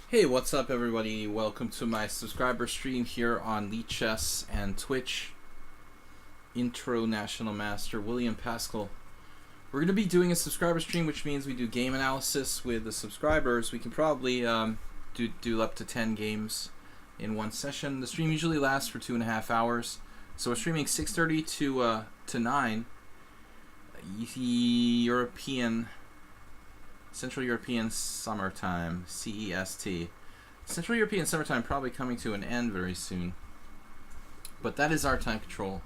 Hey, what's up everybody? Welcome to my subscriber stream here on lichess and Twitch. Intro National Master William Paschall. We're going to be doing a subscriber stream, which means we do game analysis with the subscribers. We can probably do up to 10 games in one session. The stream usually lasts for 2.5 hours. So we're streaming 6:30 to 9 Central European Summertime, CEST. Central European Summertime probably coming to an end very soon. But that is our time control,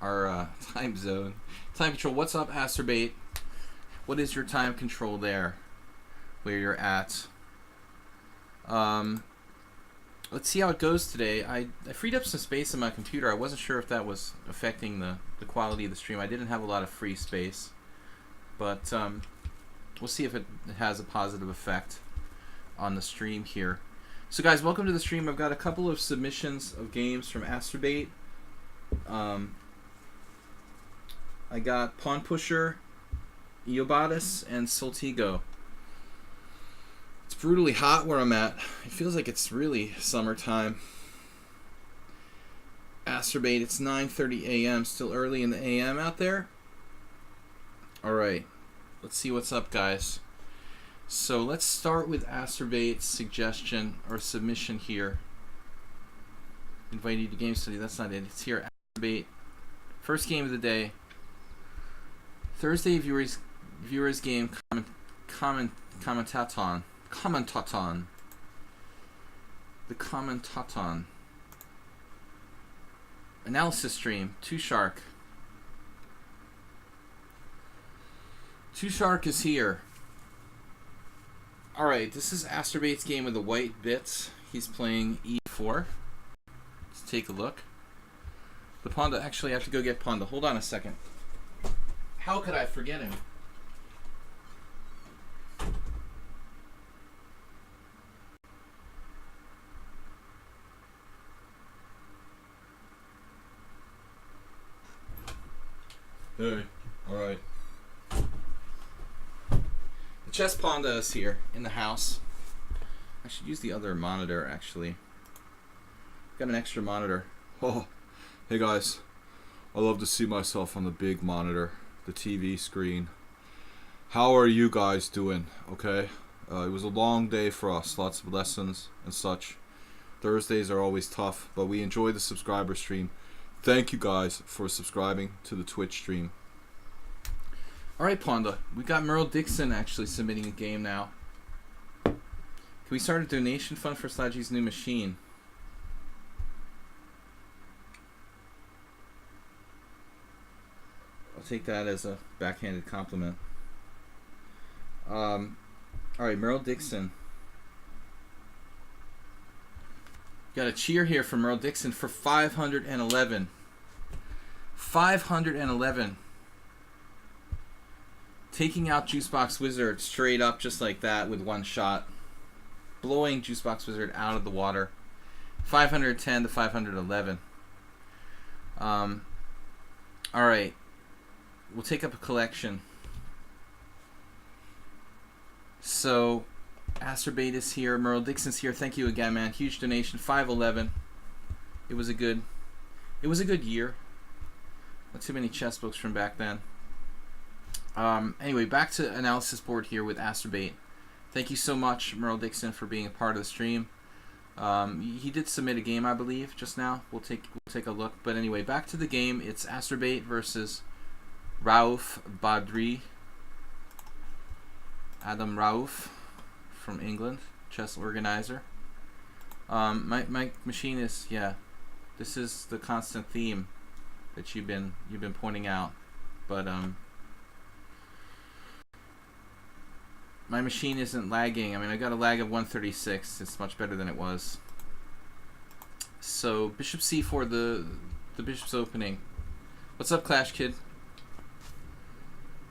our time zone. Time control, what's up, Asterbait? What is your time control there, where you're at? Let's see how it goes today. I freed up some space on my computer. I wasn't sure if that was affecting the quality of the stream. I didn't have a lot of free space. But we'll see if it has a positive effect on the stream here. So guys, welcome to the stream. I've got a couple of submissions of games from Asterbait. I got Pawn Pusher, Eobatis, and Soltigo. It's brutally hot where I'm at. It feels like it's really summertime. Asterbait, it's 9:30 a.m. Still early in the a.m. out there. Alright. Let's see what's up, guys. So let's start with Asterbait's suggestion or submission here. Invite you to game study. That's not it. It's here. Asterbait. First game of the day. Thursday viewers game commentaton. The commentaton. Analysis stream. 2Shark. 2Shark is here. Alright, this is Asterbait's game with the white bits. He's playing e4. Let's take a look. The Panda, actually I have to go get Panda. Hold on a second. How could I forget him? Hey, alright. The Chess Panda is here in the house. I should use the other monitor, actually. Got an extra monitor. Oh, hey guys. I love to see myself on the big monitor, the TV screen. How are you guys doing? Okay? It was a long day for us. Lots of lessons and such. Thursdays are always tough, but we enjoy the subscriber stream. Thank you guys for subscribing to the Twitch stream. Alright, Panda. We got Merle Dixon actually submitting a game now. Can we start a donation fund for Sludgy's new machine? I'll take that as a backhanded compliment. Alright, Merle Dixon. Got a cheer here for Merle Dixon for 511. 511. Taking out Juicebox Wizard straight up just like that with one shot. Blowing Juicebox Wizard out of the water. 510 to 511. Alright. We'll take up a collection. So, Asterbait is here. Merle Dixon's here. Thank you again, man. Huge donation. 511. It was a good year. Not too many chess books from back then. Anyway, back to analysis board here with Asterbait. Thank you so much, Merle Dixon, for being a part of the stream. He did submit a game, I believe, just now. We'll take a look. But anyway, back to the game. It's Asterbait versus Rauf Badri. Adam Rauf from England, chess organizer. My machine is, yeah. This is the constant theme that you've been pointing out, but my machine isn't lagging. I mean, I got a lag of 136. It's much better than it was. So Bishop C4, the Bishop's opening. What's up, Clash Kid?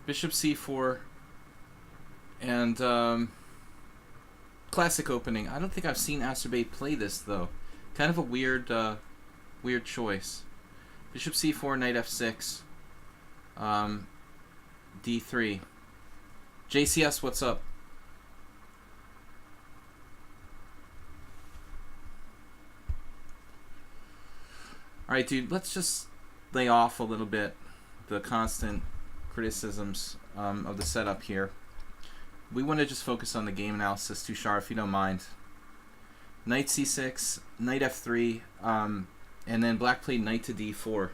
Bishop C4 and classic opening. I don't think I've seen Asterbait play this though. Kind of a weird choice. Bishop C4, Knight F6, D3. JCS, what's up? Alright, dude, let's just lay off a little bit the constant criticisms of the setup here. We want to just focus on the game analysis, Tushar, if you don't mind. Knight c6, knight f3, and then black played knight to d4.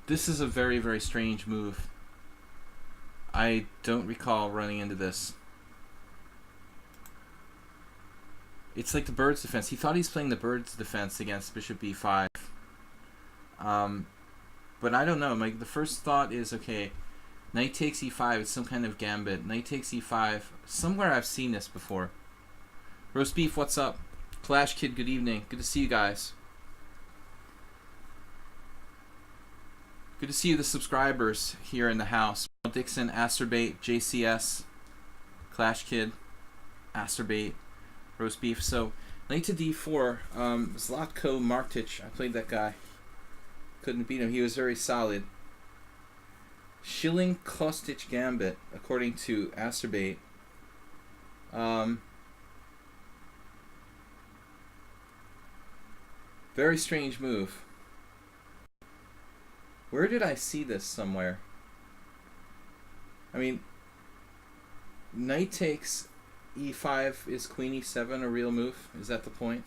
This is a very, very strange move. I don't recall running into this. It's like the bird's defense. He thought he's playing the bird's defense against bishop b5. But I don't know. The first thought is, okay, knight takes e5. It's some kind of gambit. Knight takes e5. Somewhere I've seen this before. Roast Beef, what's up? Clash Kid, good evening. Good to see you guys. Good to see you, the subscribers here in the house. Dixon, Asterbait, JCS, Clash Kid, Asterbait, Roast Beef. So, knight to d4, Zlatko Martic, I played that guy. Couldn't beat him, he was very solid. Shilling Kostic Gambit, according to Asterbait. Very strange move. Where did I see this somewhere? I mean, knight takes e5, is queen e7 a real move? Is that the point?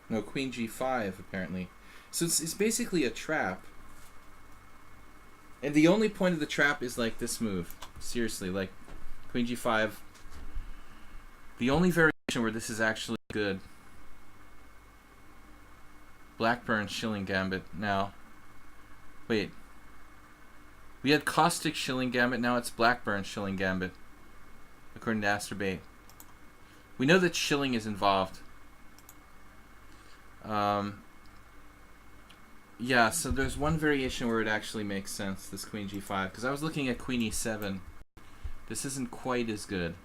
No, queen g5 apparently. So it's basically a trap. And the only point of the trap is like this move. Seriously, like queen g5. The only variation where this is actually good. Blackburn Shilling Gambit now. Wait. We had Caustic Shilling Gambit, now it's Blackburn Shilling Gambit. According to Asterbait. We know that Shilling is involved. Yeah, so there's one variation where it actually makes sense, this queen g5. Because I was looking at queen e7. This isn't quite as good.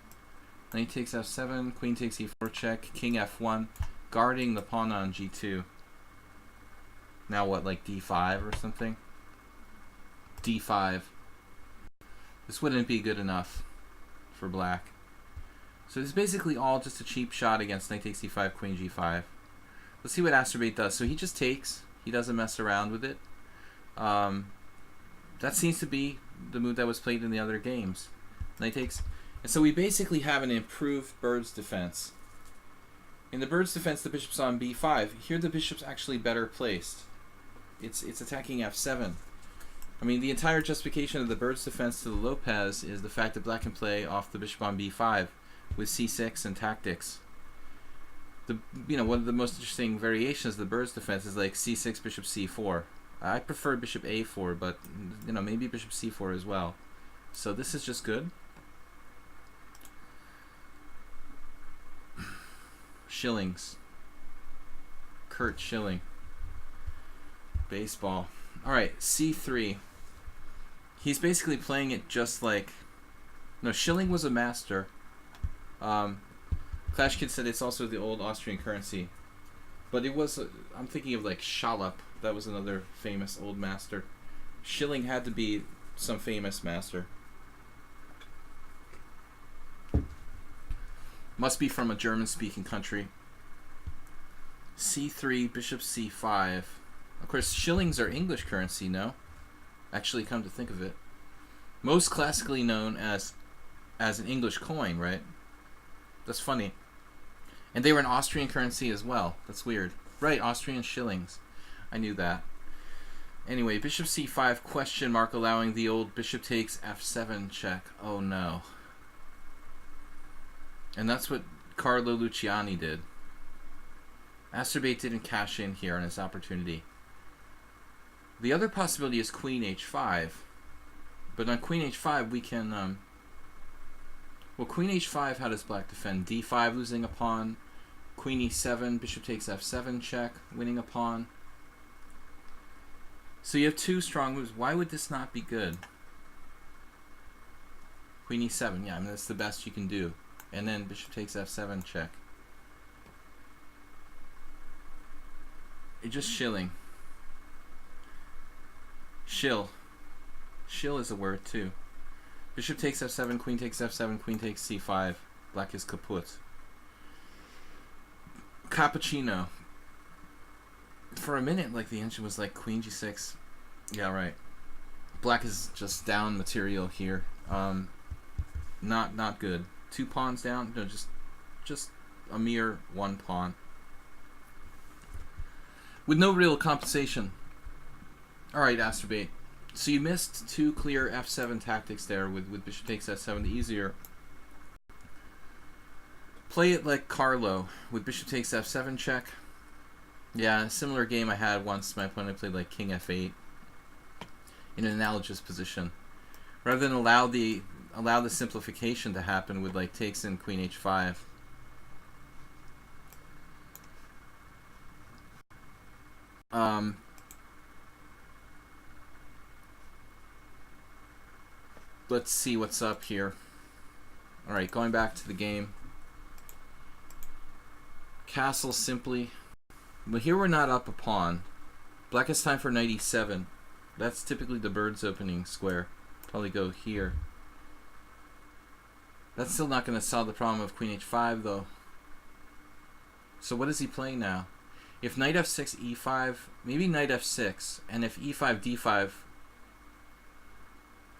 Knight takes f7, queen takes e4 check, king f1, guarding the pawn on g2. Now what, like d5 or something? d5. This wouldn't be good enough for black. So it's basically all just a cheap shot against knight takes e5, queen g5. Let's see what Asterbait does. So he just takes. He doesn't mess around with it. That seems to be the move that was played in the other games. Knight takes. And so we basically have an improved bird's defense. In the bird's defense, the bishop's on b5. Here the bishop's actually better placed. It's attacking f7. I mean, the entire justification of the bird's defense to the Lopez is the fact that black can play off the bishop on b5 with c6 and tactics. One of the most interesting variations of the bird's defense is like c6, bishop c4. I prefer bishop a4, but maybe bishop c4 as well. So this is just good. Shillings. Kurt Schilling. Baseball. Alright, c3. He's basically playing it just like... No, Schilling was a master. Clash Kid said it's also the old Austrian currency. But it was... I'm thinking of like Schalop. That was another famous old master. Schilling had to be some famous master. Must be from a German-speaking country. c3, bishop c5. Of course, shillings are English currency, no? Actually, come to think of it. Most classically known as an English coin, right? That's funny. And they were an Austrian currency as well. That's weird. Right, Austrian shillings. I knew that. Anyway, bishop c5, question mark, allowing the old bishop takes f7 check. Oh no. And that's what Carlo Luciani did. Asterbait didn't cash in here on his opportunity. The other possibility is queen h5. But on queen h5 we can... well, queen h5, how does black defend? d5 losing a pawn. Queen e7, bishop takes f7 check, winning a pawn. So you have two strong moves. Why would this not be good? Queen e7, yeah, I mean that's the best you can do. And then bishop takes f7 check. It's just shilling. Shill. Shill is a word too. Bishop takes f7, queen takes f7, queen takes c5. Black is kaput. cappuccino. For a minute, like, the engine was like queen g6. Yeah, right. Black is just down material here. Not good. 2 pawns down. No, just a mere 1 pawn. With no real compensation. Alright, Asterbait. So you missed 2 clear f7 tactics there with bishop takes f7. The easier. Play it like Carlo with bishop takes f7 check. Yeah, a similar game I had once. My opponent played like king f8 in an analogous position. Rather than allow the simplification to happen with like takes in queen h5. Let's see what's up here. Alright, going back to the game. Castle simply. But here we're not up a pawn. Black has time for knight e7. That's typically the bird's opening square. Probably go here. That's still not going to solve the problem of queen h5 though. So what is he playing now? If knight f6, e5, maybe knight f6, and if e5, d5,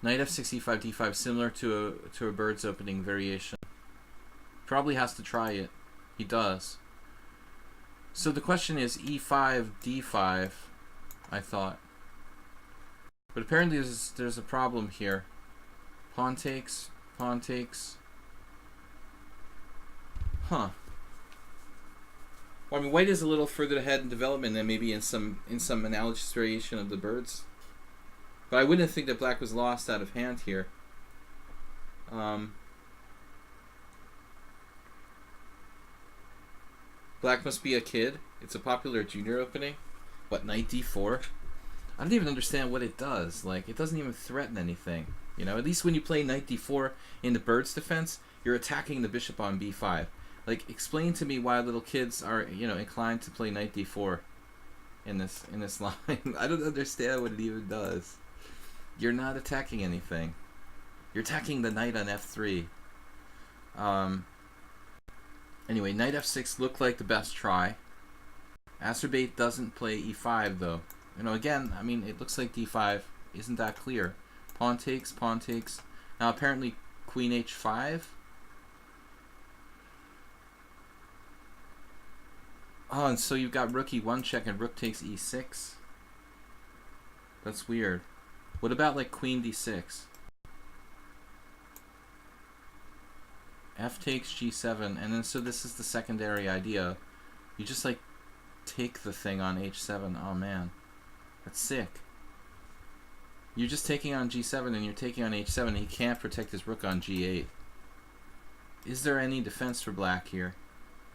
knight f6, e5, d5, similar to a bird's opening variation. Probably has to try it. He does. So the question is e5, d5, I thought. But apparently there's a problem here. Pawn takes, pawn takes. Huh. Well, I mean, white is a little further ahead in development than maybe in some analogous variation of the birds. But I wouldn't think that black was lost out of hand here. Black must be a kid. It's a popular junior opening. What, knight d4? I don't even understand what it does. Like, it doesn't even threaten anything. You know, at least when you play knight d4 in the bird's defense, you're attacking the bishop on b5. Like, explain to me why little kids are, you know, inclined to play knight d4 in this line. I don't understand what it even does. You're not attacking anything. You're attacking the knight on f3. Anyway, knight f6 looked like the best try. Asterbait doesn't play e5 though. You know, again, I mean, it looks like d5 isn't that clear. Pawn takes, pawn takes. Now apparently queen h5. Oh, and so you've got rook e1 check and rook takes e6. That's weird. What about like queen d6? F takes g7, and then so this is the secondary idea. You just like take the thing on h7. Oh man, that's sick. You're just taking on g7 and you're taking on h7. He can't protect his rook on g8. Is there any defense for black here?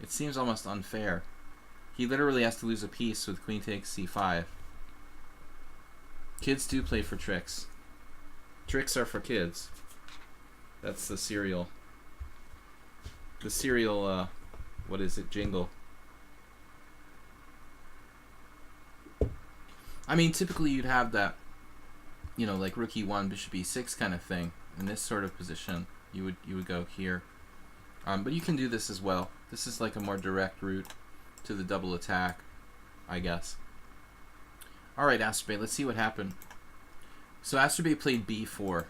It seems almost unfair. He literally has to lose a piece with queen takes c5. Kids do play for tricks. Tricks are for kids. That's the serial. The serial, what is it, jingle. I mean, typically you'd have that, you know, like rook e1, bishop e6 kind of thing. In this sort of position, you would go here. But you can do this as well. This is like a more direct route to the double attack, I guess. Alright, Asterbait, let's see what happened. So Asterbait played b4.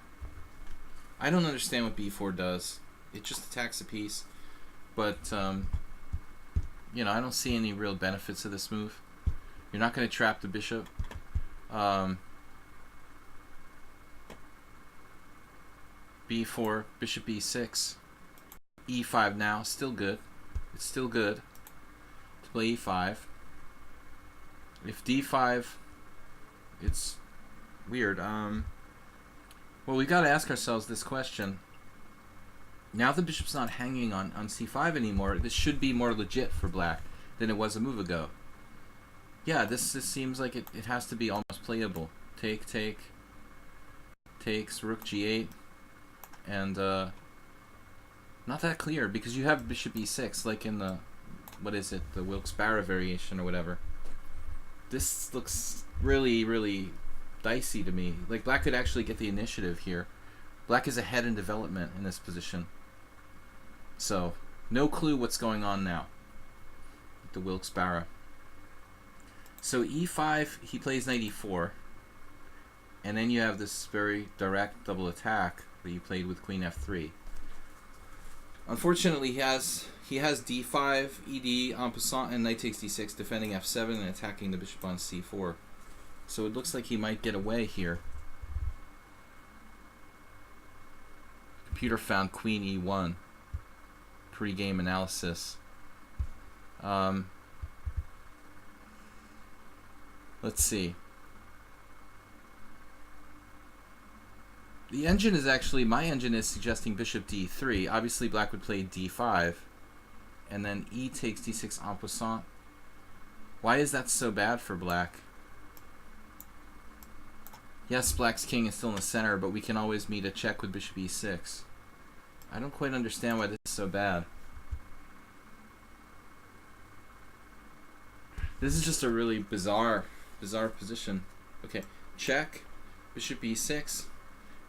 I don't understand what b4 does. It just attacks a piece. But, you know, I don't see any real benefits of this move. You're not going to trap the bishop. b4, bishop e6. e5 now, still good. It's still good to play e5. If d5, it's weird. Well, we got to ask ourselves this question. Now the bishop's not hanging on c5 anymore. This should be more legit for black than it was a move ago. Yeah, this seems like it has to be almost playable. Take, takes, rook g8, and not that clear because you have bishop e6 like in the, what is it, the Wilkes-Barre variation or whatever. This looks really, really dicey to me. Like black could actually get the initiative here. Black is ahead in development in this position. So, no clue what's going on now. the Wilkes-Barre. So e5, he plays knight e4. And then you have this very direct double attack that you played with queen f3. Unfortunately, he has d5, ed, en passant, and knight takes d6, defending f7 and attacking the bishop on c4. So it looks like he might get away here. Computer found queen e1. Pre-game analysis. Let's see. The engine is actually, my engine is suggesting bishop d3. Obviously, black would play d5. And then e takes d6 en passant. Why is that so bad for black? Yes, black's king is still in the center, but we can always meet a check with bishop e6. I don't quite understand why this is so bad. This is just a really bizarre position. Okay, check, bishop e6.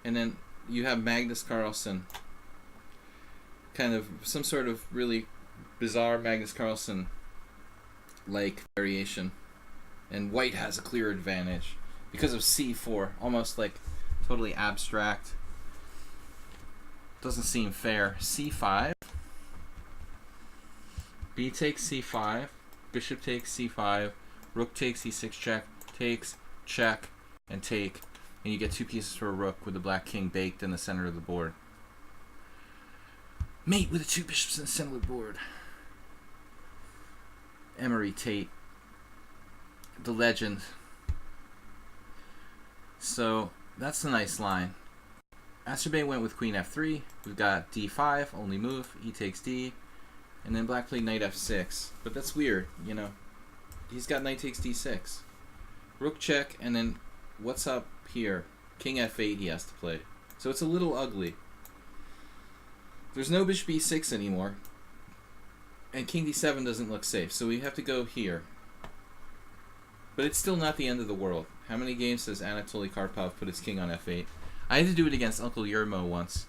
And then you have Magnus Carlsen, kind of some sort of really bizarre Magnus Carlsen like variation, and white has a clear advantage because of c4, almost like totally abstract. Doesn't seem fair. c5, b takes c5, bishop takes c5, rook takes e6 check, takes, check, and take. And you get two pieces for a rook with the black king baked in the center of the board. Mate with the two bishops in the center of the board. Emery Tate, the legend. So that's a nice line. Asterbay went with queen f3. We've got d5, only move. E takes d. And then black played knight f6. But that's weird, you know. He's got knight takes d6. Rook check, and then what's up here? King f8 he has to play. So it's a little ugly. There's no bishop e6 anymore. And king d7 doesn't look safe. So we have to go here. But it's still not the end of the world. How many games does Anatoly Karpov put his king on f8? I had to do it against Uncle Yermo once.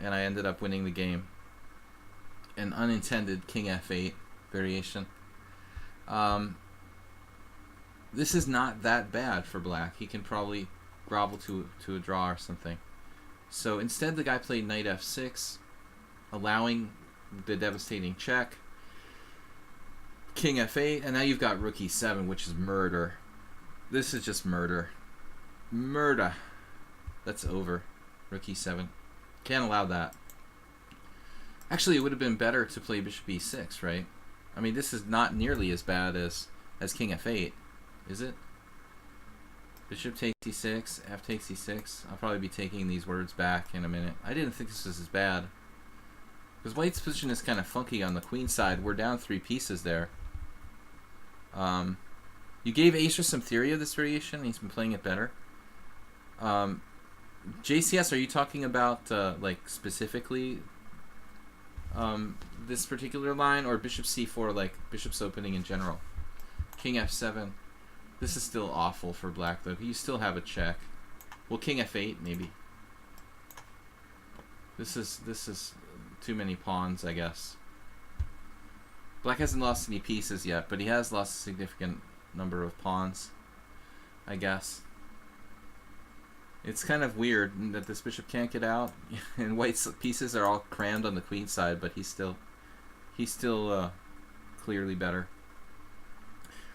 And I ended up winning the game. An unintended king f8 variation. This is not that bad for black. He can probably grovel to a draw or something. So instead the guy played knight f6, allowing the devastating check. King f8, and now you've got rook e7, which is murder. This is just murder. Murder. That's over. Rook e7. Can't allow that. Actually, it would have been better to play bishop e6, right? I mean, this is not nearly as bad as king f8. Is it? Bishop takes e6, f takes e6. I'll probably be taking these words back in a minute. I didn't think this was as bad. Because white's position is kind of funky on the queen side. We're down 3 pieces there. You gave Acer some theory of this variation. He's been playing it better. JCS, are you talking about like specifically this particular line, or bishop c4, like bishop's opening in general? King f7. This is still awful for black, though. You still have a check. Well, king f8, maybe. This is too many pawns, I guess. Black hasn't lost any pieces yet, but he has lost a significant number of pawns, I guess. It's kind of weird that this bishop can't get out, and white's pieces are all crammed on the queen side, but he's still clearly better.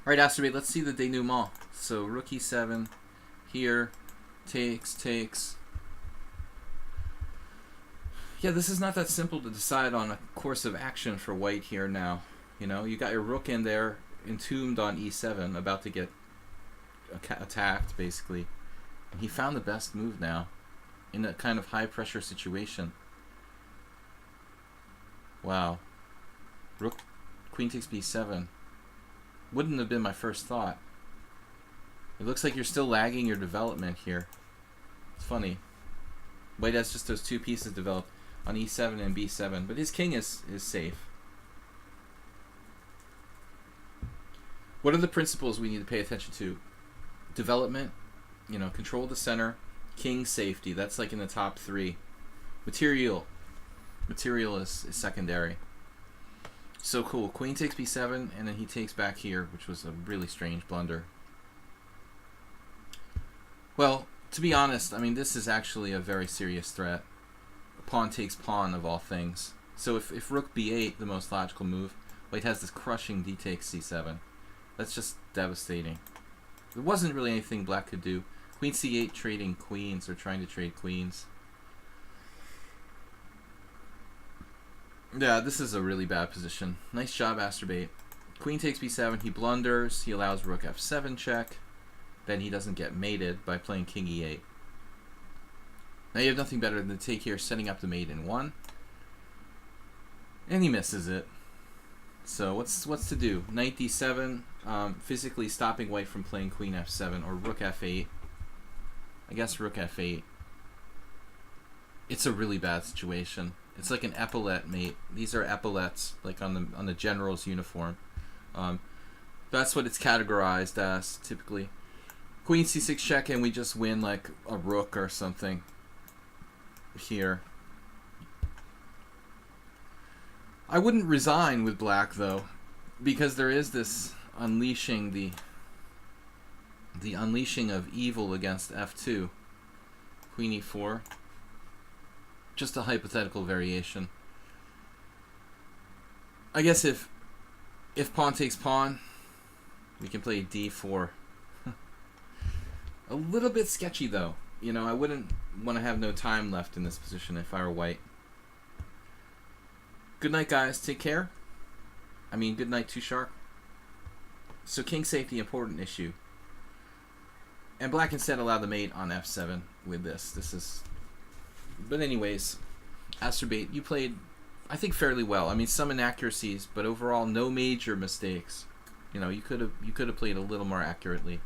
All right, Asterbait, let's see the denouement. So rook e7 here, takes. Yeah, this is not that simple to decide on a course of action for white here now. You know, you got your rook in there, entombed on e7, about to get attacked, basically. He found the best move now in a kind of high-pressure situation. Wow. Rook, queen takes b7. Wouldn't have been my first thought. It looks like you're still lagging your development here. It's funny. White has just those 2 pieces developed on e7 and b7, but his king is safe. What are the principles we need to pay attention to? Development, you know, control the center, king safety. That's like in the top 3. Material is secondary. So cool. Queen takes b7, and then he takes back here, which was a really strange blunder. Well, to be honest, I mean, this is actually a very serious threat. Pawn takes pawn, of all things. So if rook b8, the most logical move, white has this crushing d takes c7. That's just devastating. There wasn't really anything black could do. Queen c8 trading queens, or trying to trade queens. Yeah, this is a really bad position. Nice job, Asterbait. Queen takes b7, he blunders, he allows rook f7 check. Then he doesn't get mated by playing king e8. Now you have nothing better than to take here, setting up the mate in 1. And he misses it. So what's to do? Knight d7, physically stopping white from playing queen f7 or rook f8. I guess rook f8. It's a really bad situation. It's like an epaulette mate. These are epaulettes, like on the general's uniform. That's what it's categorized as typically. Queen c6 check, and we just win like a rook or something here. I wouldn't resign with black though, because there is this unleashing the unleashing of evil against f2. Queen e4. Just a hypothetical variation. I guess if pawn takes pawn, we can play d4. A little bit sketchy though. You know, I wouldn't want to have no time left in this position if I were white. Good night, guys. Take care. I mean, good night, Too Sharp. So king safety, important issue. And black instead allowed the mate on f7 with this. This is... But anyways, Asterbait, you played, I think, fairly well. I mean, some inaccuracies, but overall, no major mistakes. You know, you could have played a little more accurately.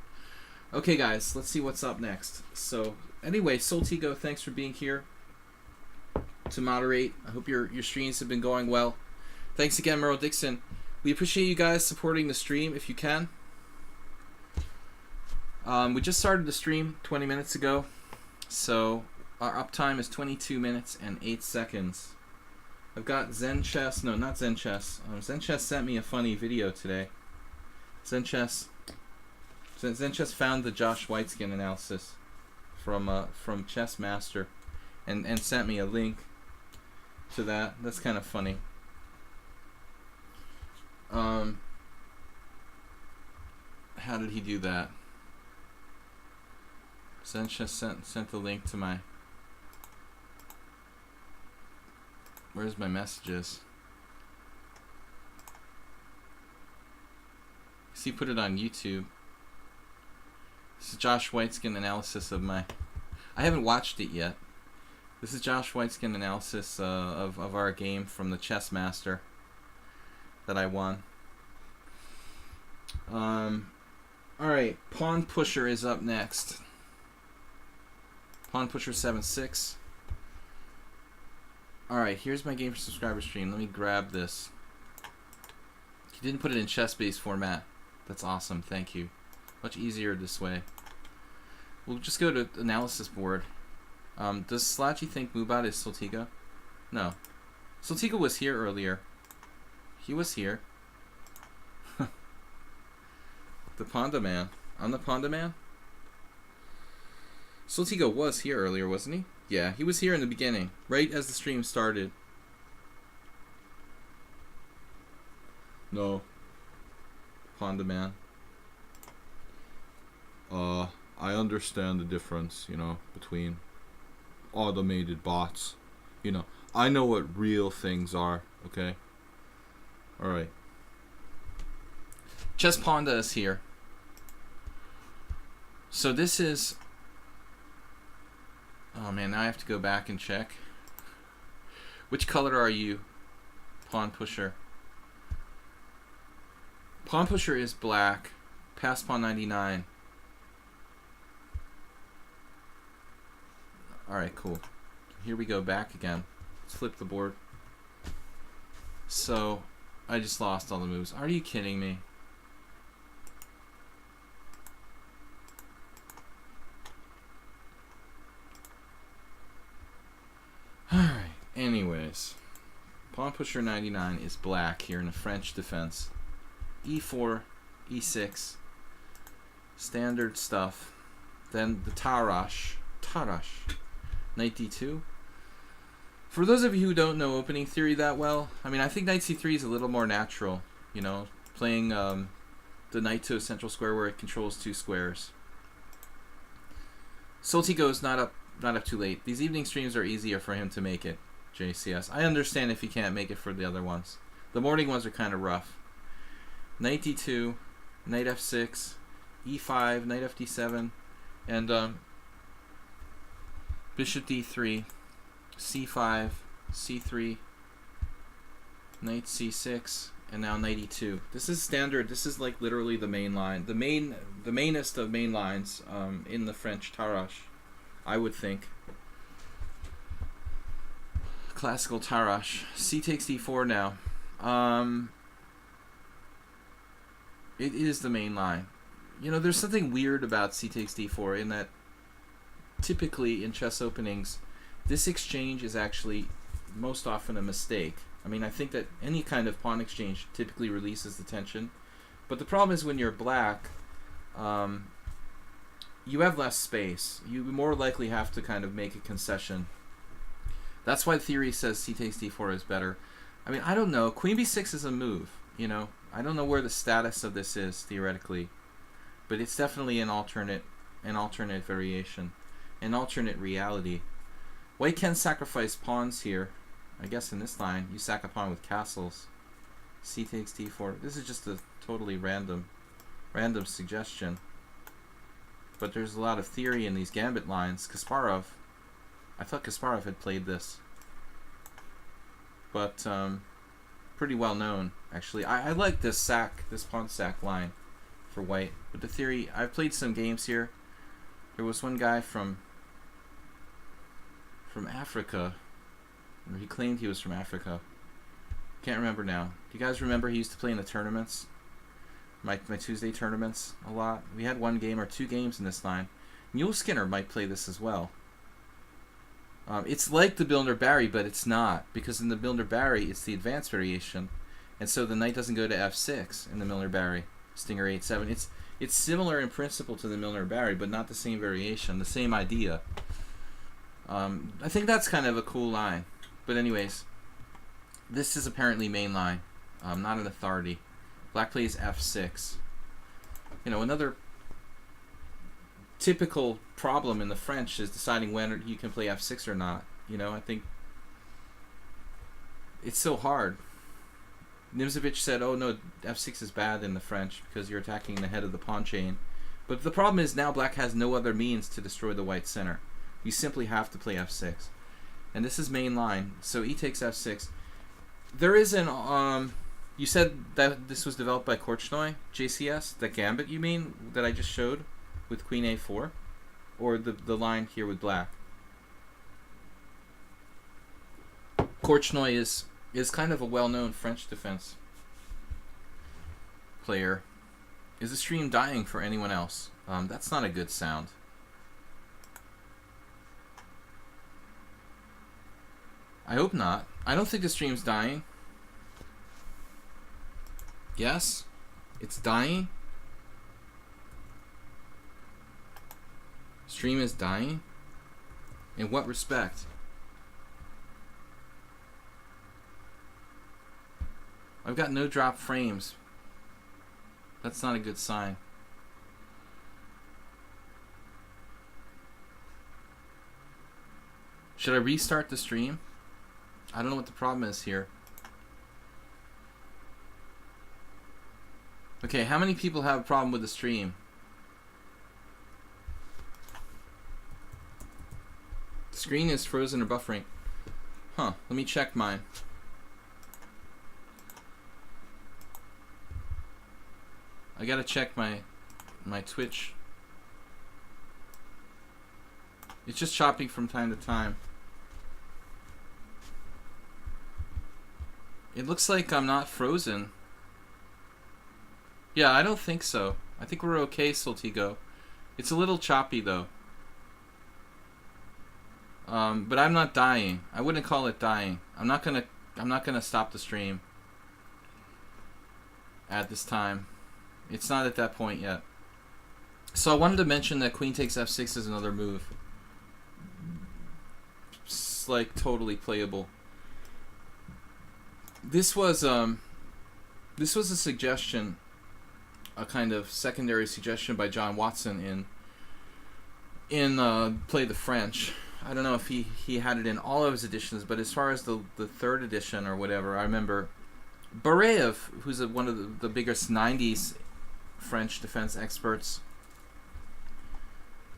Okay, guys, let's see what's up next. So, anyway, Soltigo, thanks for being here to moderate. I hope your streams have been going well. Thanks again, Merle Dixon. We appreciate you guys supporting the stream if you can. We just started the stream 20 minutes ago, so our uptime is 22 minutes and 8 seconds. I've got Zen Chess. No, not Zen Chess. Zen Chess sent me a funny video today. Zen Chess found the Josh Whiteskin analysis from Chess Master, and sent me a link to that. That's kind of funny. How did he do that? Zen Chess sent the link to my... Where's my messages? He put it on YouTube. This is Josh Whiteskin analysis of my... I haven't watched it yet. This is Josh Whiteskin analysis of our game from the Chess Master that I won. Alright, Pawn Pusher is up next. Pawn Pusher 7-6. Alright, here's my game for subscriber stream. Let me grab this. He didn't put it in chess-based format. That's awesome, thank you. Much easier this way. We'll just go to analysis board. Does Slachi think Mubat is Soltigo? No. Soltigo was here earlier. He was here. The Panda Man. I'm the Panda Man? Soltigo was here earlier, wasn't he? Yeah, he was here in the beginning, right as the stream started. No. Panda Man. I understand the difference, you know, between automated bots. You know, I know what real things are, okay? Alright. Chess Panda is here. So this is... Oh man, now I have to go back and check. Which color are you, Pawn Pusher? Pawn Pusher is black. Pass Pawn 99. Alright, cool. Here we go back again. Let's flip the board. So, I just lost all the moves. Are you kidding me? Alright, anyways. Pawn pusher 99 is black here in the French defense. E4, E6, standard stuff. Then the Tarash, Knight D2. For those of you who don't know opening theory that well, I mean, I think Knight C3 is a little more natural, you know, playing the knight to a central square where it controls two squares. Soltigo is not up too late. These evening streams are easier for him to make it, JCS. I understand if he can't make it for the other ones. The morning ones are kind of rough. Knight D2, Knight F6, E5, Knight FD7, and Bishop D3, C5, C3, Knight C6, and now Knight E2. This is standard. This is like literally the main line, the mainest of main lines in the French Tarash, I would think. Classical Tarash. C takes D4 now. It is the main line. You know, there's something weird about C takes D4 in that typically in chess openings, this exchange is actually most often a mistake. I mean, I think that any kind of pawn exchange typically releases the tension. But the problem is when you're black, you have less space. You more likely have to kind of make a concession. That's why theory says C takes D4 is better. I mean, I don't know. Queen B6 is a move, you know. I don't know where the status of this is theoretically, but it's definitely an alternate variation, an alternate reality. White can sacrifice pawns here. I guess in this line, you sack a pawn with castles. C takes D4. This is just a totally random suggestion. But there's a lot of theory in these gambit lines. Kasparov, I thought Kasparov had played this. But pretty well known, actually. I like this pawn sack line for white. But the theory, I've played some games here. There was one guy from Africa. Or he claimed he was from Africa. Can't remember now. Do you guys remember he used to play in the tournaments? My Tuesday tournaments a lot. We had one game or two games in this line. Mule Skinner might play this as well. It's like the Milner-Barry, but it's not. Because in the Milner-Barry, it's the advanced variation. And so the knight doesn't go to F6 in the Milner-Barry. Stinger 8-7. It's similar in principle to the Milner-Barry, but not the same variation, the same idea. I think that's kind of a cool line. But anyways, this is apparently main line, not an authority. Black plays F6. You know, another typical problem in the French is deciding when you can play F6 or not. You know, I think it's so hard. Nimzovich said, oh no, F6 is bad in the French because you're attacking the head of the pawn chain. But the problem is now black has no other means to destroy the white center. You simply have to play F6. And this is main line, so E takes F6. There is an, you said that this was developed by Korchnoi, JCS, the gambit you mean, that I just showed with Queen A4? Or the line here with black? Korchnoi is kind of a well-known French defense player. Is the stream dying for anyone else? That's not a good sound. I hope not. I don't think the stream's dying. Yes? It's dying? Stream is dying? In what respect? I've got no drop frames. That's not a good sign. Should I restart the stream? I don't know what the problem is here. Okay, how many people have a problem with the stream? The screen is frozen or buffering. Huh, let me check mine. I gotta check my Twitch. It's just chopping from time to time. It looks like I'm not frozen. Yeah, I don't think so. I think we're okay, Soltigo. It's a little choppy though. But I'm not dying. I wouldn't call it dying. I'm not gonna I'm not going to stop the stream at this time. It's not at that point yet. So I wanted to mention that queen takes f6 is another move. It's like totally playable. This was a suggestion, a kind of secondary suggestion by John Watson in Play the French. I don't know if he had it in all of his editions, but as far as the third edition or whatever, I remember Bareev, who's one of the biggest 90s French defense experts,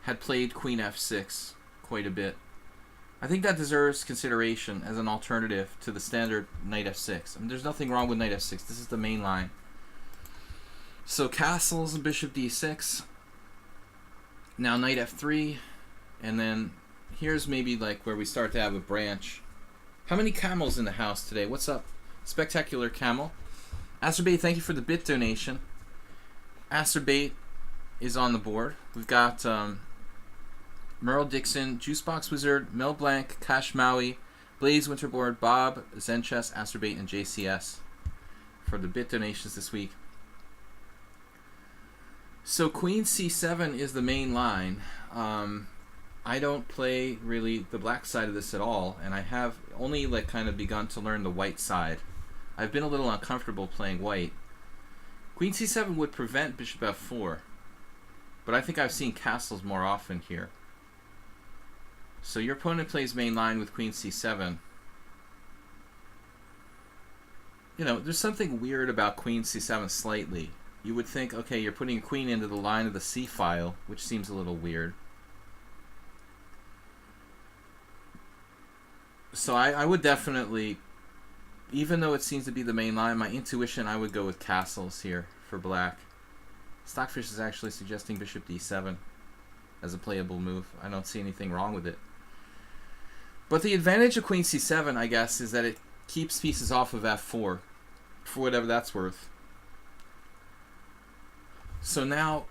had played queen f6 quite a bit. I think that deserves consideration as an alternative to the standard knight f6. I mean, there's nothing wrong with knight f6. This is the main line. So castles and bishop d6. Now knight f3, and then here's maybe like where we start to have a branch. How many camels in the house today? What's up? Spectacular Camel. Asterbait, thank you for the bit donation. Asterbait is on the board. We've got Merle Dixon, Juicebox Wizard, Mel Blanc, Cash Maui, Blaze Winterboard, Bob, Zenchess, Asterbait, and JCS for the bit donations this week. So queen c7 is the main line. I don't play really the black side of this at all, and I have only like kind of begun to learn the white side. I've been a little uncomfortable playing white. Queen c7 would prevent bishop f4, but I think I've seen castles more often here. So your opponent plays main line with queen c7. You know, there's something weird about queen c7 slightly. You would think, okay, you're putting a queen into the line of the c file, which seems a little weird. So I would definitely, even though it seems to be the main line, my intuition, I would go with castles here for black. Stockfish is actually suggesting bishop d7 as a playable move. I don't see anything wrong with it. But the advantage of queen c7, I guess, is that it keeps pieces off of f4, for whatever that's worth. So now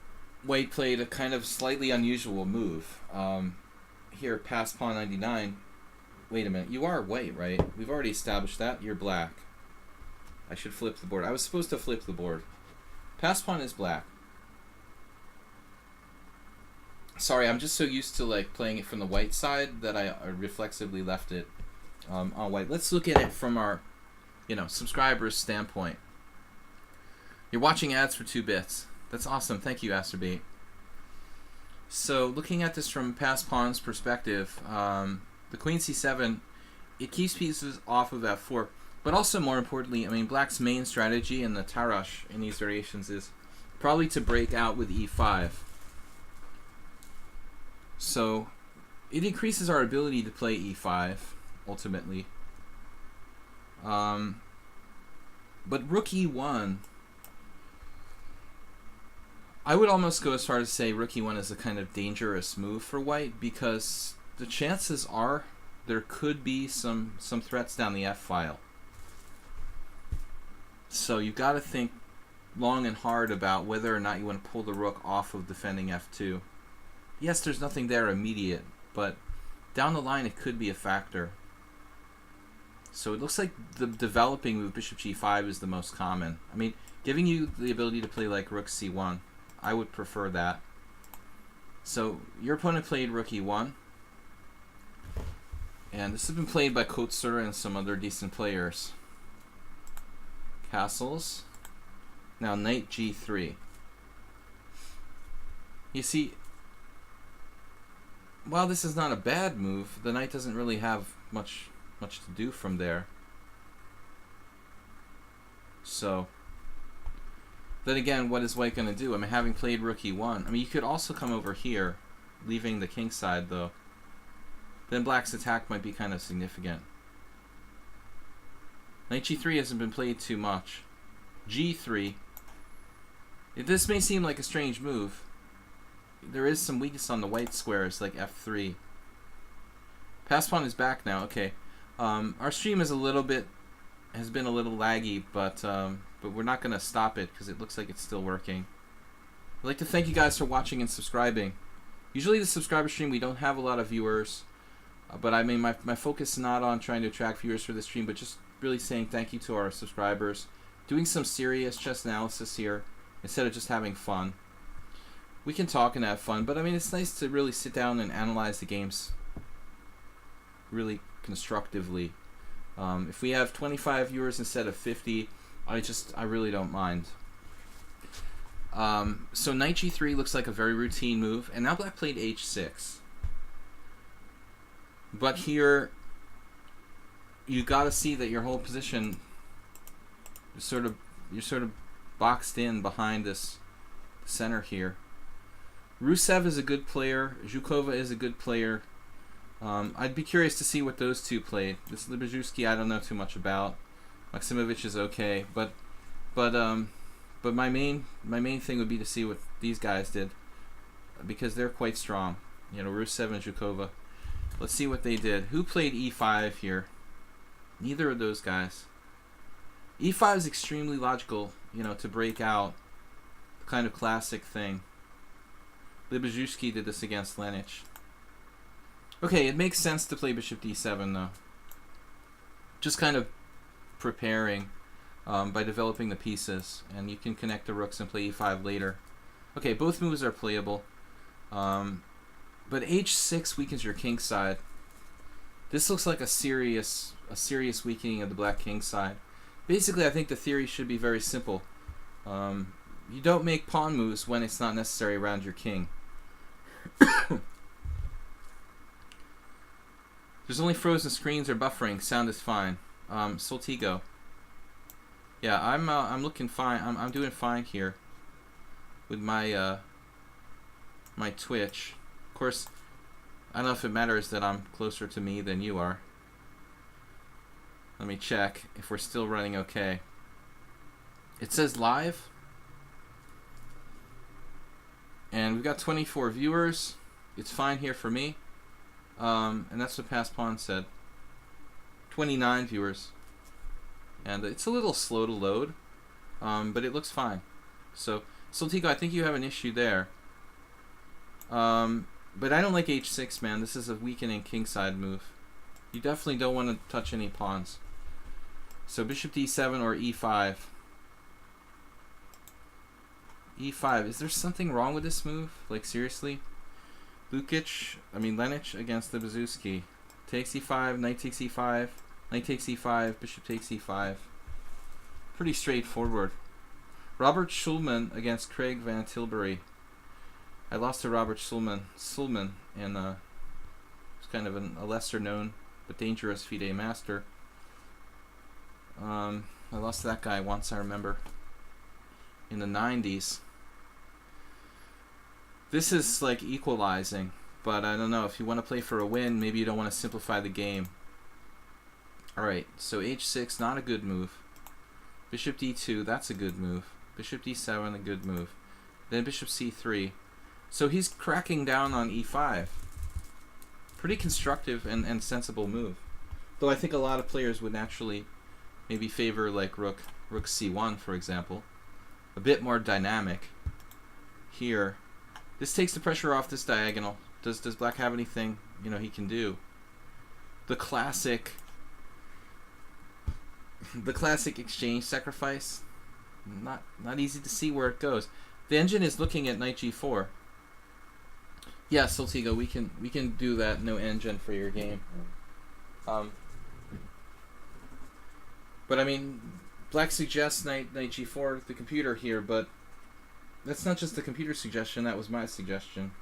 white played a kind of slightly unusual move. Here, pass pawn 99. Wait a minute, you are white, right? We've already established that. You're black. I should flip the board. I was supposed to flip the board. Pass pawn is black. Sorry, I'm just so used to like playing it from the white side that I reflexively left it on white. Let's look at it from our, subscribers' standpoint. You're watching ads for 2 bits. That's awesome. Thank you, Asterbait. So looking at this from pass pawn's perspective, the queen c7, it keeps pieces off of f4, but also more importantly, I mean, black's main strategy in the Tarash in these variations is probably to break out with e5. So it increases our ability to play e5 ultimately. But rook e1, I would almost go as far as to say rook e1 is a kind of dangerous move for white, because the chances are there could be some threats down the f-file. So you've got to think long and hard about whether or not you want to pull the rook off of defending f2. Yes, there's nothing there immediate, but down the line it could be a factor. So it looks like the developing move bishop g5 is the most common. I mean, giving you the ability to play like rook c1, I would prefer that. So your opponent played rook e1. And this has been played by Kotzer and some other decent players. Castles. Now knight g3. You see, while this is not a bad move, the knight doesn't really have much to do from there. So then again, what is white going to do? I mean, having played rook e1, I mean, you could also come over here, leaving the king side though. Then black's attack might be kind of significant. Knight g3 hasn't been played too much. g3. This may seem like a strange move. There is some weakness on the white squares, like f3. Pass pawn is back now. Okay. Our stream is has been a little laggy, but we're not going to stop it because it looks like it's still working. I'd like to thank you guys for watching and subscribing. Usually the subscriber stream, we don't have a lot of viewers. But I mean, my focus is not on trying to attract viewers for this stream, but just really saying thank you to our subscribers. Doing some serious chess analysis here instead of just having fun. We can talk and have fun, but I mean, it's nice to really sit down and analyze the games really constructively. If we have 25 viewers instead of 50, I really don't mind. So knight g3 looks like a very routine move, and now black played h6. But here, you got to see that your whole position is you're sort of boxed in behind this center here. Rusev is a good player. Zhukova is a good player. I'd be curious to see what those two played. This Librzewski I don't know too much about. Maximovich is okay, but my main thing would be to see what these guys did, because they're quite strong. You know, Rusev and Zhukova. Let's see what they did. Who played e5 here? Neither of those guys. e5 is extremely logical, you know, to break out the kind of classic thing. Librzewski did this against Lenich. Okay, it makes sense to play bishop d7 though. Just kind of preparing by developing the pieces, and you can connect the rooks and play e5 later. Okay, both moves are playable. But h6 weakens your king side. This looks like a serious weakening of the black king side. Basically, I think the theory should be very simple. You don't make pawn moves when it's not necessary around your king. There's only frozen screens or buffering. Sound is fine. Soltigo. Yeah, I'm looking fine. I'm doing fine here with my my Twitch. Of course, I don't know if it matters that I'm closer to me than you are. Let me check if we're still running okay. It says live. And we've got 24 viewers. It's fine here for me. And that's what Pass Pawn said. 29 viewers. And it's a little slow to load. But it looks fine. So, Soltigo, I think you have an issue there. But I don't like h6, man. This is a weakening kingside move. You definitely don't want to touch any pawns. So bishop d7 or e5. e5. Is there something wrong with this move? Like, seriously? Lenich against Librzewski. Takes e5, knight takes e5, knight takes e5, bishop takes e5. Pretty straightforward. Robert Schulman against Craig Van Tilbury. I lost to Robert Schulman, and he's kind of a lesser known but dangerous FIDE master. I lost to that guy once, I remember, in the 90s. This is like equalizing, but I don't know. If you want to play for a win, maybe you don't want to simplify the game. Alright, so h6, not a good move. Bishop d2, that's a good move. Bishop d7, a good move. Then bishop c3. So he's cracking down on e5. Pretty constructive and sensible move. Though I think a lot of players would naturally maybe favor like rook c1, for example. A bit more dynamic. Here, this takes the pressure off this diagonal. Does black have anything, you know, he can do? The classic exchange sacrifice. Not easy to see where it goes. The engine is looking at knight g4. Yeah, Soltigo, we can do that. No engine for your game. But I mean, black suggests knight g4 the computer here, but that's not just the computer suggestion. That was my suggestion.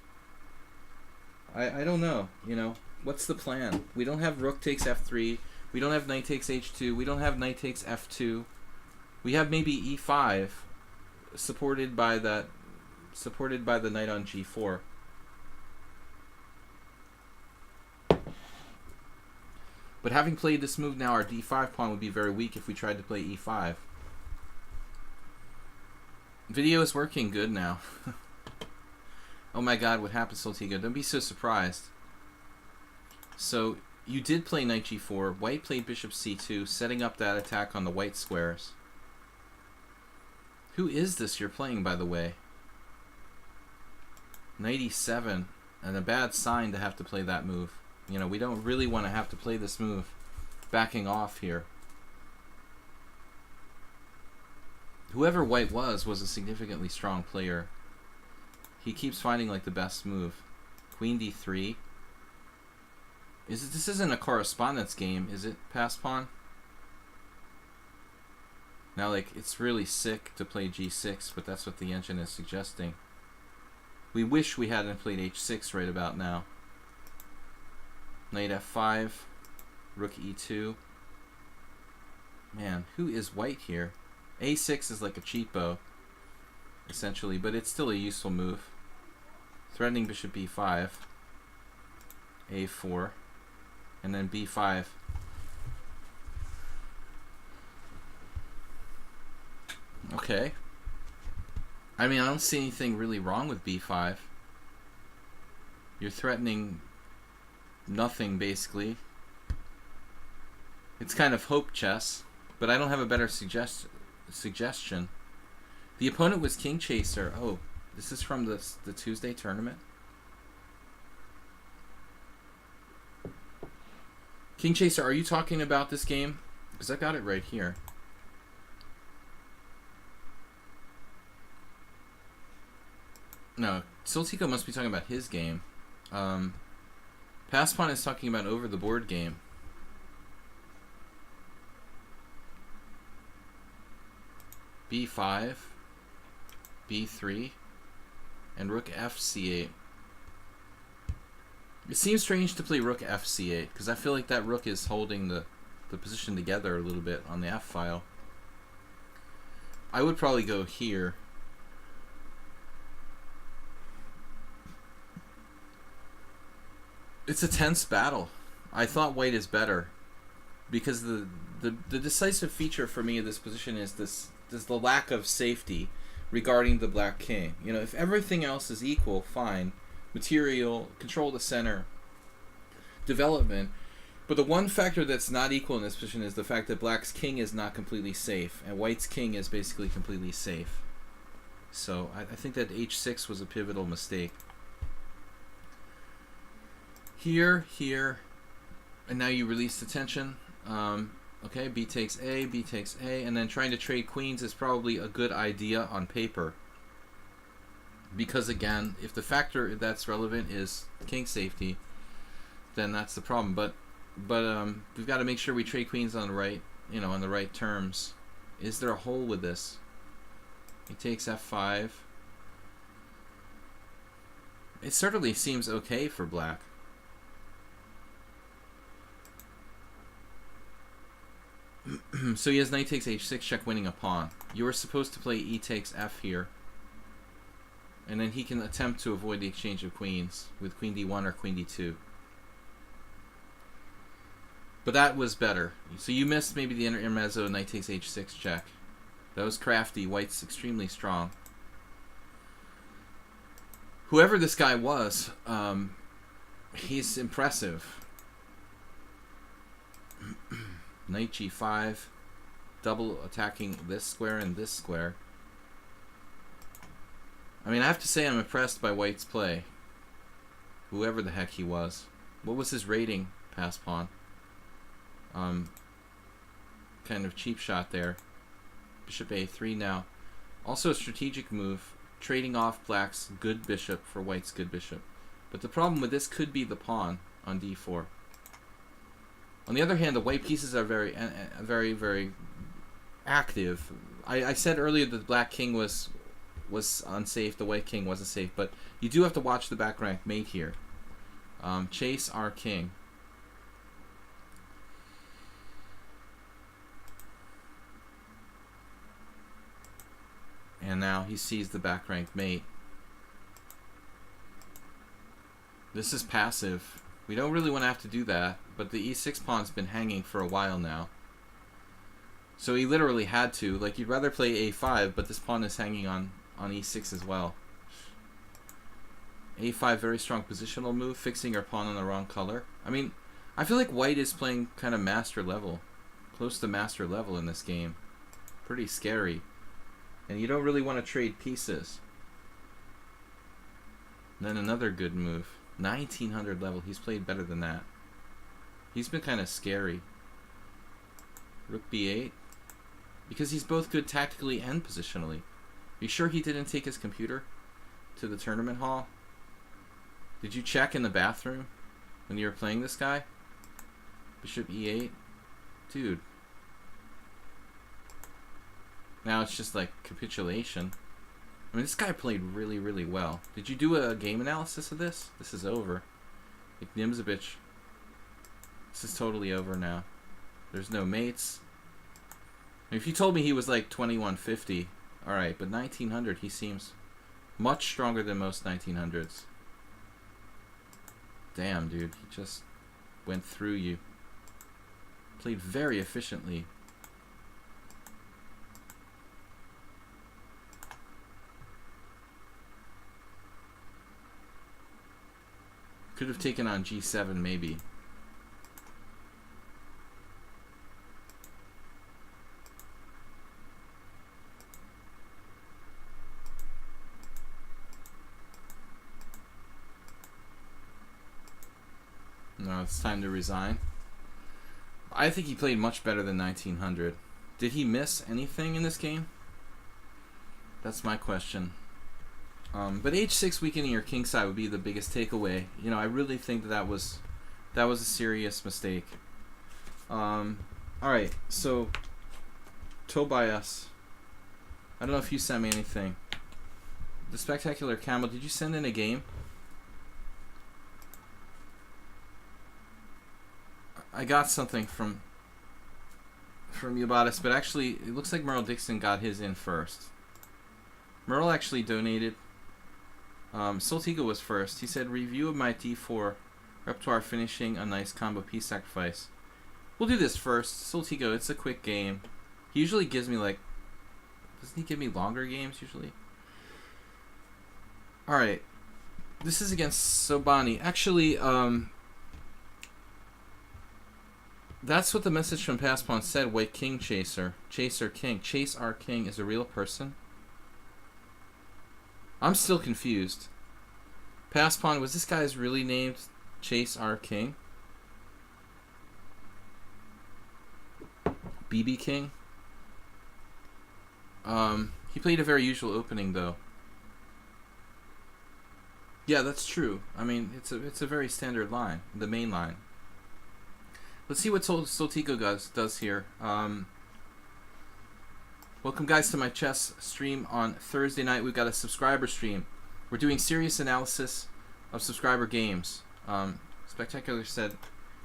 I don't know. You know, what's the plan? We don't have rook takes f3. We don't have knight takes h2. We don't have knight takes f2. We have maybe e5, supported by the knight on g4. But having played this move now, our d5 pawn would be very weak if we tried to play e5. Video is working good now. Oh my god, what happened, Soltigo? Don't be so surprised. So, you did play knight g4. White played bishop c2, setting up that attack on the white squares. Who is this you're playing, by the way? Knight e7, and a bad sign to have to play that move. You know, we don't really want to have to play this move. Backing off here. Whoever white was a significantly strong player. He keeps finding like the best move. Queen d3. This isn't a correspondence game, is it, pass pawn? Now, like, it's really sick to play g6, but that's what the engine is suggesting. We wish we hadn't played h6 right about now. Knight f5, rook e2. Man, who is white here? a6 is like a cheapo, essentially, but it's still a useful move. Threatening bishop b5, a4, and then b5. Okay. I mean, I don't see anything really wrong with b5. You're threatening nothing, basically. It's kind of hope chess, but I don't have a better suggestion. The opponent was King Chaser. Oh, this is from the Tuesday tournament. King Chaser, are you talking about this game? Because I got it right here. No, Soltico must be talking about his game. Paspon is talking about over the board game. b5, b3, and rook fc8. It seems strange to play rook fc8 because I feel like that rook is holding the position together a little bit on the f file. I would probably go here. It's a tense battle. I thought white is better because the decisive feature for me of this position is the lack of safety regarding the black king. You know, if everything else is equal, fine. Material, control of the center, development. But the one factor that's not equal in this position is the fact that black's king is not completely safe, and white's king is basically completely safe. So I think that h6 was a pivotal mistake. Here, and now you release the tension. Okay, b takes a, and then trying to trade queens is probably a good idea on paper. Because again, if the factor that's relevant is king safety, then that's the problem. But we've got to make sure we trade queens on the right, on the right terms. Is there a hole with this? He takes f5. It certainly seems okay for black. So he has knight takes h6, check, winning a pawn. You were supposed to play e takes f here. And then he can attempt to avoid the exchange of queens with queen d1 or queen d2. But that was better. So you missed maybe the intermezzo, knight takes h6 check. That was crafty. White's extremely strong. Whoever this guy was, he's impressive. Knight g5, double attacking this square and this square. I mean, I have to say I'm impressed by white's play. Whoever the heck he was. What was his rating, pass pawn? Kind of cheap shot there. Bishop a3 now. Also a strategic move, trading off black's good bishop for white's good bishop. But the problem with this could be the pawn on d4. On the other hand, the white pieces are very, very active. I said earlier that the black king was unsafe, the white king wasn't safe, but you do have to watch the back rank mate here. Chase our king. And now he sees the back rank mate. This is passive. We don't really want to have to do that, but the e6 pawn's been hanging for a while now. So he literally had to. Like, you'd rather play a5, but this pawn is hanging on e6 as well. a5, very strong positional move, fixing your pawn on the wrong color. I mean, I feel like white is playing kind of master level. Close to master level in this game. Pretty scary. And you don't really want to trade pieces. And then another good move. 1900 level. He's played better than that. He's been kind of scary. Rook b8. Because he's both good tactically and positionally. Are you sure he didn't take his computer to the tournament hall? Did you check in the bathroom when you were playing this guy? Bishop e8? Dude. Now it's just like capitulation. I mean, this guy played really, really well. Did you do a game analysis of this? This is over. Like Nimzabich. This is totally over now. There's no mates. If you told me he was like 2150, alright, but 1900, he seems much stronger than most 1900s. Damn, dude, he just went through you. Played very efficiently. Could have taken on g7 maybe. No, it's time to resign. I think he played much better than 1900. Did he miss anything in this game? That's my question. But h6 weakening your king side would be the biggest takeaway. You know, I really think that was a serious mistake. Alright, so Tobias. I don't know if you sent me anything. The Spectacular Camel, did you send in a game? I got something from Ubatis, but actually it looks like Merle Dixon got his in first. Merle actually donated. Soltigo was first. He said, review of my d4 repertoire finishing a nice combo piece sacrifice. We'll do this first. Soltigo, it's a quick game. He usually gives me like... Doesn't he give me longer games usually? Alright. This is against Sobani. Actually, that's what the message from Paschall said. White King Chaser. Chaser King. Chase our King is a real person? I'm still confused. Paschall, was this guy's really named Chase our King? BB King? He played a very usual opening though. Yeah, that's true. I mean, it's a very standard line, the main line. Let's see what Soltigo does here. Welcome guys to my chess stream on Thursday night. We've got a subscriber stream. We're doing serious analysis of subscriber games. Spectacular said,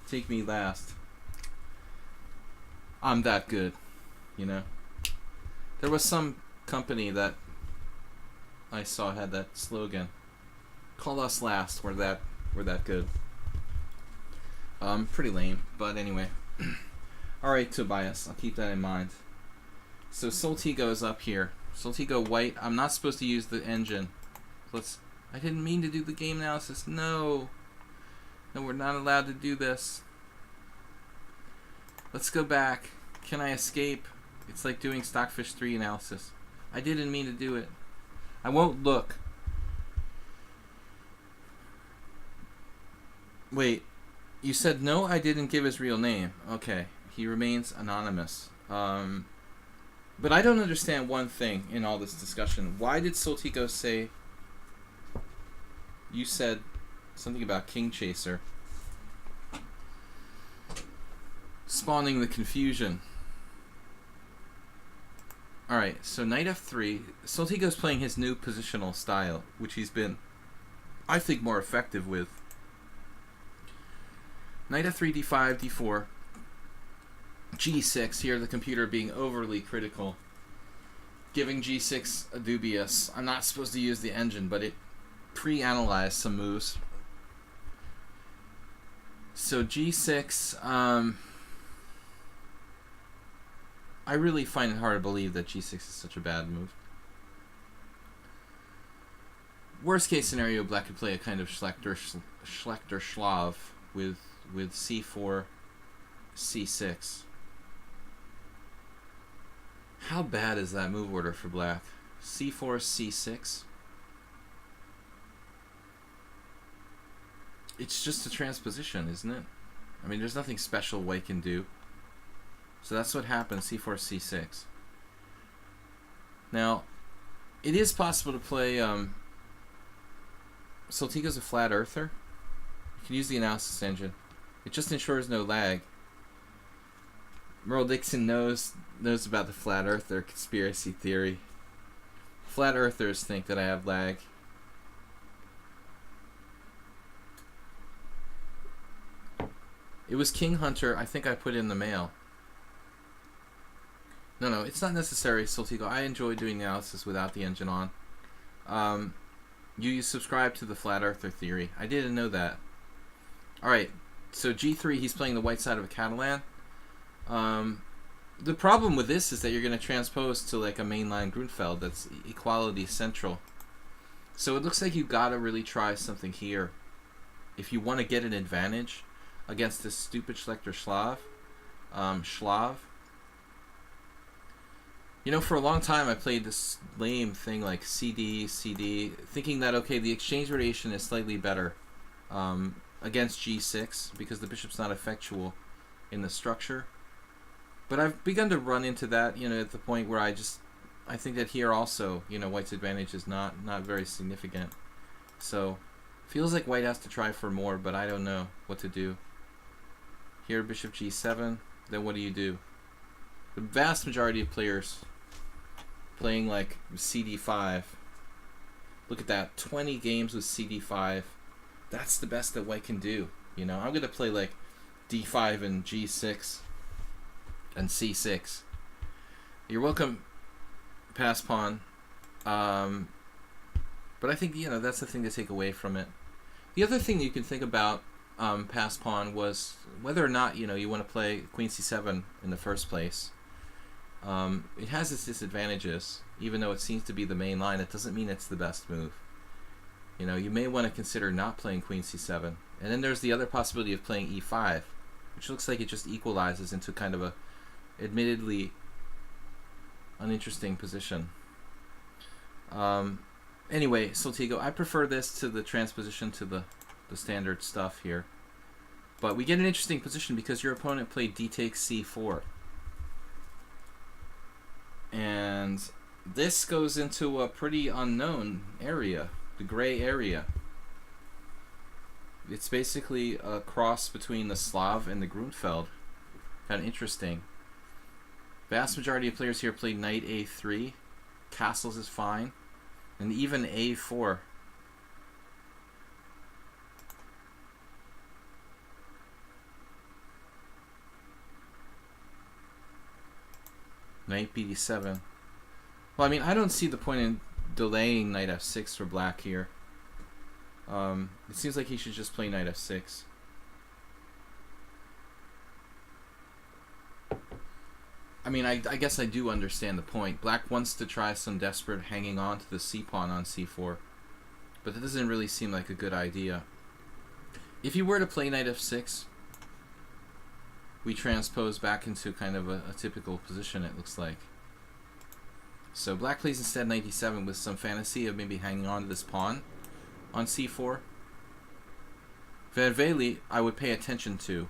take me last. I'm that good, you know. There was some company that I saw had that slogan. Call us last, we're that good. Pretty lame, but anyway. Alright, Tobias, I'll keep that in mind. So Soltigo is up here. Soltigo white. I'm not supposed to use the engine. I didn't mean to do the game analysis. No. No, we're not allowed to do this. Let's go back. Can I escape? It's like doing Stockfish 3 analysis. I didn't mean to do it. I won't look. Wait. You said no, I didn't give his real name. Okay. He remains anonymous. But I don't understand one thing in all this discussion. Why did Soltigo say... You said something about King Chaser. Spawning the confusion. Alright, so knight f3. Soltigo's playing his new positional style, which he's been, I think, more effective with. Knight f3, d5, d4. g6, here the computer being overly critical. Giving g6 a dubious. I'm not supposed to use the engine, but it pre-analyzed some moves. So g6, I really find it hard to believe that g6 is such a bad move. Worst case scenario, black could play a kind of Schlechter-Schlav with c4, c6. How bad is that move order for black? c4, c6. It's just a transposition, isn't it? I mean, there's nothing special white can do. So that's what happens, c4, c6. Now, it is possible to play... Soltigo's a flat earther. You can use the analysis engine. It just ensures no lag. Merle Dixon knows about the flat earther conspiracy theory. Flat earthers think that I have lag. It was King Hunter. I think I put in the mail. No, it's not necessary, Soltigo. I enjoy doing the analysis without the engine on. You subscribe to the flat earther theory. I didn't know that. Alright, so G3, he's playing the white side of a Catalan. The problem with this is that you're going to transpose to like a mainline Grunfeld that's equality central. So it looks like you've got to really try something here if you want to get an advantage against this stupid Schlechter Schlav. You know, for a long time I played this lame thing like CD, thinking that, okay, the exchange rotation is slightly better against G6 because the bishop's not effectual in the structure. But I've begun to run into that, you know, at the point where I think that here also, you know, white's advantage is not very significant. So, feels like white has to try for more, but I don't know what to do. Here, bishop G7, then what do? The vast majority of players playing like CD5. Look at that, 20 games with CD5. That's the best that white can do. You know, I'm going to play like D5 and G6 and C6. You're welcome, pass pawn. But I think, you know, that's the thing to take away from it. The other thing you can think about pass pawn was whether or not, you know, you want to play queen C7 in the first place. It has its disadvantages. Even though it seems to be the main line, it doesn't mean it's the best move. You know, you may want to consider not playing queen C7. And then there's the other possibility of playing E5, which looks like it just equalizes into kind of a admittedly uninteresting position. Anyway, Soltigo, I prefer this to the transposition to the standard stuff here. But we get an interesting position because your opponent played d takes c4. And this goes into a pretty unknown area, the gray area. It's basically a cross between the Slav and the Grunfeld. Kind of interesting. Vast majority of players here play knight a3. Castles is fine. And even a4. Knight bd7. Well, I mean, I don't see the point in delaying knight f6 for black here. It seems like he should just play knight f6. I mean, I guess I do understand the point. Black wants to try some desperate hanging on to the c-pawn on c4. But that doesn't really seem like a good idea. If you were to play knight f6, we transpose back into kind of a typical position, it looks like. So black plays instead knight d7 with some fantasy of maybe hanging on to this pawn on c4. Van Veli, I would pay attention to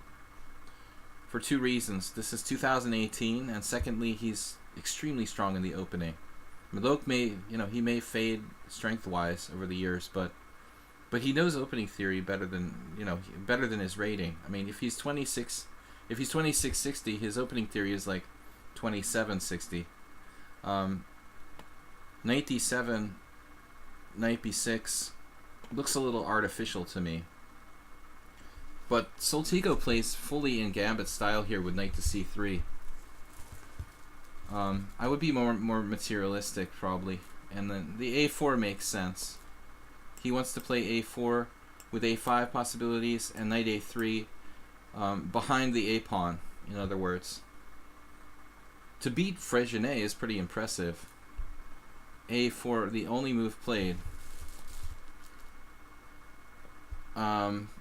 for two reasons. This is 2018, and secondly, he's extremely strong in the opening. Malok may, you know, he may fade strength-wise over the years, but he knows opening theory better than, you know, better than his rating. I mean, if he's 2660, his opening theory is like 2760. Knight d7, knight b6 looks a little artificial to me. But Soltigo plays fully in Gambit style here with knight to c3. I would be more materialistic probably, and then the a4 makes sense. He wants to play a4 with a5 possibilities and knight a3 behind the a pawn. In other words, to beat Fregenet is pretty impressive. a4, the only move played.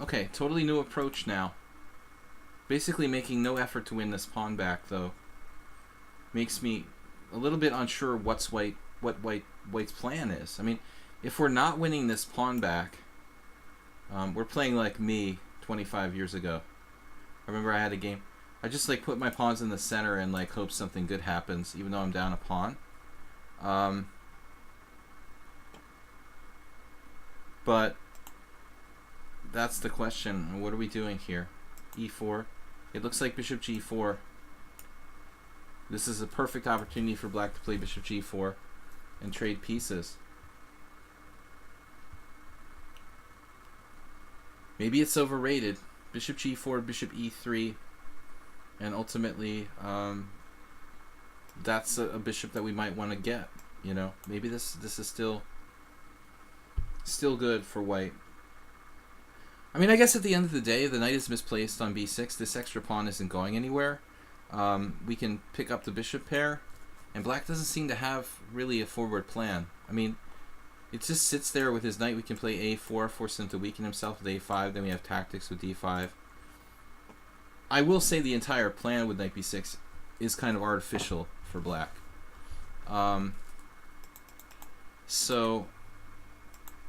Okay, totally new approach now. Basically making no effort to win this pawn back, though. Makes me a little bit unsure what White's plan is. I mean, if we're not winning this pawn back, we're playing like me 25 years ago. I remember I had a game. I just like put my pawns in the center and like hope something good happens, even though I'm down a pawn. But that's the question. What are we doing here? E4. It looks like bishop g4. This is a perfect opportunity for black to play bishop g4 and trade pieces. Maybe it's overrated. Bishop g4, bishop e3, and ultimately that's a bishop that we might want to get. You know, maybe this is still good for white. I mean, I guess at the end of the day, the knight is misplaced on b6. This extra pawn isn't going anywhere. We can pick up the bishop pair, and black doesn't seem to have really a forward plan. I mean, it just sits there with his knight. We can play a4, force him to weaken himself with a5. Then we have tactics with d5. I will say the entire plan with knight b6 is kind of artificial for black. So,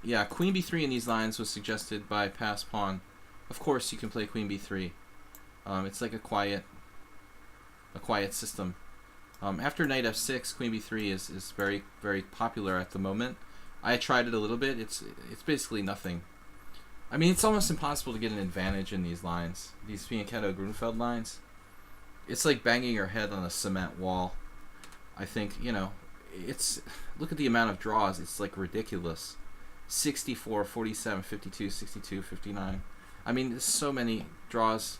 yeah, queen b3 in these lines was suggested by pass pawn. Of course, you can play queen b3. It's like a quiet system. After knight f6, queen b3 is very, very popular at the moment. I tried it a little bit. It's basically nothing. I mean, it's almost impossible to get an advantage in these lines. These Fianchetto-Grunfeld lines. It's like banging your head on a cement wall. I think, you know, look at the amount of draws. It's like ridiculous. 64, 47, 52, 62, 59. I mean, there's so many draws.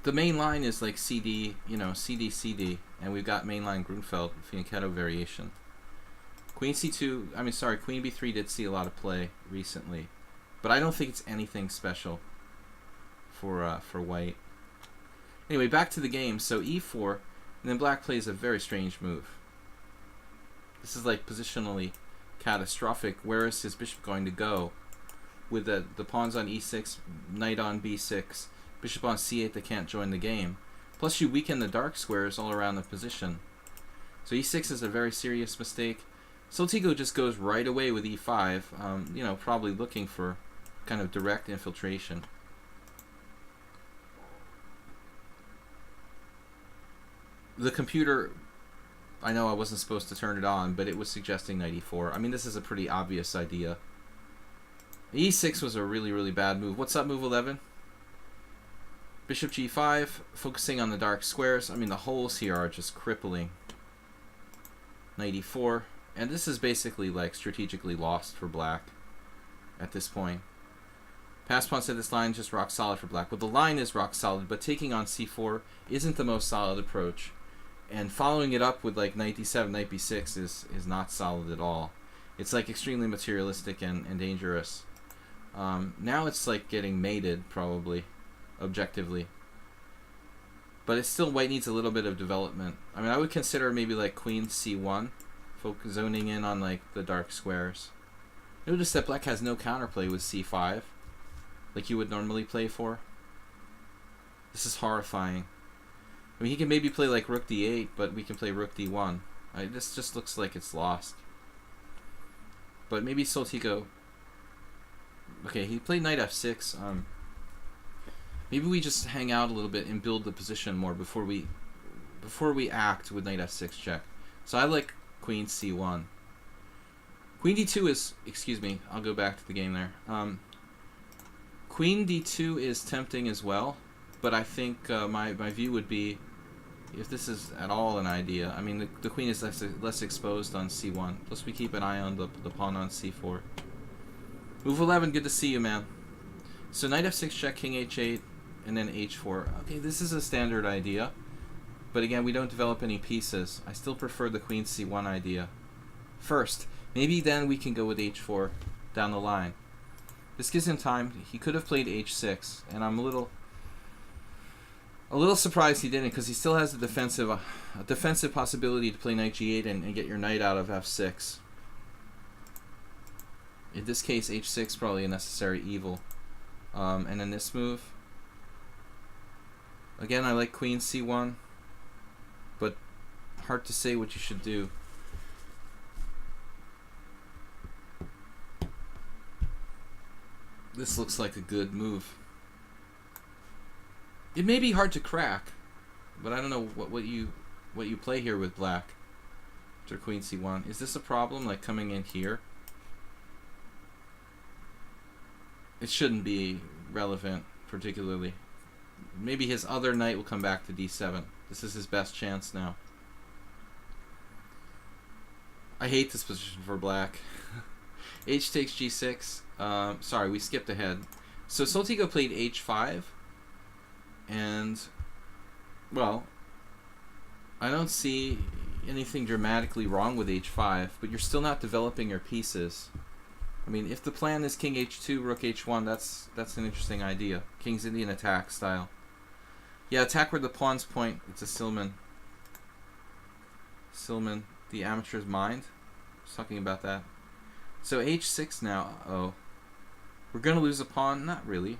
The main line is like CD, you know, CD, CD, and we've got mainline Grunfeld, Fianchetto variation. Queen c2, I mean, sorry, queen b3 did see a lot of play recently, but I don't think it's anything special for white. Anyway, back to the game. So e4, and then black plays a very strange move. This is like positionally catastrophic. Where is his bishop going to go? With the pawns on e6, knight on b6, bishop on c8 that can't join the game. Plus you weaken the dark squares all around the position. So e6 is a very serious mistake. Soltigo just goes right away with e5, you know, probably looking for kind of direct infiltration. The computer, I know I wasn't supposed to turn it on, but it was suggesting knight e4. I mean, this is a pretty obvious idea. e6 was a really, really bad move. What's up, move 11? Bishop g5, focusing on the dark squares. I mean, the holes here are just crippling. Knight e4. And this is basically like strategically lost for black at this point. Pass pawn said this line just rock solid for black. Well, the line is rock solid, but taking on c4 isn't the most solid approach. And following it up with like knight d7, knight b6 is not solid at all. It's like extremely materialistic and dangerous. Now it's like getting mated, probably, objectively. But it's still, white needs a little bit of development. I mean, I would consider maybe like queen c1, zoning in on like the dark squares. Notice that black has no counterplay with c5, like you would normally play for. This is horrifying. I mean, he can maybe play like rook d8, but we can play rook d1. This just looks like it's lost. But maybe Soltigo. Okay, he played knight f6. Maybe we just hang out a little bit and build the position more before we act with knight f6 check. So I like queen c1. Queen d2 is, excuse me, I'll go back to the game there. Queen d2 is tempting as well, but I think my view would be, if this is at all an idea, I mean the queen is less exposed on c1. Plus we keep an eye on the pawn on c4. Move 11, good to see you, man. So knight f6 check, king h8, and then h4. Okay, this is a standard idea. But again, we don't develop any pieces. I still prefer the queen c1 idea first. Maybe then we can go with h4 down the line. This gives him time. He could have played h6, and I'm a little surprised he didn't, because he still has a defensive possibility to play knight g8 and get your knight out of f6. In this case, h6 probably a necessary evil. And then this move. Again, I like queen c1, but hard to say what you should do. This looks like a good move. It may be hard to crack, but I don't know what you play here with black. after queen c1. Is this a problem, like coming in here? It shouldn't be relevant, particularly. Maybe his other knight will come back to d7. This is his best chance now. I hate this position for black. H takes g6. Sorry, we skipped ahead. So Soltigo played h5. And, well, I don't see anything dramatically wrong with h5, but you're still not developing your pieces. I mean, if the plan is king h2, rook h1, that's an interesting idea. King's Indian attack style. Yeah, attack where the pawns point. It's a Silman. Silman, the amateur's mind. I was talking about that. So h6 now. Uh-oh. We're going to lose a pawn? Not really.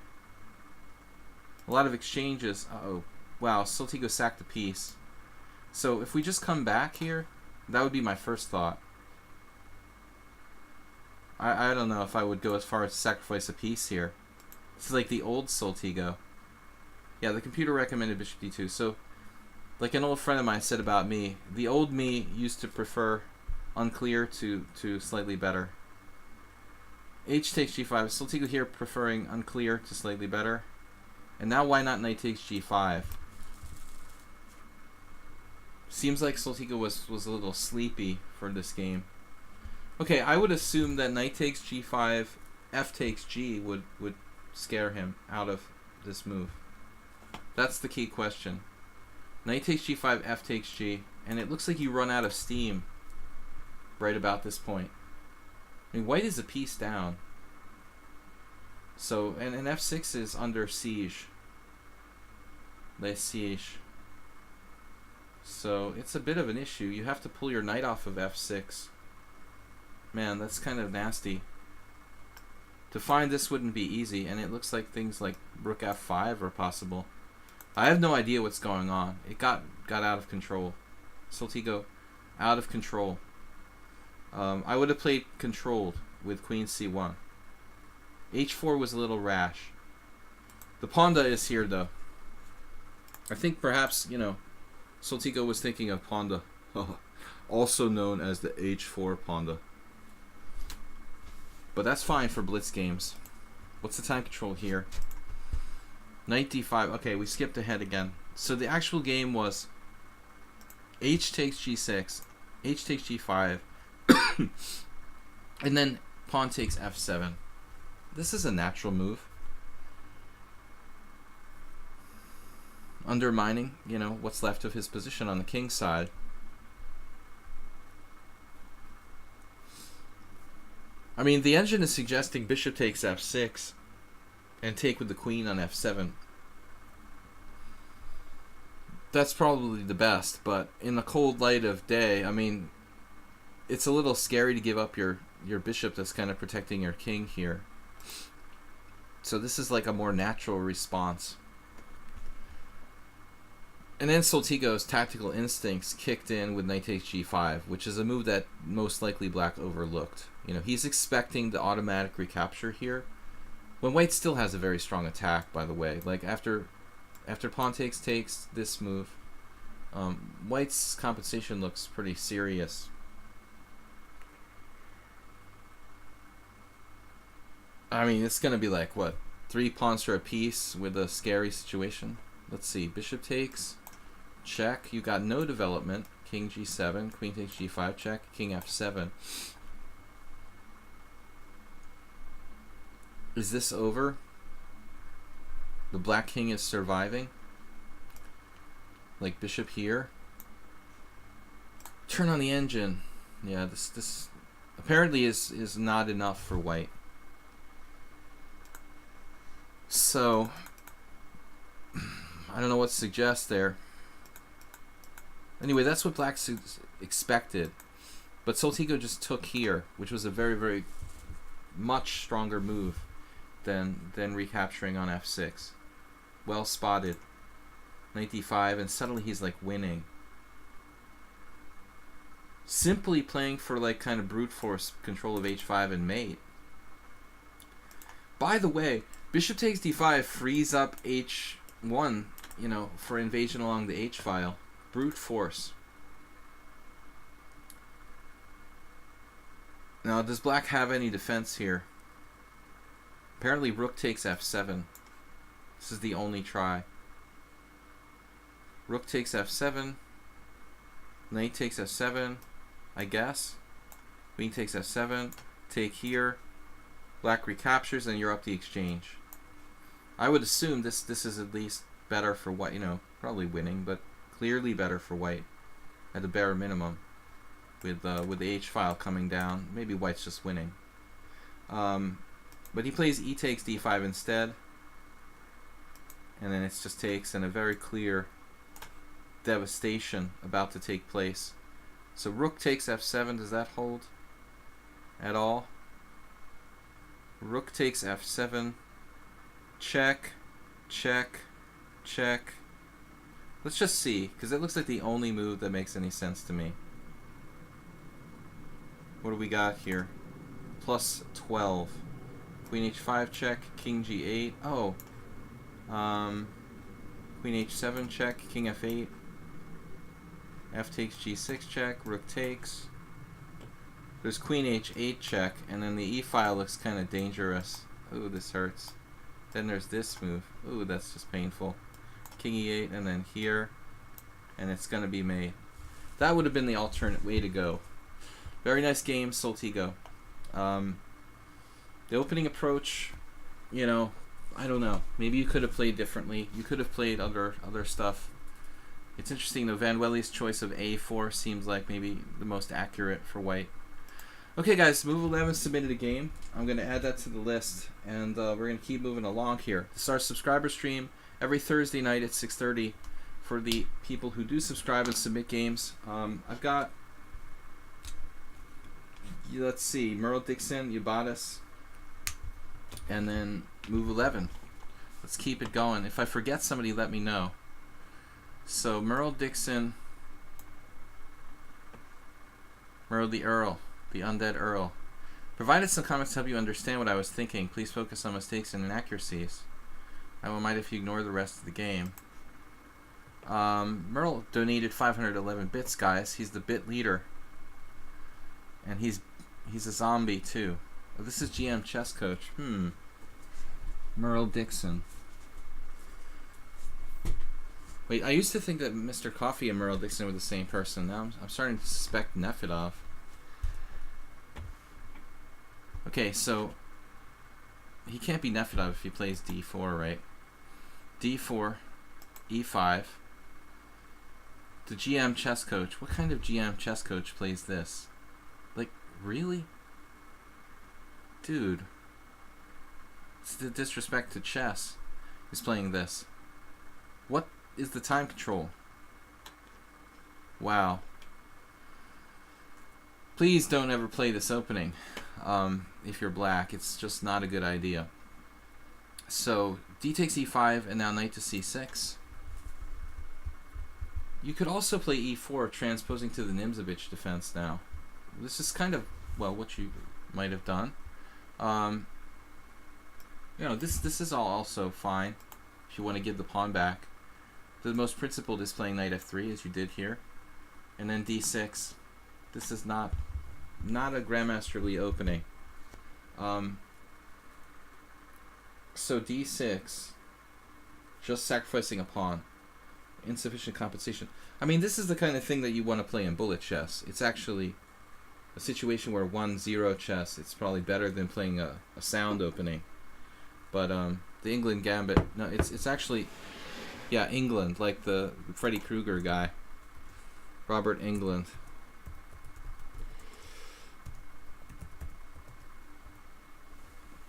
A lot of exchanges. Uh-oh. Wow, Soltigo sacked a piece. So if we just come back here, that would be my first thought. I don't know if I would go as far as to sacrifice a piece here. It's like the old Soltigo. Yeah, the computer recommended bishop d2. So, like an old friend of mine said about me, the old me used to prefer unclear to slightly better. H takes g5. Soltigo here preferring unclear to slightly better. And now why not knight takes g5? Seems like Soltigo was a little sleepy for this game. Okay, I would assume that knight takes g5, f takes g would scare him out of this move. That's the key question. Knight takes g5, f takes g, and it looks like you run out of steam right about this point. I mean, white is a piece down. So, and f6 is under siege. Les siege. So, it's a bit of an issue. You have to pull your knight off of f6. Man, that's kind of nasty. To find this wouldn't be easy, and it looks like things like rook f5 are possible. I have no idea what's going on. It got out of control. Soltigo, out of control. I would have played controlled with queen c1. h4 was a little rash. The Ponda is here, though. I think perhaps, you know, Soltigo was thinking of Ponda. Also known as the h4 Ponda. But that's fine for blitz games. What's the time control here? Knight d5. Okay, we skipped ahead again. So the actual game was h takes g6, h takes g5, and then pawn takes f7. This is a natural move. Undermining, you know, what's left of his position on the king side. I mean, the engine is suggesting bishop takes f6 and take with the queen on f7. That's probably the best, but in the cold light of day, I mean, it's a little scary to give up your bishop that's kind of protecting your king here. So this is like a more natural response. And then Soltigo's tactical instincts kicked in with knight takes g5, which is a move that most likely black overlooked. You know, he's expecting the automatic recapture here, when white still has a very strong attack, by the way. Like after pawn takes this move, white's compensation looks pretty serious. I mean, it's going to be like, what, 3 pawns for a piece with a scary situation? Let's see, bishop takes, check. You got no development. King g7, queen takes g5, check, king f7. Is this over? The black king is surviving? Like bishop here? Turn on the engine. Yeah, this apparently is not enough for white. So, I don't know what to suggest there. Anyway, that's what black expected. But Soltigo just took here, which was a very, very much stronger move than recapturing on f6. Well spotted. Knight d5, and suddenly he's like winning. Simply playing for like kind of brute force control of h5 and mate. By the way, bishop takes d5 frees up h1, you know, for invasion along the h-file. Brute force. Now, does black have any defense here? Apparently, rook takes f7. This is the only try. Rook takes f7. Knight takes f7, I guess. Queen takes f7. Take here. Black recaptures, and you're up the exchange. I would assume this is at least better for white. You know, probably winning, but clearly better for white at the bare minimum. With the h-file coming down, maybe white's just winning. But he plays e takes d5 instead, and then it's just takes, and a very clear devastation about to take place. So rook takes f7. Does that hold at all? Rook takes f7. Check, check, check. Let's just see, because it looks like the only move that makes any sense to me. What do we got here? Plus 12. Queen h5 check, king g8. Oh. Queen h7 check, king f8. F takes g6 check, rook takes. There's queen h8 check, and then the e-file looks kind of dangerous. Ooh, this hurts. Then there's this move. Ooh, that's just painful. King e8, and then here. And it's going to be made. That would have been the alternate way to go. Very nice game, Soltigo. The opening approach, you know, I don't know. Maybe you could have played differently. You could have played other stuff. It's interesting, though. Van Welly's choice of a4 seems like maybe the most accurate for white. Okay, guys, move 11 submitted a game. I'm going to add that to the list, and we're going to keep moving along here. This is our subscriber stream every Thursday night at 6:30 for the people who do subscribe and submit games. I've got, let's see, Merle Dixon, Ubatis, and then move 11. Let's keep it going. If I forget somebody, let me know. So Merle Dixon, Merle the Earl, the undead Earl. Provided some comments to help you understand what I was thinking. Please focus on mistakes and inaccuracies. I won't mind if you ignore the rest of the game. Merle donated 511 bits, guys. He's the bit leader. And he's a zombie, too. Oh, this is GM Chess Coach. Merle Dixon. Wait, I used to think that Mr. Coffee and Merle Dixon were the same person. Now I'm starting to suspect Nefedov. Okay, so he can't be Nefedov if he plays d4, right? d4, e5. The GM Chess Coach. What kind of GM Chess Coach plays this? Like, really? Dude. It's the disrespect to chess. Is playing this. What is the time control? Wow. Please don't ever play this opening. If you're black, it's just not a good idea. So d takes e5, and now knight to c6. You could also play e4, transposing to the Nimzovich defense now. This is kind of, well, what you might have done. You know, this is all also fine if you want to give the pawn back. The most principled is playing knight f3, as you did here, and then d6. This is not a grandmasterly opening. So d6, just sacrificing a pawn, insufficient compensation. I mean, this is the kind of thing that you want to play in bullet chess. It's actually a situation where 1-0 chess, it's probably better than playing a sound opening. But the England Gambit, no, it's actually, yeah, England, like the Freddy Krueger guy, Robert England.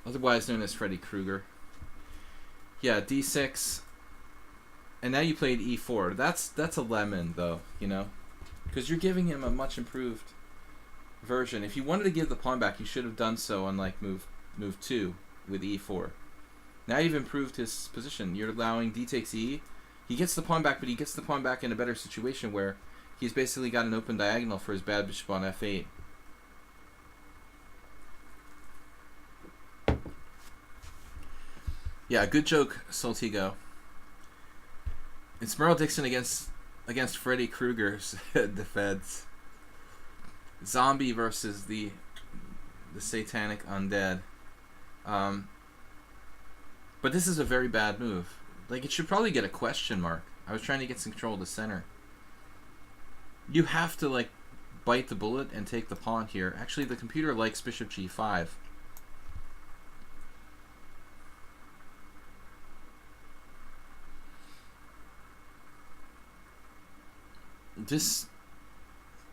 Otherwise known as Freddy Krueger. Yeah, d6, and now you played e4. That's a lemon, though, you know, because you're giving him a much improved version. If you wanted to give the pawn back, you should have done so on like move 2 with e4. Now you've improved his position. You're allowing d takes e. He gets the pawn back, but he gets the pawn back in a better situation where he's basically got an open diagonal for his bad bishop on f8. Yeah, good joke, Soltigo. It's Merle Dixon against Freddy Krueger's defense. Zombie versus the the satanic undead. But this is a very bad move. Like, it should probably get a question mark. I was trying to get some control of the center. You have to, like, bite the bullet and take the pawn here. Actually, the computer likes bishop g5. This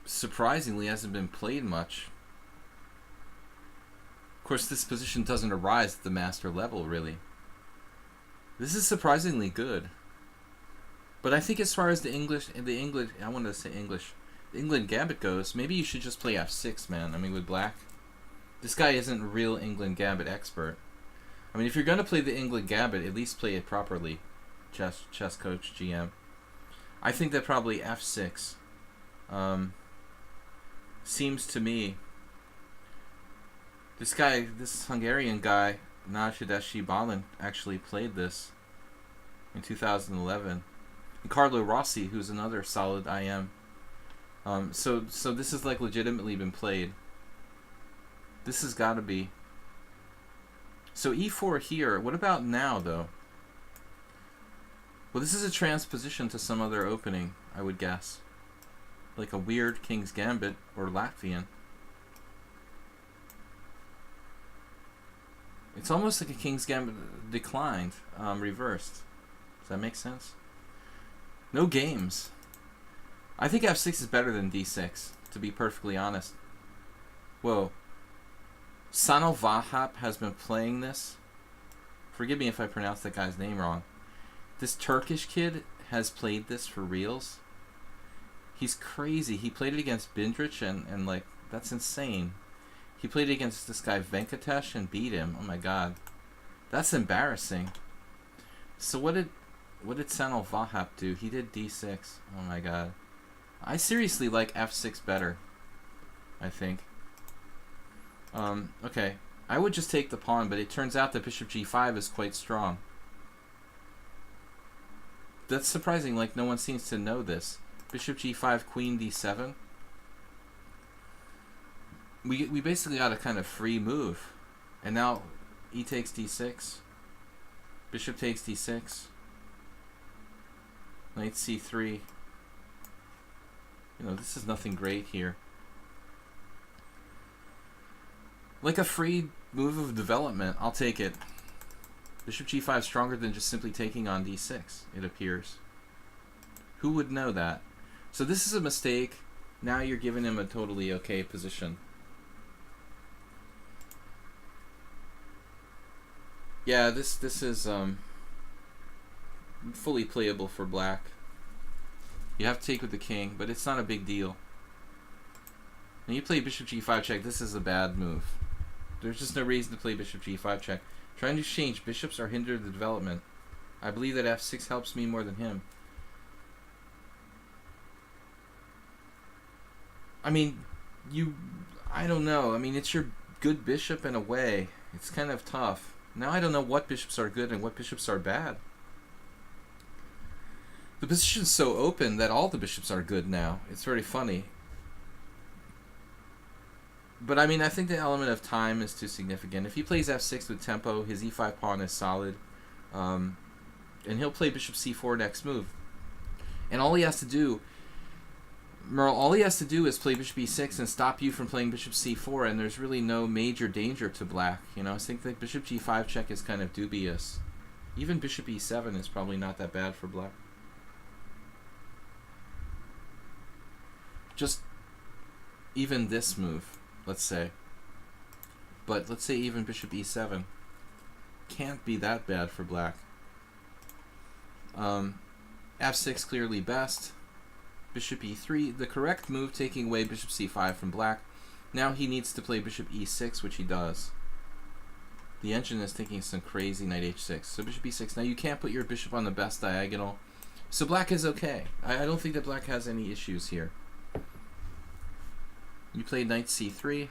surprisingly hasn't been played much. Of course, this position doesn't arise at the master level, really. This is surprisingly good. But I think as far as the England gambit goes, maybe you should just play f6, man. I mean, with black. This guy isn't a real England gambit expert. I mean, if you're going to play the England gambit, at least play it properly. Chess coach, GM. I think that probably f6 seems to me. This Hungarian guy, Nagy Balin, actually played this in 2011. And Carlo Rossi, who's another solid IM. So this has like legitimately been played. This has got to be. So e4 here. What about now, though? Well, this is a transposition to some other opening, I would guess. Like a weird King's Gambit or Latvian. It's almost like a King's Gambit declined, reversed. Does that make sense? No games. I think f6 is better than d6, to be perfectly honest. Whoa. Sano Vahap has been playing this. Forgive me if I pronounce that guy's name wrong. This Turkish kid has played this for reals. He's crazy. He played it against Bindrich and like, that's insane. He played it against this guy Venkatesh and beat him. Oh my god. That's embarrassing. So what did Sano Vahap do? He did d6. Oh my god. I seriously like f6 better, I think. Okay. I would just take the pawn, but it turns out that bishop g5 is quite strong. That's surprising, like no one seems to know this. Bishop g5, queen d7. We basically got a kind of free move. And now e takes d6. Bishop takes d6. Knight c3. You know, this is nothing great here. Like a free move of development, I'll take it. Bishop g5 is stronger than just simply taking on d6, it appears. Who would know that? So this is a mistake. Now you're giving him a totally okay position. Yeah, this is fully playable for black. You have to take with the king, but it's not a big deal. When you play bishop g5 check, this is a bad move. There's just no reason to play bishop g5 check. Trying to exchange bishops or hinder the development. I believe that f6 helps me more than him. I mean, I don't know. I mean, it's your good bishop in a way. It's kind of tough. Now I don't know what bishops are good and what bishops are bad. The position's so open that all the bishops are good now. It's very funny. But I mean, I think the element of time is too significant. If he plays f6 with tempo, his e5 pawn is solid. And he'll play bishop c4 next move. And all he has to do, Merle, all he has to do is play bishop e6 and stop you from playing bishop c4, and there's really no major danger to black. You know, I think that bishop g5 check is kind of dubious. Even bishop e7 is probably not that bad for black. Just even this move, let's say. But let's say even bishop e7 can't be that bad for black. f6 clearly best. Bishop e3, the correct move, taking away bishop c5 from black. Now he needs to play bishop e6, which he does. The engine is taking some crazy knight h6. So bishop e6. Now you can't put your bishop on the best diagonal. So black is okay. I don't think that black has any issues here. You played knight c3.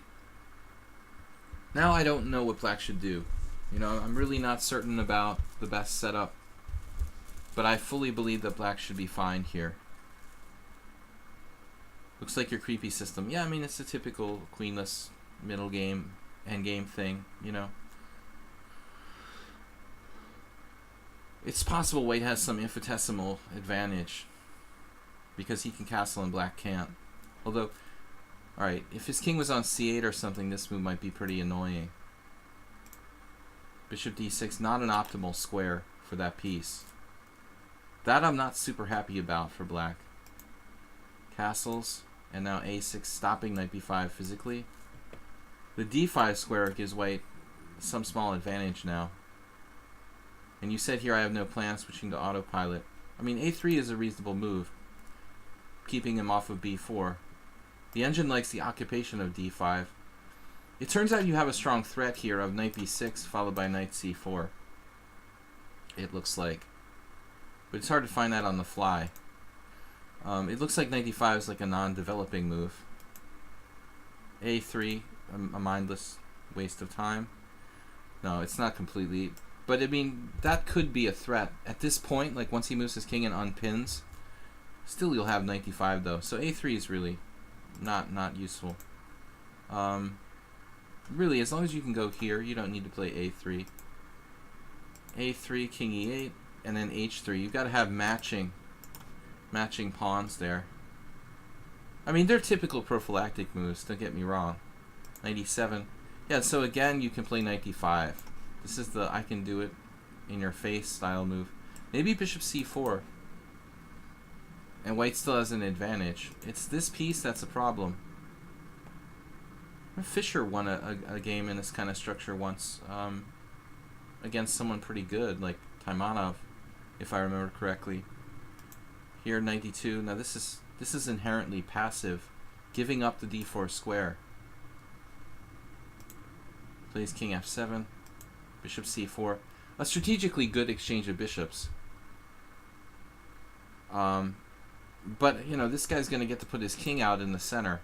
Now I don't know what black should do. You know, I'm really not certain about the best setup. But I fully believe that black should be fine here. Looks like your creepy system. Yeah, I mean, it's a typical queenless middle game. endgame thing, you know. It's possible white has some infinitesimal advantage because he can castle and black can't. Although, alright, if his king was on c8 or something, this move might be pretty annoying. Bishop d6, not an optimal square for that piece. That I'm not super happy about for black. Castles, and now a6, stopping knight b5 physically. The d5 square gives white some small advantage now. And you said here I have no plan, switching to autopilot. I mean, a3 is a reasonable move, keeping him off of b4. The engine likes the occupation of d5. It turns out you have a strong threat here of knight b6 followed by knight c4. It looks like. But it's hard to find that on the fly. It looks like knight d5 is like a non-developing move. a3, a mindless waste of time. No, it's not completely. But I mean, that could be a threat. At this point, like once he moves his king and unpins, still you'll have knight d5 though. So a3 is really not useful. Really, as long as you can go here, you don't need to play a3. a3, king e8, and then h3. You've got to have matching pawns there. I mean, they're typical prophylactic moves, don't get me wrong. Knight e7. Yeah, so again, you can play knight d5. This is the I can do it in your face style move. Maybe bishop c4. And white still has an advantage. It's this piece that's a problem. Fischer won a game in this kind of structure once against someone pretty good, like Taimanov, if I remember correctly. Here, knight d2. Now this is inherently passive, giving up the d4 square. Plays king f7, bishop c4. A strategically good exchange of bishops. But you know, this guy's going to get to put his king out in the center.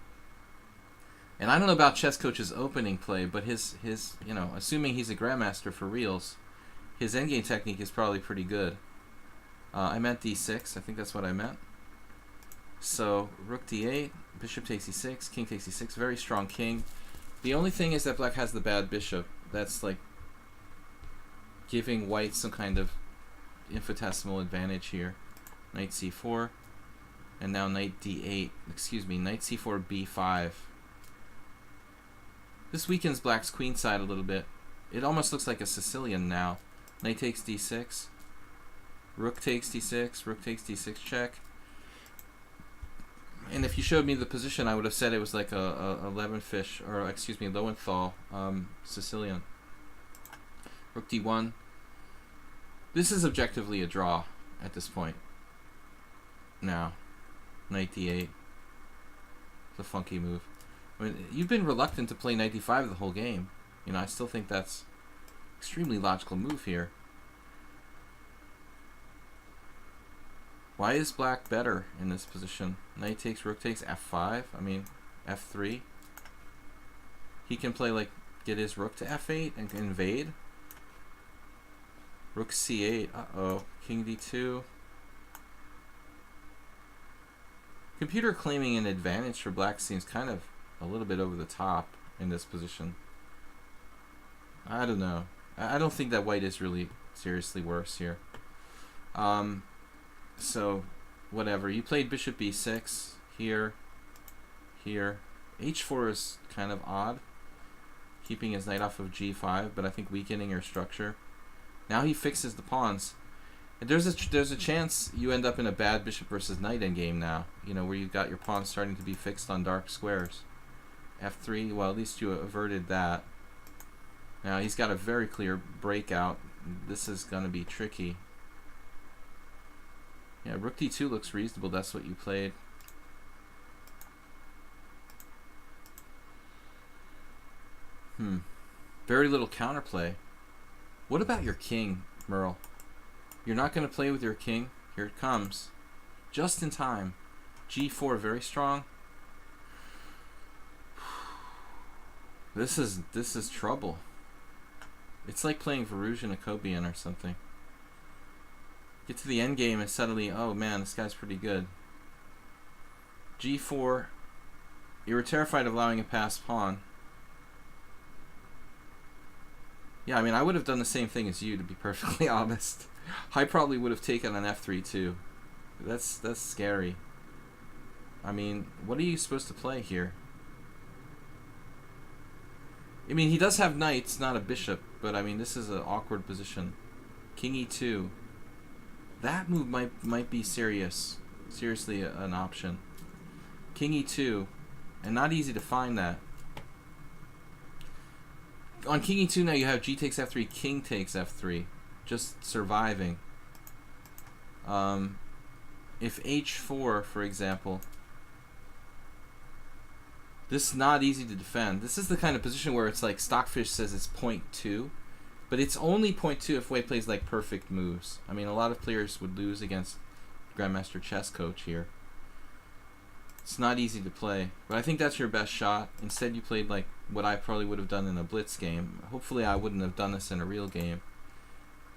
And I don't know about Chess Coach's opening play, but his you know, assuming he's a grandmaster for reals, his endgame technique is probably pretty good. I meant d6. I think that's what I meant. So rook d8, bishop takes e6, king takes e6. Very strong king. The only thing is that black has the bad bishop. That's like giving white some kind of infinitesimal advantage here. Knight c4, and now knight d8. Excuse me, knight c4 b5. This weakens black's queen side a little bit. It almost looks like a Sicilian now. Knight takes d6. Rook takes d6. Rook takes d6 check. And if you showed me the position, I would have said it was like a Levenfish, or excuse me, Lowenthal Sicilian. Rook d1. This is objectively a draw at this point. Now, knight d8. It's a funky move. I mean, you've been reluctant to play knight d5 the whole game. You know, I still think that's extremely logical move here. Why is black better in this position? Knight takes, rook takes, f5. I mean, f3. He can play, like, get his rook to f8 and invade. Rook c8. Uh-oh. King d2. Computer claiming an advantage for black seems kind of a little bit over the top in this position. I don't know. I don't think that white is really seriously worse here. So, whatever. You played bishop b6 here, here. h4 is kind of odd, keeping his knight off of g5, but I think weakening your structure. Now he fixes the pawns. And there's a chance you end up in a bad bishop versus knight endgame now, you know, where you've got your pawns starting to be fixed on dark squares. f3, well, at least you averted that. Now he's got a very clear breakout. This is going to be tricky. Yeah, rook d2 looks reasonable. That's what you played. Very little counterplay. What about your king, Merle? You're not going to play with your king? Here it comes. Just in time. g4, very strong. This is trouble. It's like playing Varusian Jacobian or something. Get to the end game and suddenly, oh man, this guy's pretty good. g4. You were terrified of allowing a passed pawn. Yeah, I mean, I would have done the same thing as you, to be perfectly honest. I probably would have taken an f3 too. That's scary. I mean, what are you supposed to play here? I mean, he does have knights, not a bishop, but I mean, this is an awkward position. King e2. That move might be seriously an option. King e2, and not easy to find that. On king e2 now you have g takes f3, king takes f3, just surviving. If h4, for example, this is not easy to defend. This is the kind of position where it's like Stockfish says it's 0.2, but it's only 0.2 if White plays like perfect moves. I mean, a lot of players would lose against Grandmaster Chess Coach here. It's not easy to play, but I think that's your best shot. Instead, you played like what I probably would have done in a blitz game. Hopefully, I wouldn't have done this in a real game.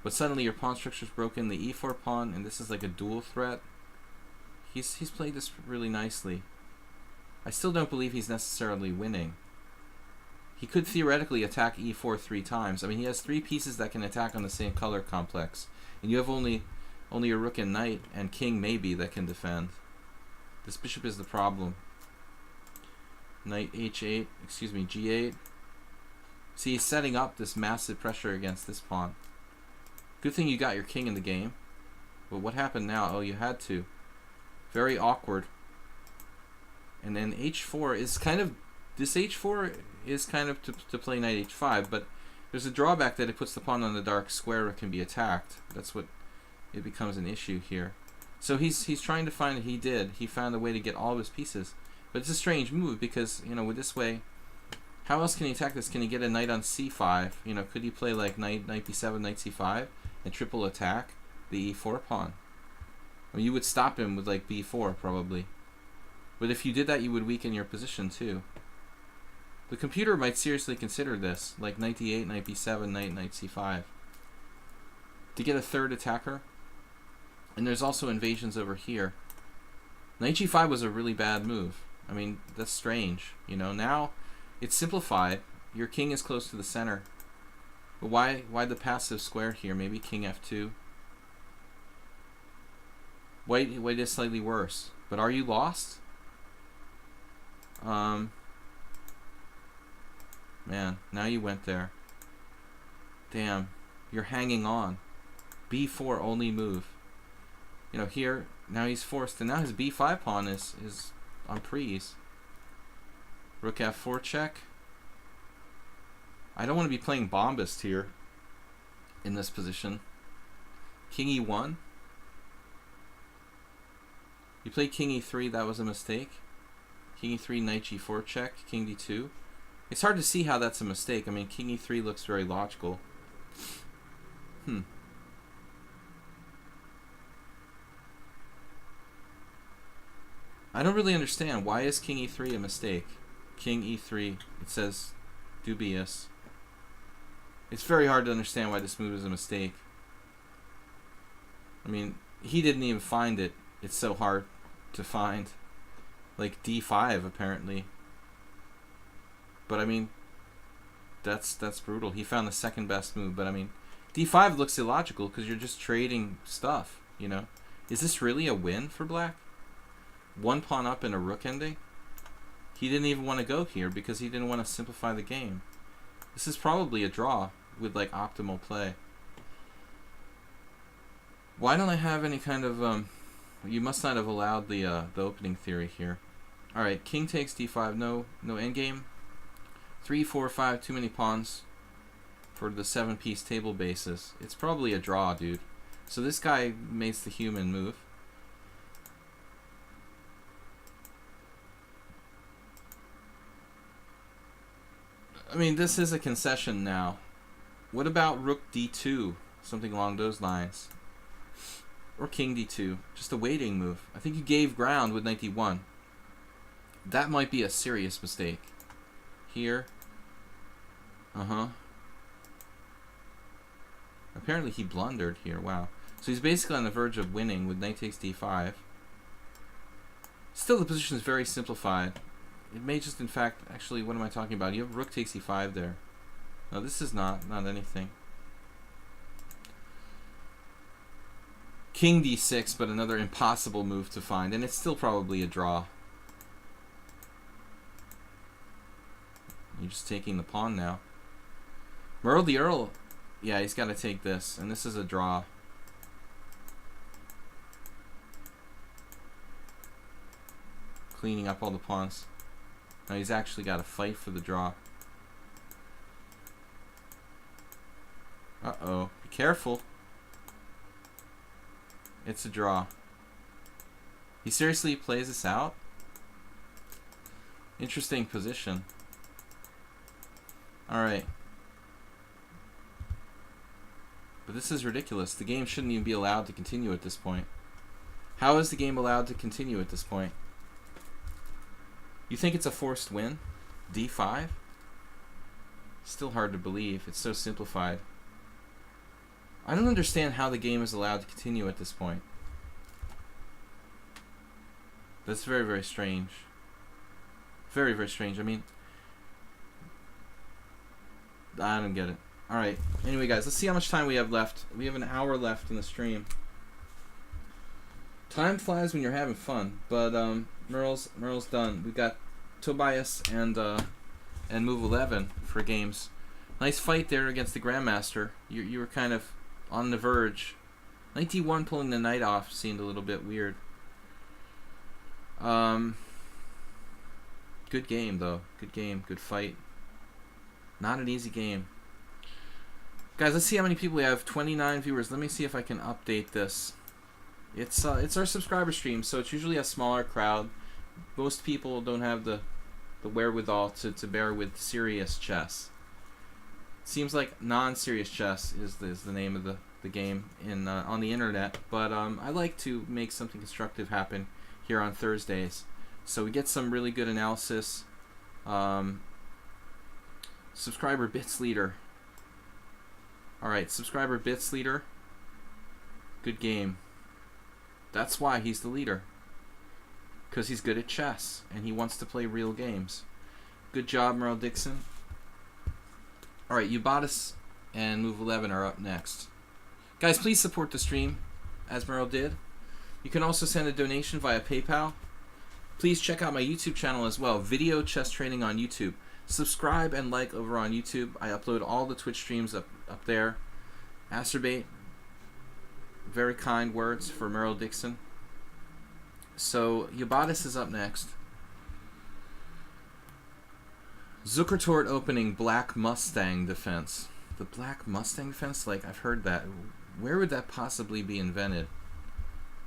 But suddenly, your pawn structure's broken. The e4 pawn, and this is like a dual threat. He's played this really nicely. I still don't believe he's necessarily winning. He could theoretically attack e4 3 times. I mean, he has 3 pieces that can attack on the same color complex, and you have only a rook and knight and king maybe that can defend. This bishop is the problem. Knight h8, excuse me, g8. See, he's setting up this massive pressure against this pawn. Good thing you got your king in the game. But what happened now? Oh, you had to. Very awkward. And then h4 is kind of... This h4 is kind of to play knight h5, but there's a drawback that it puts the pawn on the dark square where it can be attacked. That's what... It becomes an issue here. So he's trying to find... He found a way to get all of his pieces. But it's a strange move because, you know, with this way... How else can he attack this? Can he get a knight on c5? You know, could he play like knight b7, knight c5, and triple attack the e4 pawn? I mean, you would stop him with like b4 probably. But if you did that, you would weaken your position too. The computer might seriously consider this, like knight d8, knight b7, knight c5, to get a third attacker. And there's also invasions over here. Knight g5 was a really bad move. I mean, that's strange. You know, now it's simplified. Your king is close to the center. But why the passive square here? Maybe king f2. White is slightly worse. But are you lost? Man, now you went there. Damn, you're hanging on. b4 only move. You know, here, now he's forced, and now his b5 pawn is on prise. Rook f4 check. I don't want to be playing bombist here in this position. King e1. You played king e3, that was a mistake. King e3, knight g4 check, king d2. It's hard to see how that's a mistake. I mean, king e3 looks very logical. I don't really understand. Why is king e3 a mistake? King e3, it says dubious. It's very hard to understand why this move is a mistake. I mean, he didn't even find it. It's so hard to find. Like d5 apparently. But I mean, that's brutal. He found the second best move, but I mean, d5 looks illogical because you're just trading stuff, you know. Is this really a win for black? One pawn up and a rook ending? He didn't even want to go here because he didn't want to simplify the game. This is probably a draw with like optimal play. Why don't I have any kind of you must not have allowed the opening theory here. All right, king takes d5. No endgame. 3, 4, 5. Too many pawns for the 7-piece table basis. It's probably a draw, dude. So this guy makes the human move. I mean, this is a concession now. What about rook d2? Something along those lines. Or king d2. Just a waiting move. I think you gave ground with knight d1. That might be a serious mistake. Here. Apparently he blundered here. Wow. So he's basically on the verge of winning with knight takes d5. Still, the position is very simplified. It may just, in fact, actually, what am I talking about? You have rook takes e5 there. No, this is not anything. King d6, but another impossible move to find, and it's still probably a draw. You're just taking the pawn now. Merle the Earl, yeah, he's got to take this, and this is a draw. Cleaning up all the pawns. Now he's actually got to fight for the draw. Uh-oh. Be careful. It's a draw. He seriously plays this out? Interesting position. Alright. But this is ridiculous. The game shouldn't even be allowed to continue at this point. How is the game allowed to continue at this point? You think it's a forced win? D5? Still hard to believe. It's so simplified. I don't understand how the game is allowed to continue at this point. That's very, very strange. Very, very strange. I mean, I don't get it. Alright. Anyway, guys, let's see how much time we have left. We have an hour left in the stream. Time flies when you're having fun. But Merle's done. We got Tobias and move 11 for games. Nice fight there against the Grandmaster. You were kind of on the verge. Knight d1 pulling the knight off seemed a little bit weird. Good game though. Good game. Good fight. Not an easy game. Guys, let's see how many people we have. 29 viewers. Let me see if I can update this. It's our subscriber stream, so it's usually a smaller crowd. Most people don't have the wherewithal to bear with serious chess. Seems like non-serious chess is the name of the game in on the internet, but I like to make something constructive happen here on Thursdays, so we get some really good analysis. Subscriber Bits Leader. Alright, subscriber Bits Leader. Good game. That's why he's the leader. Because he's good at chess, and he wants to play real games. Good job, Merle Dixon. Alright, Ubatis and Move 11 are up next. Guys, please support the stream, as Merle did. You can also send a donation via PayPal. Please check out my YouTube channel as well, Video Chess Training on YouTube. Subscribe and like over on YouTube. I upload all the Twitch streams up there. Acerbate. Very kind words for Merle Dixon. So, Ubatis is up next. Zuckertort opening Black Mustang defense. The Black Mustang defense? Like, I've heard that. Where would that possibly be invented?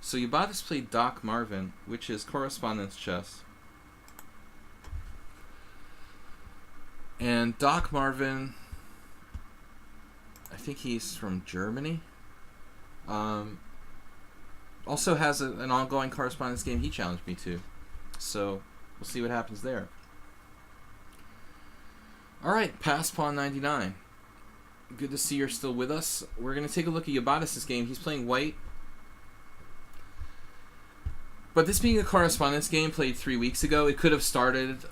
So, Ubatis played Doc Marvin, which is correspondence chess. And Doc Marvin, I think he's from Germany. Also has an ongoing correspondence game he challenged me to. So, we'll see what happens there. Alright, Pass Pawn 99. Good to see you're still with us. We're going to take a look at Ubatis' game. He's playing white. But this being a correspondence game played 3 weeks ago, it could have started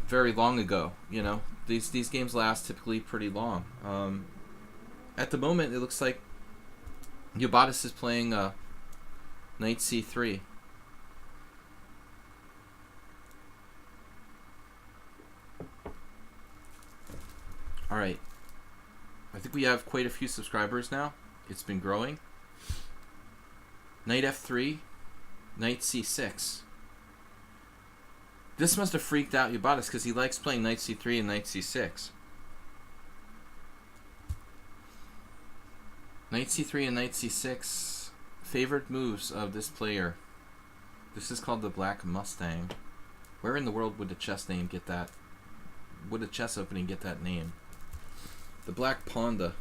very long ago. You know, these games last typically pretty long. At the moment, it looks like Ubatis is playing Knight c3. Alright. I think we have quite a few subscribers now. It's been growing. Knight f3. Knight c6. This must have freaked out Ubatis because he likes playing Knight c3 and Knight c6. Knight c3 and Knight c6. Favorite moves of this player. This is called the Black Mustang. Where in the world would a chess name get that? Would a chess opening get that name? The Black Ponda.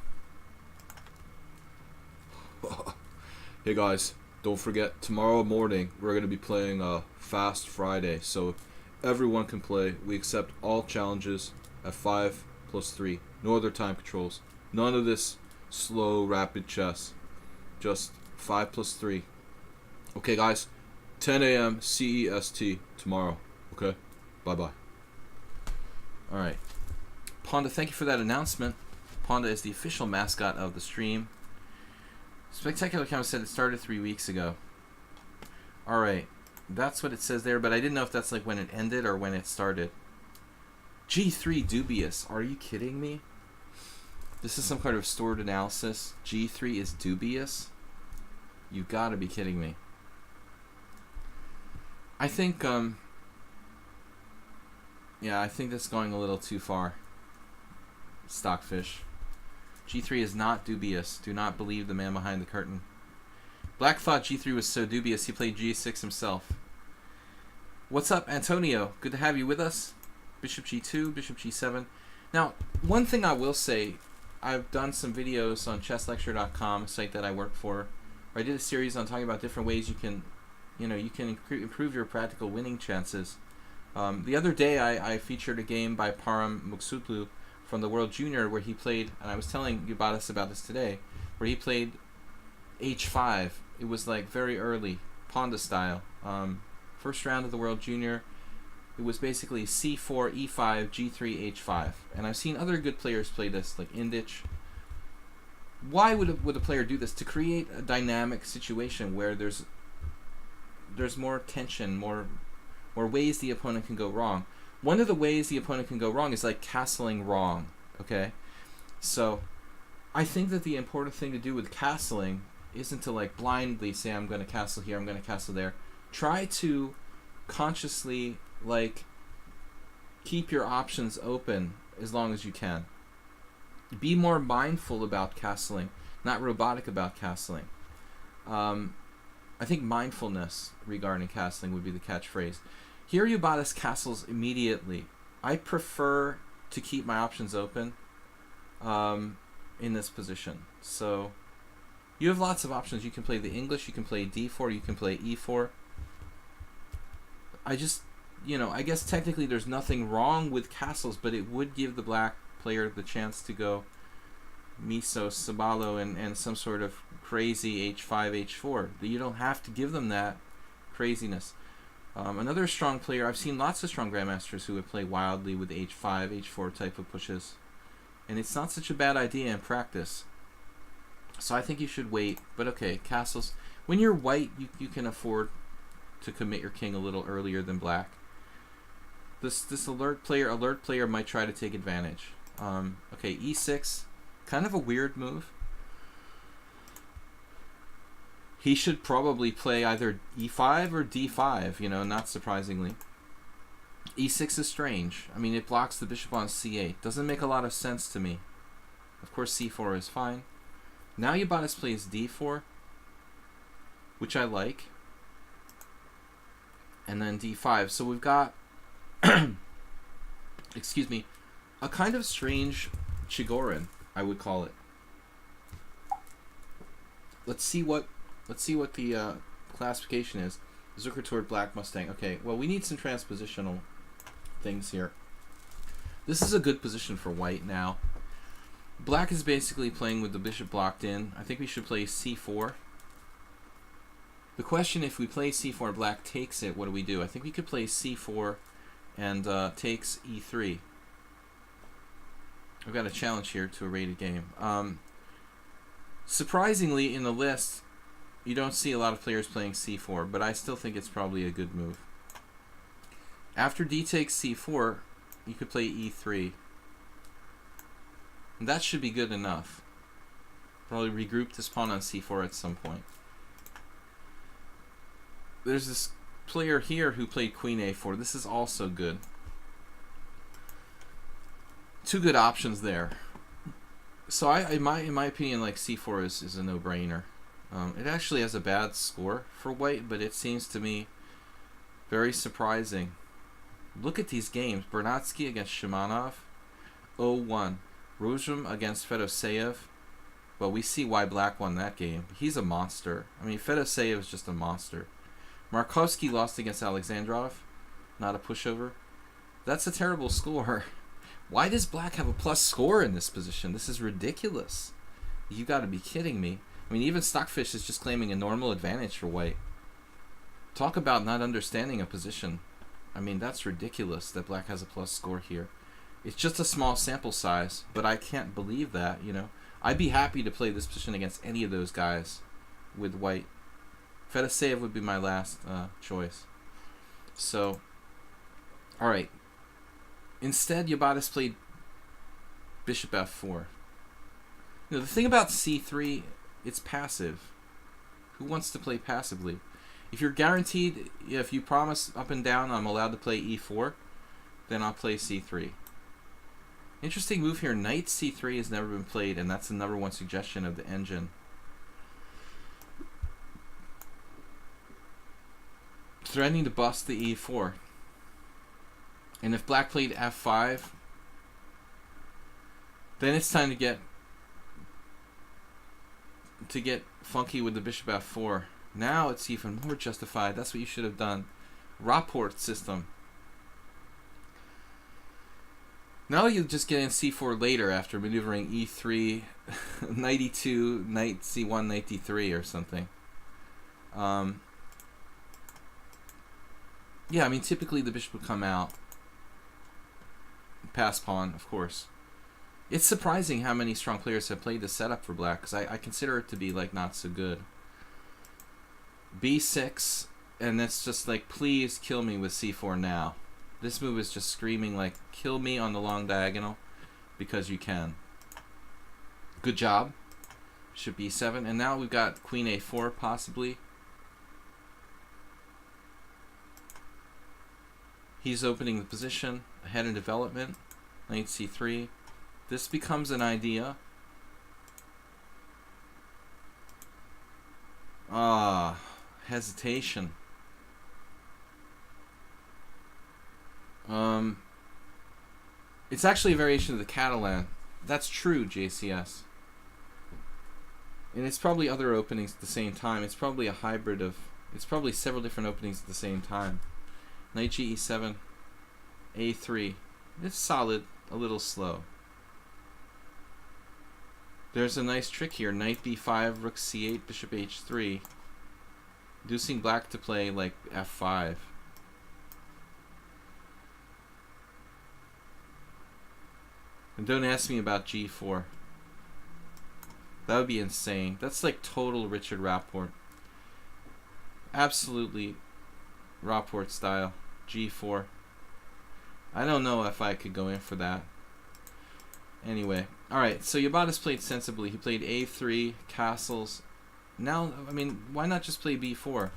Hey guys, don't forget, tomorrow morning we're going to be playing Fast Friday, so everyone can play. We accept all challenges at 5+3. No other time controls. None of this slow, rapid chess. Just 5+3. Okay guys, 10 a.m. CEST tomorrow. Okay? Bye-bye. Alright. Panda, thank you for that announcement. Panda is the official mascot of the stream. Spectacular Comment said it started 3 weeks ago. Alright, that's what it says there, but I didn't know if that's like when it ended or when it started. G3 dubious. Are you kidding me? This is some kind of stored analysis. G3 is dubious? You gotta be kidding me. I think, yeah, I think that's going a little too far. Stockfish. G3 is not dubious. Do not believe the man behind the curtain. Black thought G3 was so dubious he played G6 himself. What's up, Antonio? Good to have you with us. Bishop G2, Bishop G7. Now, one thing I will say, I've done some videos on chesslecture.com, a site that I work for. Where I did a series on talking about different ways you can, you can improve your practical winning chances. The other day, I featured a game by Param Muksutlu from the World Junior where he played, and I was telling Yubatis about this today, where he played H5. It was like very early, Ponda style. First round of the World Junior. It was basically C4, E5, G3, H5. And I've seen other good players play this, like Indich. Why would a player do this? To create a dynamic situation where there's more tension, more ways the opponent can go wrong. One of the ways the opponent can go wrong is like castling wrong, okay? So I think that the important thing to do with castling isn't to like blindly say I'm going to castle here, I'm going to castle there. Try to consciously like keep your options open as long as you can. Be more mindful about castling, not robotic about castling. I think mindfulness regarding castling would be the catchphrase. Here Yubatis castles immediately. I prefer to keep my options open in this position. So you have lots of options. You can play the English, you can play D4, you can play E4. I guess technically there's nothing wrong with castles, but it would give the black player the chance to go Miso, Sabalo, and some sort of crazy H5, H4. You don't have to give them that craziness. Another strong player, I've seen lots of strong grandmasters who would play wildly with H5, H4 type of pushes. And it's not such a bad idea in practice. So I think you should wait. But okay, castles. When you're white, you can afford to commit your king a little earlier than black. This alert player might try to take advantage. Okay, E6, kind of a weird move. He should probably play either E5 or D5, not surprisingly. E6 is strange. I mean, it blocks the bishop on C8. Doesn't make a lot of sense to me. Of course, C4 is fine. Now Yubatis plays D4, which I like. And then D5. So we've got, excuse me, a kind of strange Chigorin, I would call it. Let's see what the classification is. Zucker toward Black Mustang. Okay, well, we need some transpositional things here. This is a good position for white now. Black is basically playing with the bishop blocked in. I think we should play C4. The question, if we play C4 and black takes it, what do we do? I think we could play C4 and takes E3. I've got a challenge here to a rated game. Surprisingly, in the list, you don't see a lot of players playing C4, but I still think it's probably a good move. After D takes C4, you could play E3. And that should be good enough. Probably regroup this pawn on C4 at some point. There's this player here who played Queen A4. This is also good. Two good options there. So in my opinion, like C4 is a no-brainer. It actually has a bad score for white, but it seems to me very surprising. Look at these games. Bernatsky against Shimanov, 0-1. Rozum against Fedoseev. Well, we see why black won that game. He's a monster. I mean, Fedoseev is just a monster. Markovsky lost against Alexandrov. Not a pushover. That's a terrible score. Why does black have a plus score in this position? This is ridiculous. You got to be kidding me. I mean, even Stockfish is just claiming a normal advantage for white. Talk about not understanding a position. I mean, that's ridiculous that black has a plus score here. It's just a small sample size, but I can't believe that, you know. I'd be happy to play this position against any of those guys with white. Fedoseev would be my last choice. So, alright. Instead, Yabatis played bishop f4. You know, the thing about c3, it's passive. Who wants to play passively? If you're guaranteed, if you promise up and down I'm allowed to play e4, then I'll play c3. Interesting move here. Knight c3 has never been played, and that's the number one suggestion of the engine. Threatening to bust the e4. And if black played f5, then it's time to get funky with the bishop f4. Now it's even more justified. That's what you should have done. Rapport system. Now you just get in c4 later after maneuvering e3, knight e2, knight c1, knight d3 or something. Yeah, I mean, typically the bishop would come out. Pass pawn, of course. It's surprising how many strong players have played this setup for black, because I consider it to be, like, not so good. b6, and it's just like, please kill me with c4 now. This move is just screaming, like, kill me on the long diagonal, because you can. Good job. Bishop b7, and now we've got queen a4, possibly. He's opening the position, ahead in development. Knight c3. This becomes an idea. Hesitation. It's actually a variation of the Catalan. That's true, JCS. And it's probably other openings at the same time. It's probably a hybrid of... It's probably several different openings at the same time. Knight g7, a3. It's solid, a little slow. There's a nice trick here. Knight b5, rook c8, bishop h3. Inducing black to play like f5. And don't ask me about g4. That would be insane. That's like total Richard Rapport. Absolutely Rapport style. g4. I don't know if I could go in for that. Anyway. Alright, so Yabatis played sensibly. He played a3, castles. Now, I mean, why not just play b4?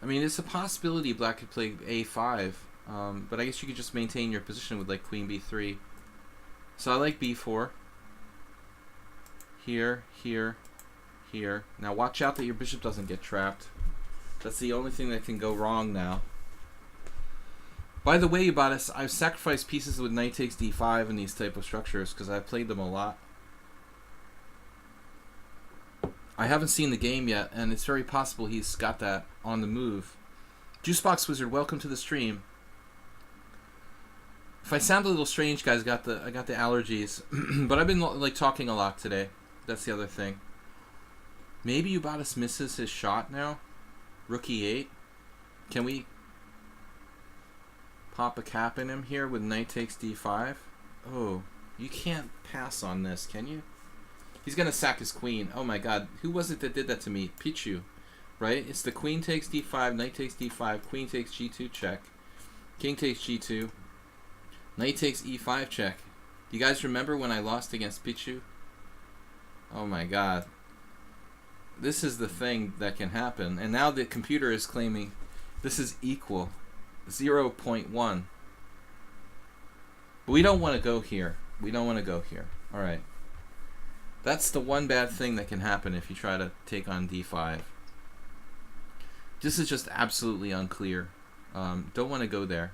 I mean, it's a possibility black could play a5. But I guess you could just maintain your position with like queen b3. So I like b4. Here, here, here. Now watch out that your bishop doesn't get trapped. That's the only thing that can go wrong now. By the way, Yabatis, I've sacrificed pieces with knight takes d5 in these type of structures because I've played them a lot. I haven't seen the game yet, and it's very possible he's got that on the move. Juicebox Wizard, welcome to the stream. If I sound a little strange, guys, I got the allergies, but I've been like talking a lot today. That's the other thing. Maybe Yabatis misses his shot now. Rook e8. Can we pop a cap in him here with knight takes d5? Oh, you can't pass on this, can you? He's gonna sack his queen. Oh my god, who was it that did that to me? Pichu, right? It's the queen takes d5, knight takes d5, queen takes g2 check, king takes g2, knight takes e5 check. Do you guys remember when I lost against Pichu? Oh my god. This is the thing that can happen. And now the computer is claiming this is equal. 0.1. But we don't want to go here. We don't want to go here. Alright. That's the one bad thing that can happen if you try to take on d5. This is just absolutely unclear. Don't want to go there.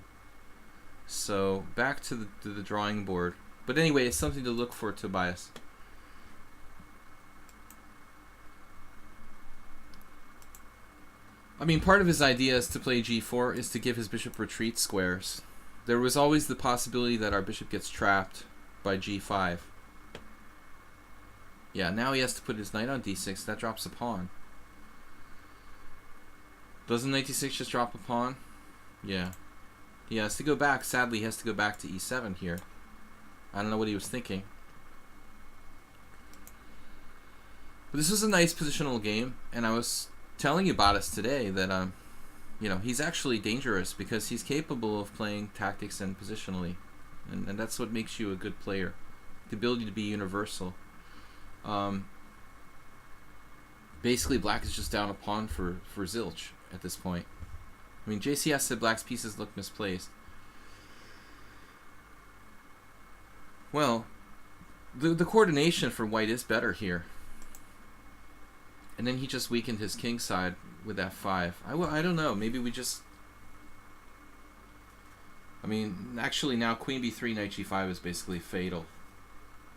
So back to the drawing board. But anyway, it's something to look for, Tobias. I mean, part of his idea is to play g4 is to give his bishop retreat squares. There was always the possibility that our bishop gets trapped by g5. Yeah, now he has to put his knight on d6. That drops a pawn. Doesn't knight d6 just drop a pawn? Yeah. He has to go back. Sadly, he has to go back to e7 here. I don't know what he was thinking. But this was a nice positional game, and I was telling you about us today that you know, he's actually dangerous because he's capable of playing tactics and positionally, and that's what makes you a good player, the ability to be universal. Basically, black is just down a pawn for zilch at this point. I mean, JCS said black's pieces look misplaced. Well, the coordination for white is better here. And then he just weakened his king side with f5. I don't know. Maybe we just... I mean, actually now queen b3, knight g5 is basically fatal.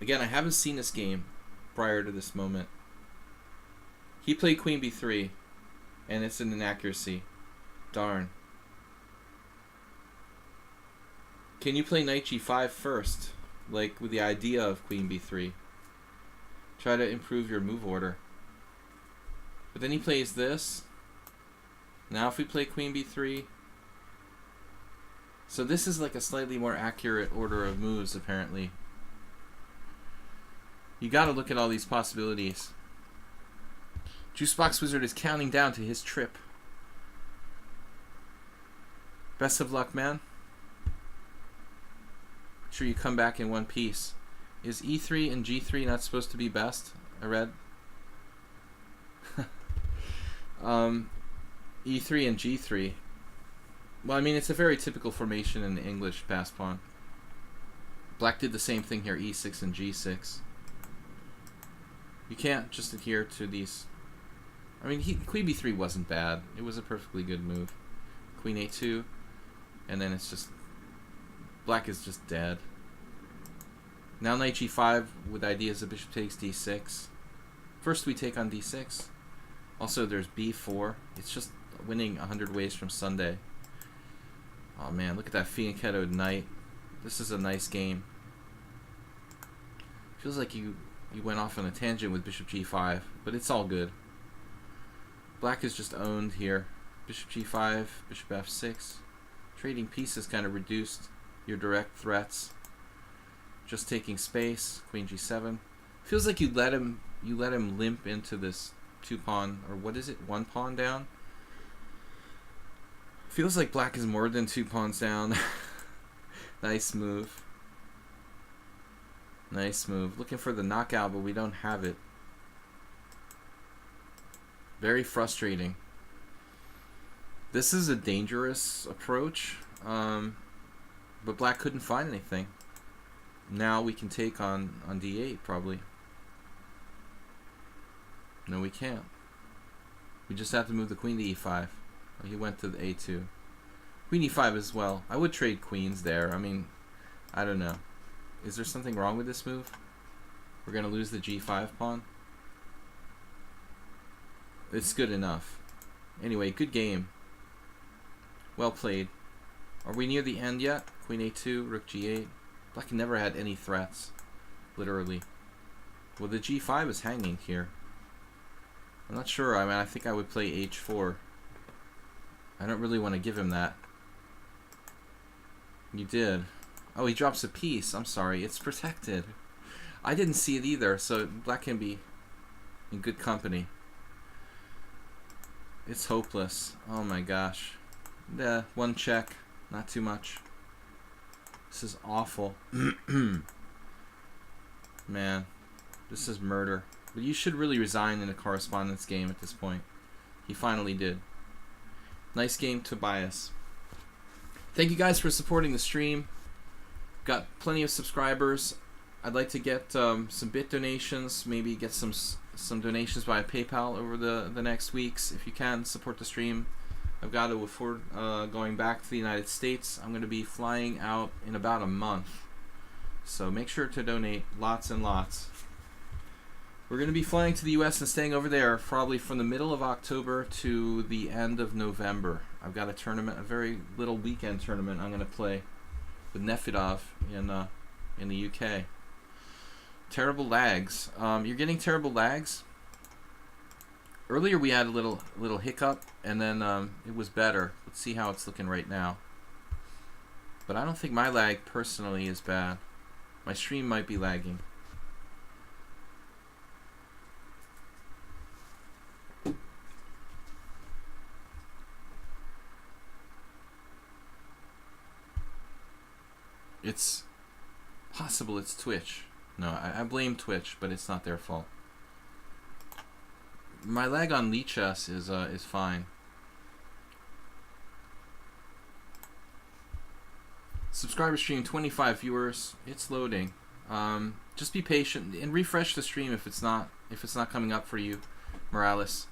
Again, I haven't seen this game prior to this moment. He played queen b3, and it's an inaccuracy. Darn. Can you play knight g5 first? Like, with the idea of queen b3. Try to improve your move order. But then he plays this. Now if we play queen b3... So this is like a slightly more accurate order of moves, apparently. You gotta look at all these possibilities. Juicebox Wizard is counting down to his trip. Best of luck, man. Make sure you come back in one piece. Is e3 and g3 not supposed to be best? I read. E3 and g3. Well, I mean, it's a very typical formation in the English pass pawn. Black did the same thing here, e6 and g6. You can't just adhere to these. I mean, queen b3 wasn't bad. It was a perfectly good move. Queen a2, and then it's just... Black is just dead. Now knight g5 with ideas of bishop takes d6. First we take on d6. Also there's b4. It's just winning 100 ways from Sunday. Oh man, look at that fianchettoed knight. This is a nice game. Feels like you went off on a tangent with bishop g5, but it's all good. Black is just owned here. Bishop g5, bishop f6. Trading pieces kind of reduced your direct threats. Just taking space. Queen g7. Feels like you let him limp into this 2-pawn, or what is it, 1 pawn down. Feels like black is more than 2 pawns down. Nice move. Nice move. Looking for the knockout, but we don't have it. Very frustrating. This is a dangerous approach, but black couldn't find anything. Now we can take on d8 probably. No, we can't. We just have to move the queen to e5. He went to the a2. Queen e5 as well. I would trade queens there. I mean, I don't know. Is there something wrong with this move? We're going to lose the g5 pawn? It's good enough. Anyway, good game. Well played. Are we near the end yet? Queen a2, rook g8. Black never had any threats. Literally. Well, the g5 is hanging here. I'm not sure. I mean, I think I would play h4. I don't really want to give him that. You did. Oh, he drops a piece. I'm sorry. It's protected. I didn't see it either, so black can be in good company. It's hopeless. Oh my gosh. Yeah, 1 check. Not too much. This is awful. Man, this is murder. But you should really resign in a correspondence game at this point. He finally did. Nice game, Tobias. Thank you guys for supporting the stream. Got plenty of subscribers. I'd like to get some bit donations, maybe get some donations via PayPal over the next weeks. If you can, support the stream. I've got to afford going back to the United States. I'm going to be flying out in about a month. So make sure to donate lots and lots. We're going to be flying to the U.S. and staying over there probably from the middle of October to the end of November. I've got a tournament, a very little weekend tournament I'm going to play with Nefedov in the UK. Terrible lags. You're getting terrible lags? Earlier we had a little hiccup, and then it was better. Let's see how it's looking right now. But I don't think my lag personally is bad. My stream might be lagging. It's possible it's Twitch. No, I blame Twitch, but it's not their fault. My lag on lichess is fine. Subscriber stream, 25 viewers. It's loading. Just be patient and refresh the stream if it's not coming up for you, Morales.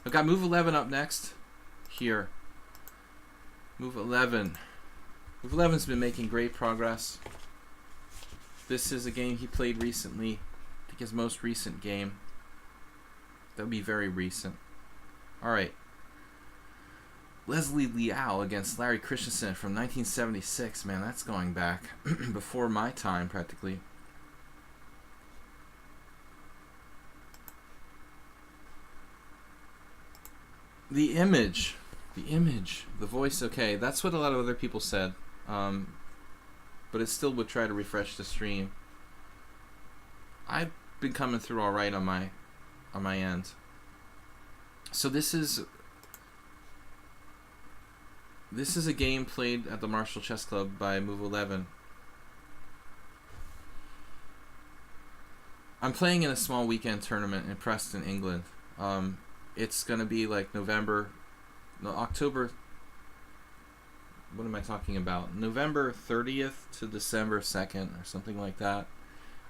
I've got move 11 up next. Here. Move 11. Move 11's been making great progress. This is a game he played recently. I think his most recent game. That would be very recent. Alright. Leslie Liao against Larry Christensen from 1976. Man, that's going back before my time, practically. The image, the voice, okay. That's what a lot of other people said. But it still would try to refresh the stream. I've been coming through all right on my end. So this is a game played at the Marshall Chess Club by Move 11. I'm playing in a small weekend tournament in Preston, England. It's gonna be like October. What am I talking about? November 30th to December 2nd or something like that.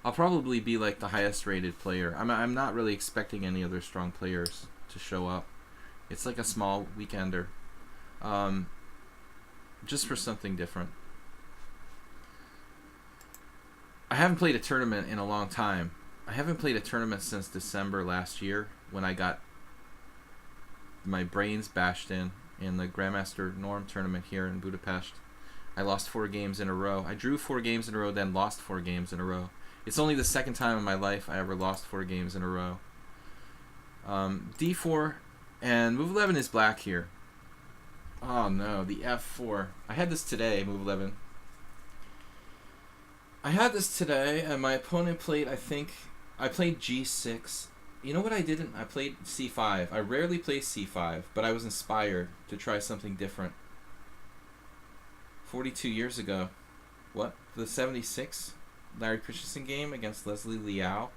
I'll probably be like the highest rated player. I'm not really expecting any other strong players to show up. It's like a small weekender. Just for something different. I haven't played a tournament in a long time. I haven't played a tournament since December last year when I got my brains bashed in the Grandmaster Norm tournament here in Budapest. I lost 4 games in a row. I drew 4 games in a row, then lost 4 games in a row. It's only the second time in my life I ever lost 4 games in a row. D4, and move 11 is black here. Oh no, the F4. I had this today, move 11. I had this today, and my opponent played, I played G6. You know what I didn't? I played C5. I rarely play C5, but I was inspired to try something different. 42 years ago. What? The 76 Larry Christensen game against Leslie Liao?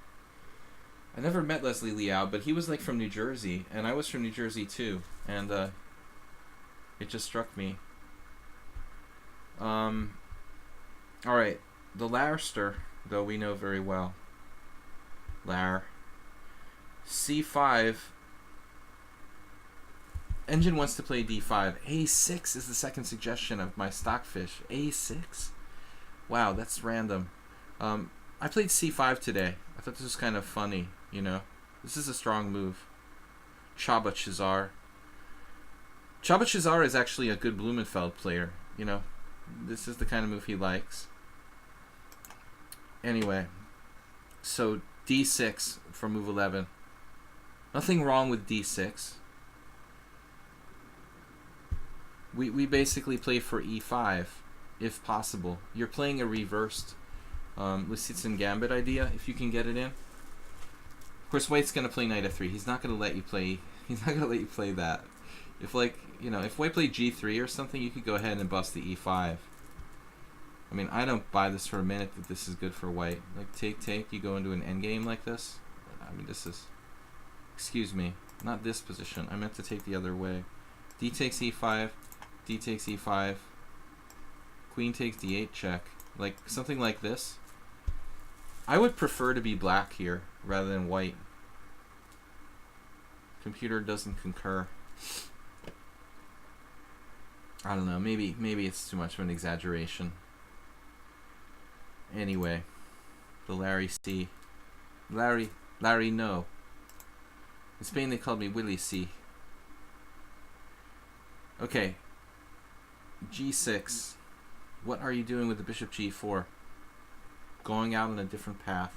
I never met Leslie Liao, but he was like from New Jersey, and I was from New Jersey too, and it just struck me. Alright, the Larster, though we know very well. Lar. C5. Engine wants to play D5. A6 is the second suggestion of my stockfish. A6? Wow, that's random. I played C5 today. I thought this was kind of funny, you know. This is a strong move. Chaba Chazar. Chaba Chazar is actually a good Blumenfeld player, you know. This is the kind of move he likes. Anyway, so D6 for move 11. Nothing wrong with D6. We basically play for E5, if possible. You're playing a reversed Lisitsyn Gambit idea, if you can get it in. Of course, White's gonna play Knight F3. He's not gonna let you play. He's not gonna let you play that. If if White played G3 or something, you could go ahead and bust the E5. I mean, I don't buy this for a minute that this is good for White. Like take, you go into an endgame like this. I mean, this is. Excuse me, not this position. I meant to take the other way. D takes E5, D takes E5, Queen takes D8 check. Like, something like this. I would prefer to be black here, rather than white. Computer doesn't concur. I don't know, maybe it's too much of an exaggeration. Anyway, the Larry C. Larry no. In Spain they called me Willie C. Okay. G6. What are you doing with the bishop G4? Going out on a different path.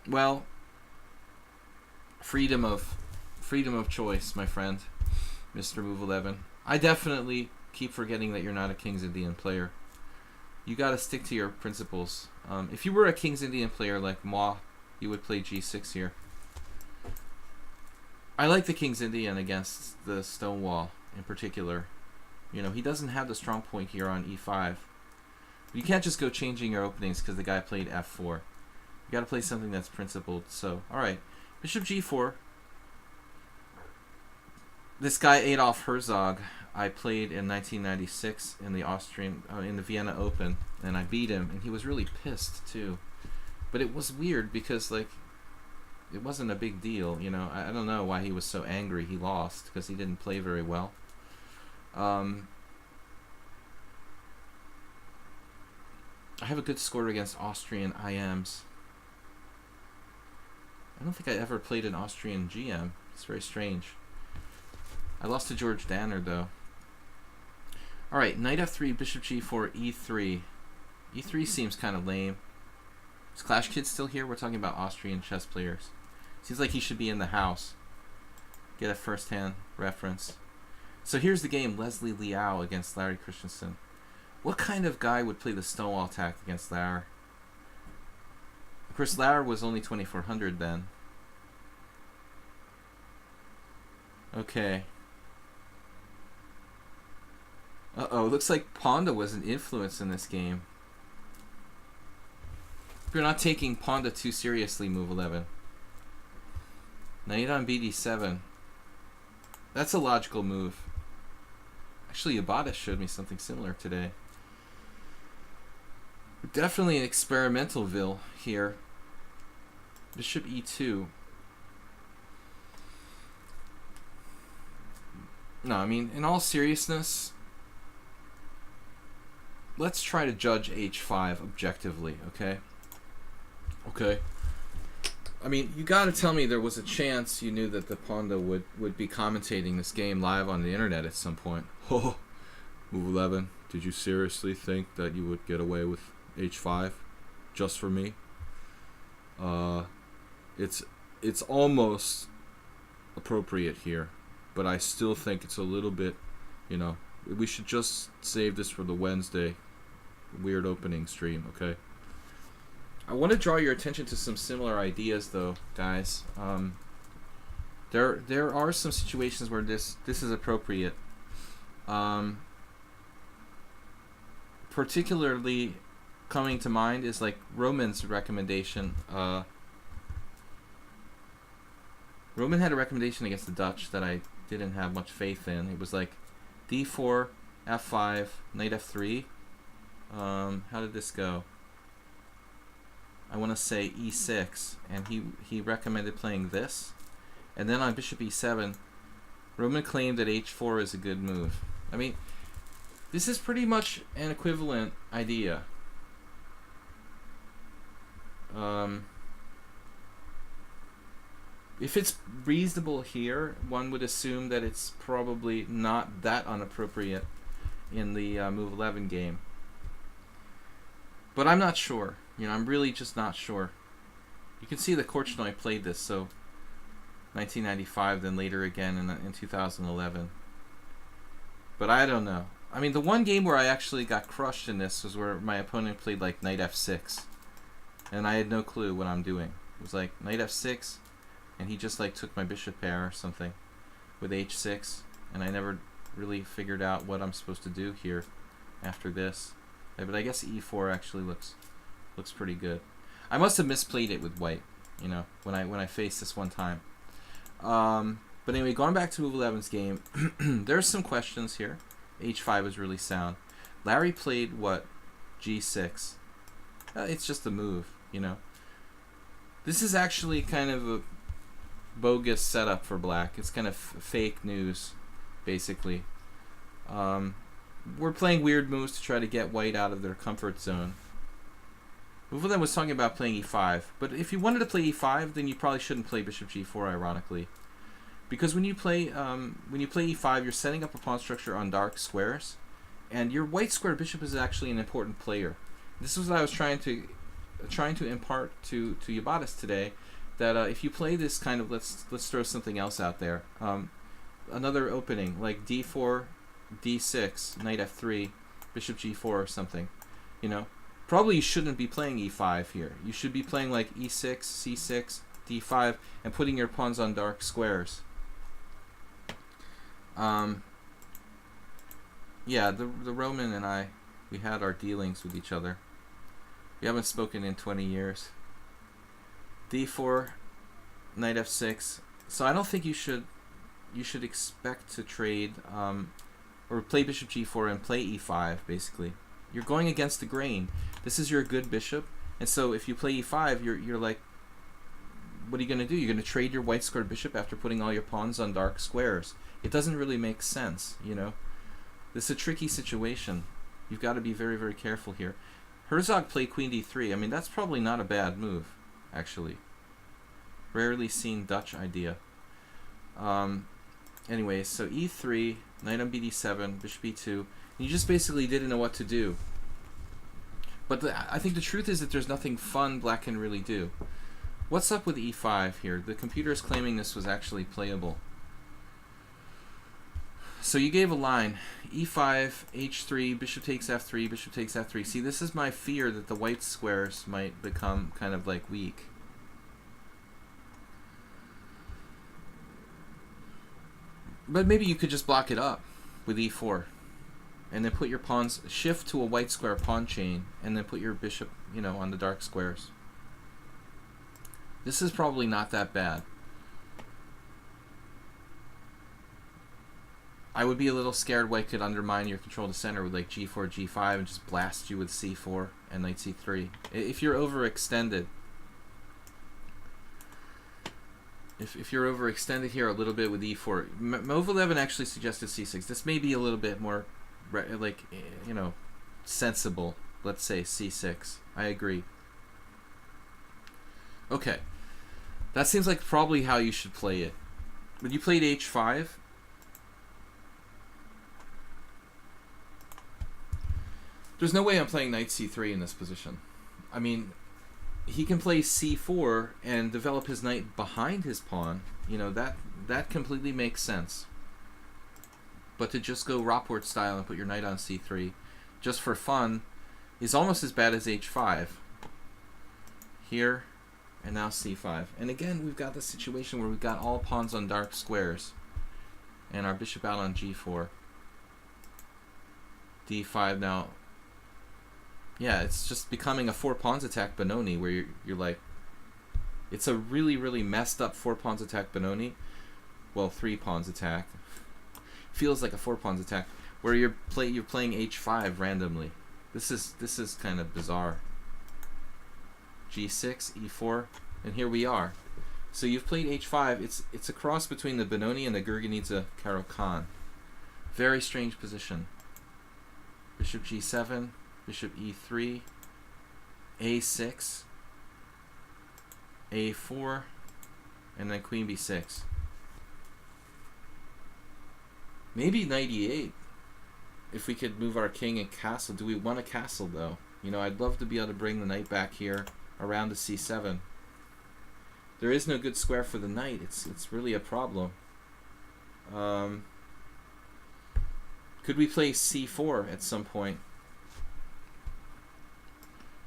Well, freedom of choice, my friend, Mr. Move 11. I definitely keep forgetting that you're not a King's Indian player. You got to stick to your principles. If you were a King's Indian player like moi, you would play g6 here. I like the King's Indian against the Stonewall in particular. You know, he doesn't have the strong point here on e5. You can't just go changing your openings because the guy played f4. You got to play something that's principled. So, all right, bishop g4. This guy Adolf Herzog, I played in 1996 in the in the Vienna Open, and I beat him, and he was really pissed too. But it was weird because like it wasn't a big deal, you know. I don't know why he was so angry he lost, because he didn't play very well. I have a good score against Austrian IMs. I don't think I ever played an Austrian GM. It's very strange. I lost to George Danner though. Alright, knight f3, bishop g4, e3. e3 seems kind of lame. Is Clash Kid still here? We're talking about Austrian chess players. Seems like he should be in the house. Get a first-hand reference. So here's the game, Leslie Liao against Larry Christensen. What kind of guy would play the Stonewall attack against Larry? Of course, Larry was only 2400 then. Okay. Uh-oh, looks like Ponda was an influence in this game. You're not taking Ponda too seriously, Move 11. Knight on bd7. That's a logical move. Actually, Yabata showed me something similar today. Definitely an experimentalville here. Bishop e2. No, I mean, in all seriousness, let's try to judge h5 objectively, okay? Okay. I mean, you gotta tell me there was a chance you knew that the Ponda would be commentating this game live on the internet at some point. Oh, Move 11, did you seriously think that you would get away with h5 just for me? It's almost appropriate here, but I still think it's a little bit, you know, we should just save this for the Wednesday weird opening stream, okay? I want to draw your attention to some similar ideas, though, guys. There are some situations where this is appropriate. Particularly coming to mind is like Roman's recommendation. Roman had a recommendation against the Dutch that I didn't have much faith in. It was like d4, f5, knight f3. How did this go? I want to say e6, and he recommended playing this. And then on bishop e7, Roman claimed that h4 is a good move. I mean, this is pretty much an equivalent idea. If it's reasonable here, one would assume that it's probably not that inappropriate in the Move 11 game. But I'm not sure. You know, I'm really just not sure. You can see that Korchnoi played this, so 1995, then later again in 2011. But I don't know. I mean, the one game where I actually got crushed in this was where my opponent played like knight f6, and I had no clue what I'm doing. It was like knight f6, and he just like took my bishop pair or something with h6, and I never really figured out what I'm supposed to do here after this. But I guess e4 actually looks pretty good. I must have misplayed it with white, you know, when I faced this one time. But anyway, going back to Move 11's game, there's some questions here. h5 is really sound. Larry played what? g6. It's just a move, you know. This is actually kind of a bogus setup for black. It's kind of fake news, basically. We're playing weird moves to try to get white out of their comfort zone. Move 11 was talking about playing e5, but if you wanted to play e5, then you probably shouldn't play bishop g4, ironically. Because when you play e5, you're setting up a pawn structure on dark squares, and your white square bishop is actually an important player. This is what I was trying to impart to Yabatis today, that if you play this kind of, let's throw something else out there. Another opening like d4, d6, knight f3, bishop g4 or something. You know, probably you shouldn't be playing e5 here. You should be playing like e6, c6, d5, and putting your pawns on dark squares. Yeah, the Roman and I, we had our dealings with each other. We haven't spoken in 20 years. d4, knight f6. So I don't think you should expect to trade or play bishop g4 and play e5. Basically, you're going against the grain. This is your good bishop, and so if you play e5, you're like, what are you going to do? You're going to trade your white squared bishop after putting all your pawns on dark squares. It doesn't really make sense, you know. This is a tricky situation. You've got to be very, very careful here. Herzog played queen d3. I mean, that's probably not a bad move, actually. Rarely seen Dutch idea. Anyway, so e3, knight on bd7, bishop e2. And you just basically didn't know what to do. But I think the truth is that there's nothing fun black can really do. What's up with e5 here? The computer is claiming this was actually playable. So you gave a line, e5, h3, bishop takes f3, bishop takes f3. See, this is my fear that the white squares might become kind of like weak. But maybe you could just block it up with e4. And then put your pawns, shift to a white square pawn chain, and then put your bishop, you know, on the dark squares. This is probably not that bad. I would be a little scared white could undermine your control of the center with like g4, g5, and just blast you with c4 and knight c3. If you're overextended, if you're overextended here a little bit with e4, Mov11 actually suggested c6. This may be a little bit more, like, you know, sensible. Let's say c6. I agree. Okay, that seems like probably how you should play it. When you played h5, there's no way I'm playing knight c3 in this position. I mean, he can play c4 and develop his knight behind his pawn. You know, that completely makes sense. But to just go Ropport style and put your knight on c3 just for fun is almost as bad as h5. Here, and now c5. And again, we've got the situation where we've got all pawns on dark squares and our bishop out on g4. d5 now. Yeah, it's just becoming a 4 pawns attack Benoni where you're like, it's a really, really messed up 4 pawns attack Benoni. Well, 3 pawns attack. Feels like a 4 pawns attack where you're playing h5 randomly. This is kind of bizarre. g6, e4, and here we are. So you've played h5. It's a cross between the Benoni and the Gurgenidze Caro-Kann. Very strange position. Bishop g7. Bishop e3, a6, a4, and then queen b6. Maybe knight e8 if we could move our king and castle. Do we want a castle though? You know, I'd love to be able to bring the knight back here around to c7. There is no good square for the knight. It's really a problem. Could we play c4 at some point?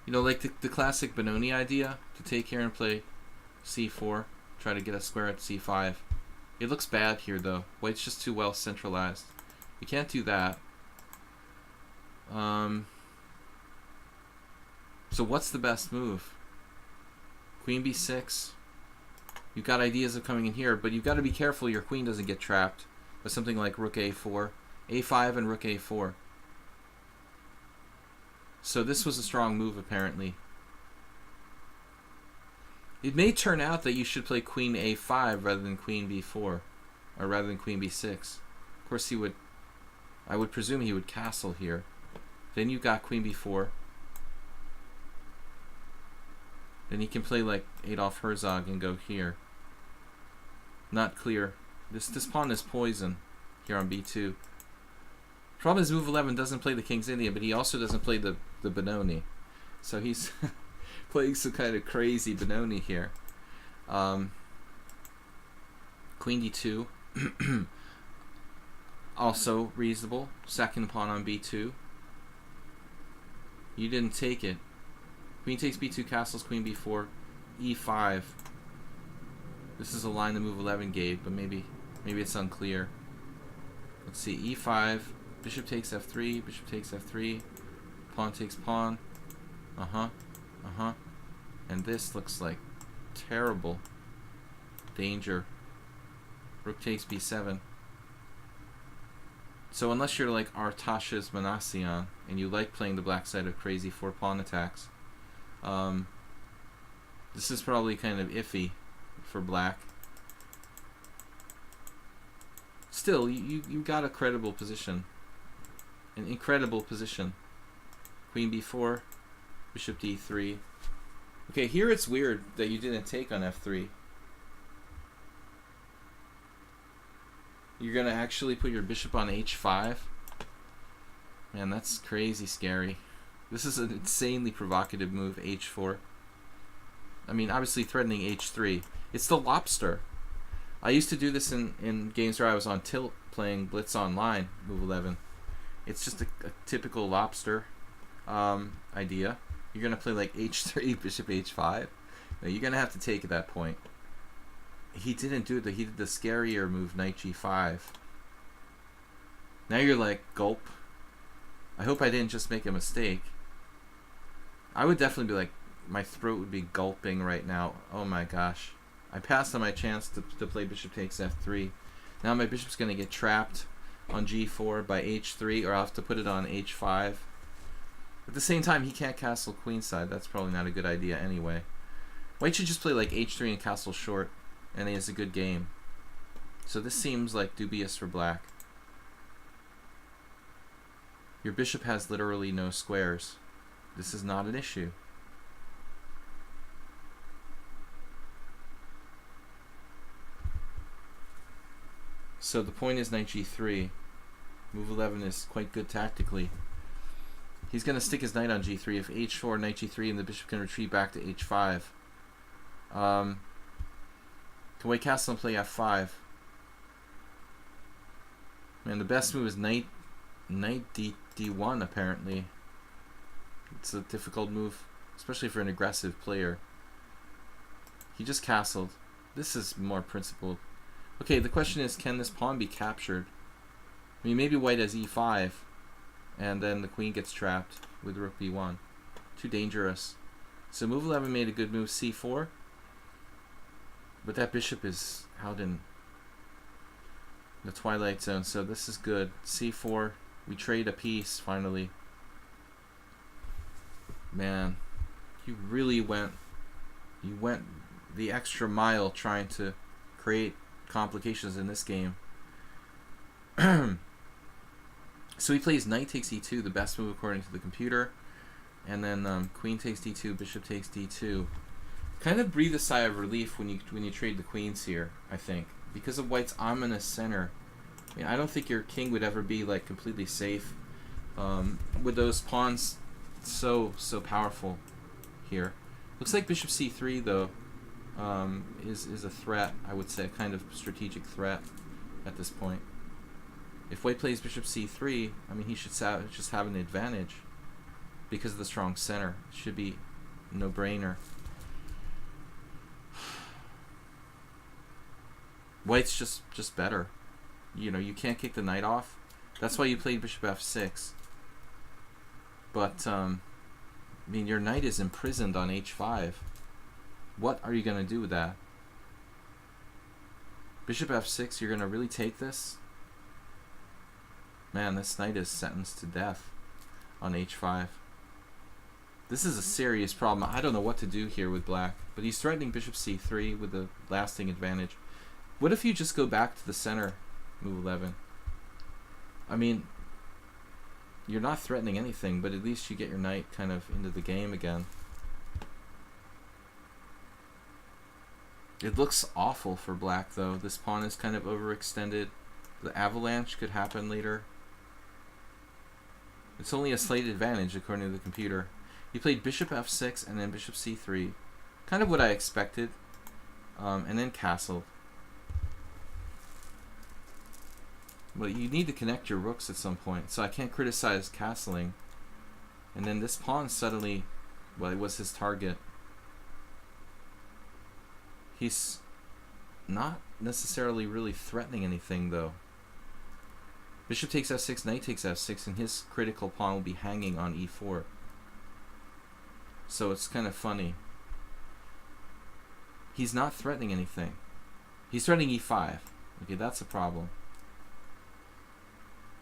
You know, like the classic Benoni idea, to take here and play c4, try to get a square at c5. It looks bad here, though. White's just too well centralized. You can't do that. So what's the best move? Queen b6. You've got ideas of coming in here, but you've got to be careful your queen doesn't get trapped by something like rook a4, a5 and rook a4. So this was a strong move, apparently. It may turn out that you should play queen a5 rather than queen b4, or rather than queen b6. Of course, I would presume he would castle here. Then you've got queen b4. Then he can play like Adolf Herzog and go here. Not clear. This pawn is poison here on b2. Problem is, move 11 doesn't play the King's Indian, but he also doesn't play the Benoni. So he's playing some kind of crazy Benoni here. Queen d2. Also reasonable. Second pawn on b2. You didn't take it. Queen takes b2, castles, queen b4, e5. This is a line the move 11 gave, but maybe it's unclear. Let's see, e5, bishop takes f3, bishop takes f3, pawn takes pawn. And this looks like terrible danger. Rook takes b7. So unless you're like Artashes Manassian and you like playing the black side of crazy 4-pawn attacks, this is probably kind of iffy for black. Still, you got a credible position. An incredible position. Queen b4, bishop d3. Okay, here it's weird that you didn't take on f3. You're going to actually put your bishop on h5? Man, that's crazy scary. This is an insanely provocative move, h4. I mean, obviously threatening h3. It's the lobster. I used to do this in games where I was on tilt playing Blitz Online, move 11. It's just a typical lobster idea. You're going to play like h3, bishop h5. No, you're going to have to take at that point. He didn't do it. He did the scarier move, knight g5. Now you're like, gulp. I hope I didn't just make a mistake. I would definitely be like, my throat would be gulping right now. Oh my gosh. I passed on my chance to play bishop takes f3. Now my bishop's going to get trapped on g4 by h3, or I'll have to put it on h5. At the same time, he can't castle queenside. That's probably not a good idea anyway. White should just play like h3 and castle short, and he has a good game. So this seems like dubious for black. Your bishop has literally no squares. This is not an issue. So the point is knight g3. Move 11 is quite good tactically. He's going to stick his knight on g3. If h4, knight g3, and the bishop can retreat back to h5. Can white castle and play f5? Man, the best move is knight d1 apparently. It's a difficult move, especially for an aggressive player. He just castled. This is more principled. Okay, the question is, can this pawn be captured? I mean, maybe white has e5, and then the queen gets trapped with rook b1. Too dangerous. So move 11 made a good move, c4. But that bishop is out in the twilight zone, so this is good. c4, we trade a piece finally. Man, you really went the extra mile trying to create complications in this game. So he plays knight takes e2, the best move according to the computer, and then queen takes d2, bishop takes d2. Kind of breathe a sigh of relief when you trade the queens here, I think, because of white's ominous center. I mean, I don't think your king would ever be like completely safe with those pawns so powerful here. Looks like bishop c3 though is a threat. I would say a kind of strategic threat at this point. If white plays bishop c3, I mean, he should just have an advantage because of the strong center. It should be a no-brainer. White's just better. You know, you can't kick the knight off. That's why you played bishop f6. But I mean, your knight is imprisoned on h5. What are you going to do with that? Bishop f6, you're going to really take this? Man, this knight is sentenced to death on h5. This is a serious problem. I don't know what to do here with black, but he's threatening bishop c3 with a lasting advantage. What if you just go back to the center, move 11? I mean, you're not threatening anything, but at least you get your knight kind of into the game again. It looks awful for black, though. This pawn is kind of overextended. The avalanche could happen later. It's only a slight advantage, according to the computer. He played bishop f6 and then bishop c3. Kind of what I expected. and then castle. But you need to connect your rooks at some point, so I can't criticize castling. And then this pawn suddenly, well, it was his target. He's not necessarily really threatening anything, though. Bishop takes f6, knight takes f6, and his critical pawn will be hanging on e4. So it's kind of funny. He's not threatening anything. He's threatening e5. Okay, that's a problem.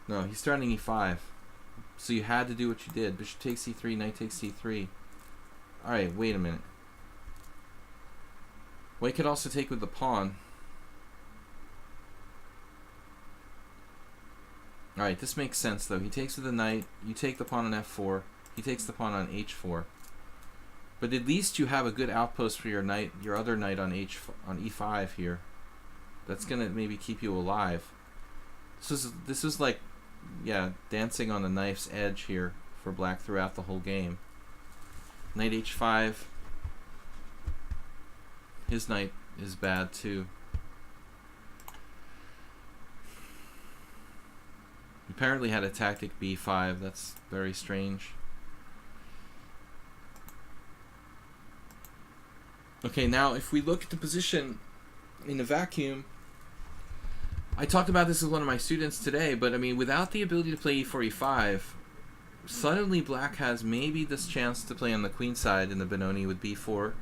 No, he's threatening e5. So you had to do what you did. Bishop takes c3, knight takes c3. Alright, wait a minute. White could also take with the pawn. Alright, this makes sense though. He takes with the knight, you take the pawn on f4, he takes the pawn on h4. But at least you have a good outpost for your knight, your other knight on e5 here. That's gonna maybe keep you alive. This was like, yeah, dancing on the knife's edge here for black throughout the whole game. Knight h5. His knight is bad too. He apparently had a tactic b5. That's very strange. Okay, now if we look at the position in a vacuum, I talked about this with one of my students today, but I mean, without the ability to play e4, e5, suddenly black has maybe this chance to play on the queen side in the Benoni with b4,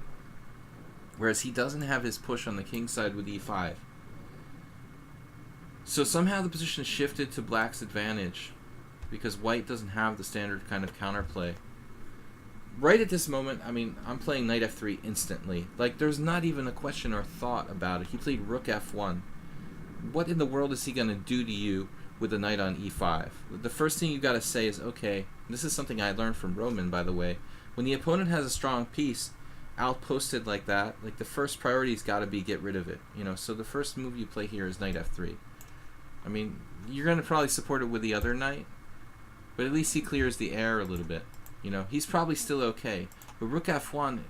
whereas he doesn't have his push on the king side with e5. So somehow the position shifted to black's advantage because white doesn't have the standard kind of counterplay. Right at this moment, I mean, I'm playing knight f3 instantly. Like, there's not even a question or thought about it. He played rook f1. What in the world is he going to do to you with a knight on e5? The first thing you got to say is, okay, this is something I learned from Roman, by the way. When the opponent has a strong piece outposted like that, like the first priority's got to be get rid of it. You know, so the first move you play here is knight f3. I mean, you're going to probably support it with the other knight, but at least he clears the air a little bit. You know, he's probably still okay. But rook f1,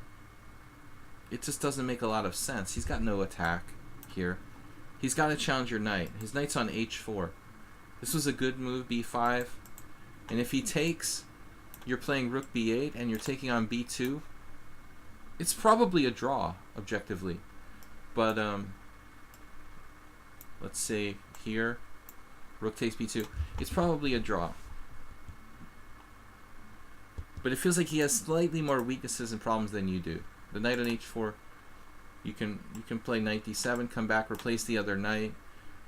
it just doesn't make a lot of sense. He's got no attack here. He's got to challenge your knight. His knight's on h4. This was a good move, b5. And if he takes, you're playing rook b8 and you're taking on b2. It's probably a draw, objectively. But, let's say here, rook takes b2. It's probably a draw. But it feels like he has slightly more weaknesses and problems than you do. The knight on h4, you can play knight d7, come back, replace the other knight.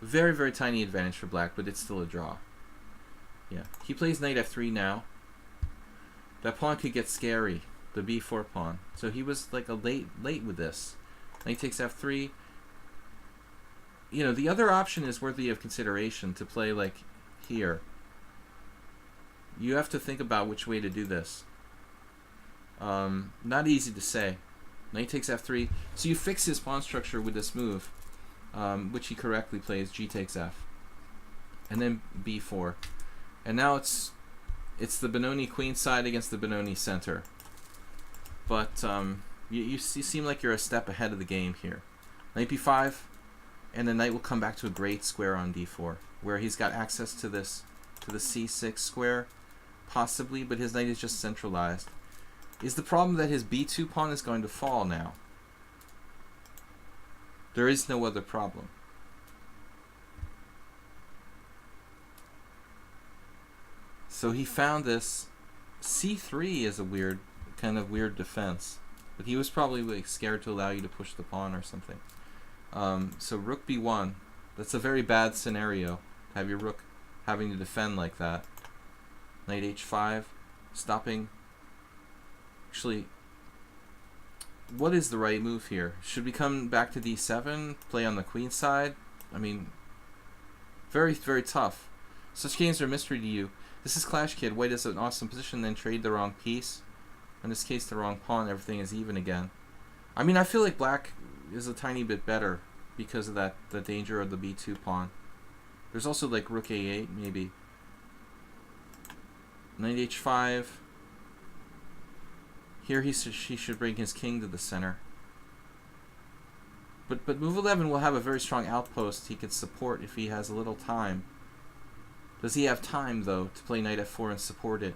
Very, very tiny advantage for black, but it's still a draw. Yeah, he plays knight f3 now. That pawn could get scary, the b4 pawn. So he was like a late with this. Knight takes f3. You know, the other option is worthy of consideration to play like here. You have to think about which way to do this. Not easy to say. Knight takes f3. So you fix his pawn structure with this move, which he correctly plays. G takes f, and then b4. And now it's the Benoni queen side against the Benoni center. But you seem like you're a step ahead of the game here. Knight b5, and the knight will come back to a great square on d4, where he's got access to the c6 square. Possibly, but his knight is just centralized. Is the problem that his b2 pawn is going to fall now? There is no other problem. So he found this. c3 is a kind of weird defense. But he was probably like scared to allow you to push the pawn or something. So rook b1. That's a very bad scenario. Have your rook having to defend like that. Knight h5, stopping. Actually, what is the right move here? Should we come back to d7, play on the queen side? I mean, very, very tough. Such games are a mystery to you. This is Clash Kid. White is an awesome position, then trade the wrong piece. In this case, the wrong pawn. Everything is even again. I mean, I feel like black is a tiny bit better because of the danger of the b2 pawn. There's also like rook a8, maybe. Knight h5. Here he should bring his king to the center. But move 11 will have a very strong outpost he could support if he has a little time. Does he have time, though, to play knight f4 and support it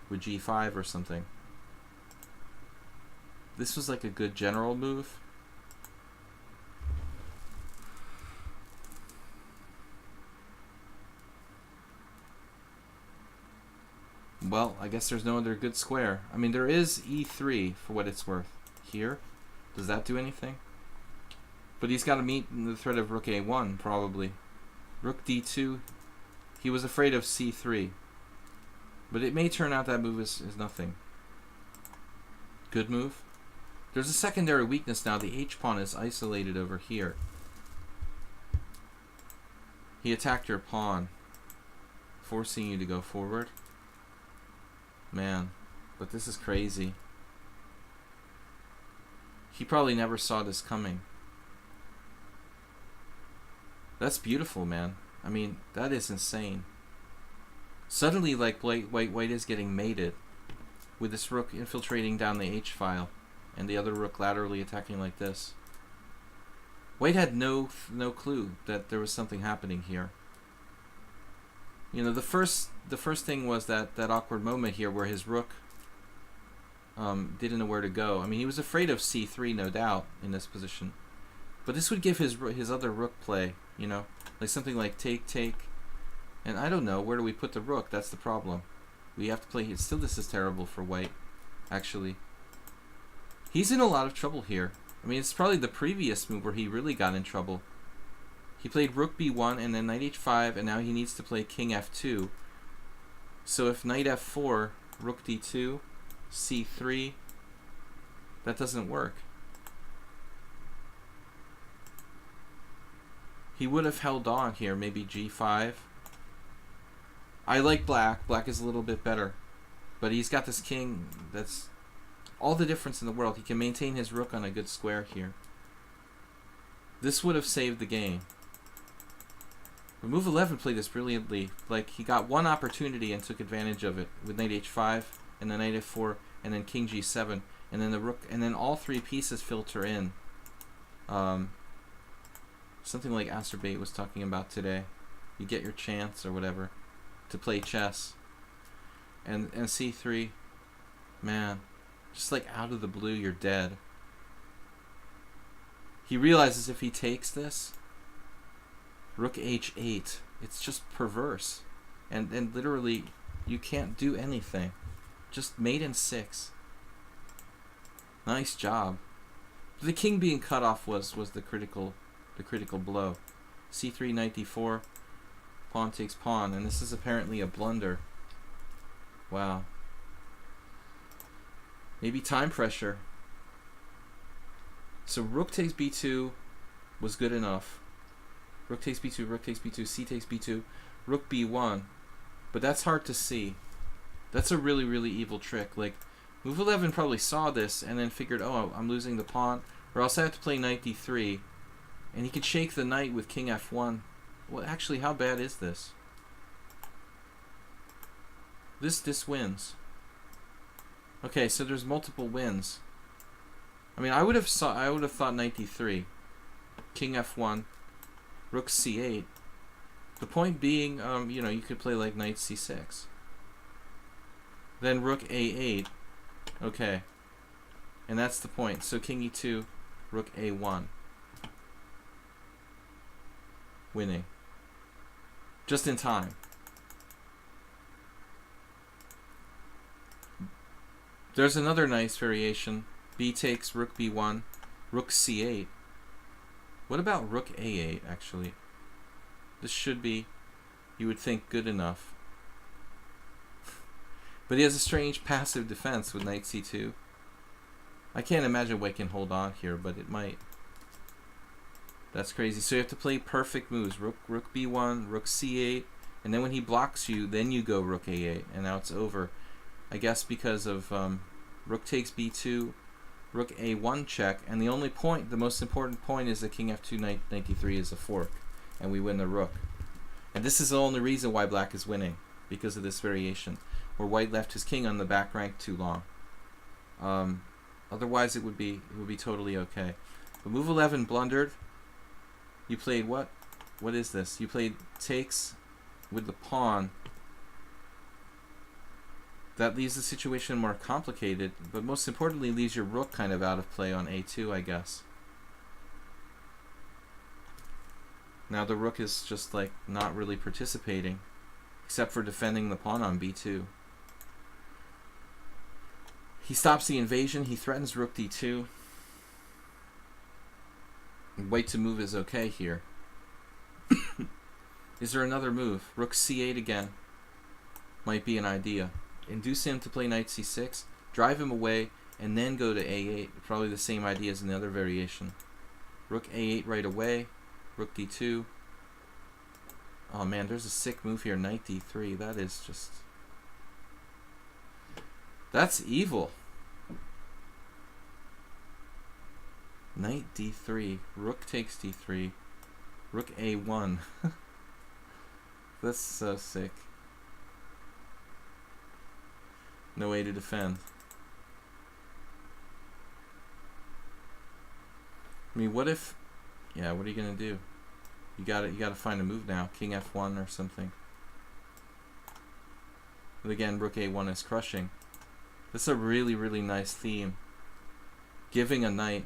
with g5 or something? This was like a good general move. Well, I guess there's no other good square. I mean, there is e3 for what it's worth. Here? Does that do anything? But he's got to meet the threat of rook a1, probably. Rook d2. He was afraid of c3. But it may turn out that move is nothing. Good move. There's a secondary weakness now. The h-pawn is isolated over here. He attacked your pawn, forcing you to go forward. Man, but this is crazy. He probably never saw this coming. That's beautiful, man. I mean, that is insane. Suddenly, like, white is getting mated with this rook infiltrating down the h-file and the other rook laterally attacking like this. White had no clue that there was something happening here. You know, the first thing was that awkward moment here where his rook didn't know where to go. I mean, he was afraid of c3, no doubt, in this position. But this would give his other rook play, you know, like something like take. And I don't know, where do we put the rook? That's the problem. We have to play here. Still, this is terrible for white, actually. He's in a lot of trouble here. I mean, it's probably the previous move where he really got in trouble. He played rook b1 and then knight h5, and now he needs to play king f2. So if knight f4, rook d2, c3, that doesn't work. He would have held on here, maybe g5. I like black. Black is a little bit better. But he's got this king that's all the difference in the world. He can maintain his rook on a good square here. This would have saved the game. But move 11 played this brilliantly. Like, he got one opportunity and took advantage of it with knight h5 and then knight f4 and then king g7 and then the rook, and then all three pieces filter in. Something like Asterbait was talking about today. You get your chance or whatever to play chess. And c3, man, just like out of the blue, you're dead. He realizes if he takes this, rook h8, it's just perverse. And literally, you can't do anything. Just mate in 6. Nice job. The king being cut off was the critical blow. c3, knight d4, pawn takes pawn, and this is apparently a blunder. Wow. Maybe time pressure. So rook takes b2 was good enough. Rook takes b2, rook takes b2, c takes b2, rook b1. But that's hard to see. That's a really, really evil trick. Like, move 11 probably saw this and then figured, oh, I'm losing the pawn, or else I have to play knight d3. And he could shake the knight with king f1. Well, actually, how bad is this? This wins. Okay, so there's multiple wins. I mean, I would have thought knight d3, king f1, rook c8. The point being, you know, you could play like knight c6. Then rook a8. Okay. And that's the point. So king e2, rook a1. Winning. Just in time. There's another nice variation. B takes rook b1, rook c8. What about rook a8, actually? This should be, you would think, good enough. But he has a strange passive defense with knight c2. I can't imagine white can hold on here, but it might. That's crazy. So you have to play perfect moves. Rook b1, rook c8, and then when he blocks you, then you go rook a8, and now it's over. I guess because of rook takes b2, rook a1 check, and the only point, the most important point, is that king f2, knight d3 is a fork, and we win the rook. And this is the only reason why black is winning, because of this variation, where white left his king on the back rank too long. Otherwise, it would be totally okay. But move 11 blundered. You played what? What is this? You played takes with the pawn. That leaves the situation more complicated, but most importantly leaves your rook kind of out of play on a2, I guess. Now the rook is just like not really participating, except for defending the pawn on b2. He stops the invasion. He threatens rook d2. White to move is okay here. Is there another move? Rook c8 again. Might be an idea. Induce him to play knight c6, drive him away, and then go to a8. Probably the same idea as in the other variation. Rook a8 right away. Rook d2. Oh man, there's a sick move here. Knight d3. That is just... That's evil. Knight d3. Rook takes d3. Rook a1. That's so sick. No way to defend. I mean, what if... Yeah, what are you gonna do? You gotta find a move now. King f1 or something. But again, rook a1 is crushing. This is a really, really nice theme. Giving a knight.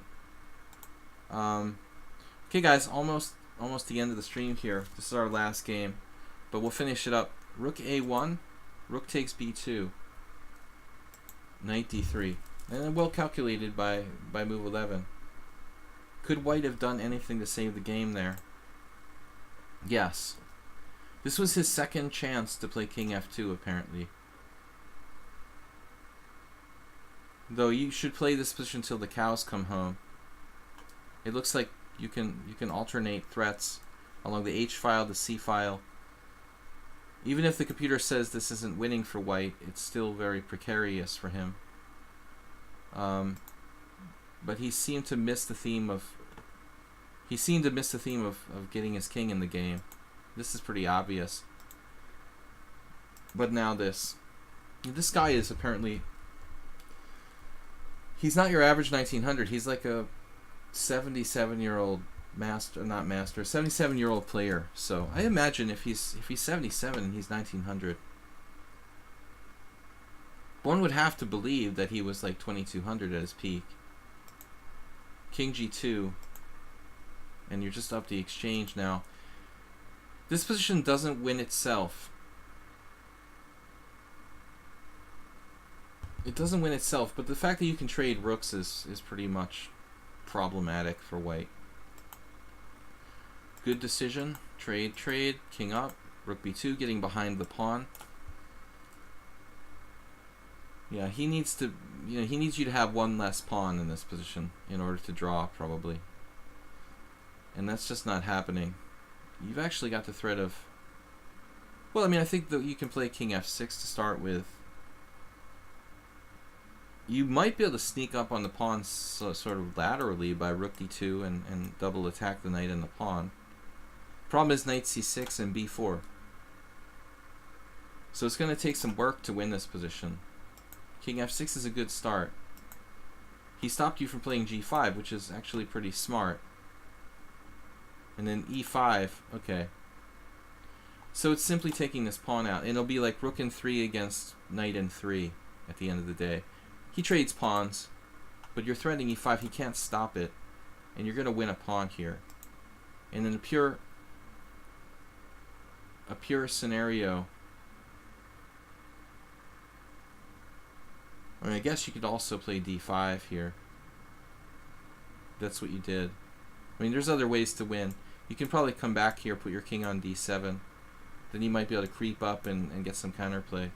Okay, guys, almost the end of the stream here. This is our last game, but we'll finish it up. Rook a1, rook takes b2, knight d3, and well calculated by move 11. Could white have done anything to save the game there? Yes. This was his second chance to play king f2, apparently. Though you should play this position till the cows come home. It looks like you can alternate threats along the h file, the c file. Even if the computer says this isn't winning for white, it's still very precarious for him. But he seemed to miss the theme of getting his king in the game. This is pretty obvious. But now this guy is apparently, he's not your average 1900. He's like a 77-year-old master, not master, 77-year-old player. So I imagine if he's 77 and he's 1900, one would have to believe that he was like 2200 at his peak. King g2, and you're just up the exchange now. This position doesn't win itself. It doesn't win itself, but the fact that you can trade rooks is pretty much problematic for white. Good decision. Trade, king up, rook b2, getting behind the pawn. Yeah, he needs to, he needs you to have one less pawn in this position in order to draw, probably. And that's just not happening. You've actually got the threat of, well, I mean, I think that you can play king f6 to start with. You might be able to sneak up on the pawn sort of laterally by rook d2 and double attack the knight and the pawn. Problem is knight c6 and b4. So it's going to take some work to win this position. King f6 is a good start. He stopped you from playing g5, which is actually pretty smart. And then e5, okay. So it's simply taking this pawn out, and it'll be like rook in 3 against knight in 3 at the end of the day. He trades pawns, but you're threatening e5. He can't stop it, and you're going to win a pawn here. And in a pure scenario, I mean, I guess you could also play d5 here. That's what you did. I mean, there's other ways to win. You can probably come back here, put your king on d7. Then you might be able to creep up and get some counterplay.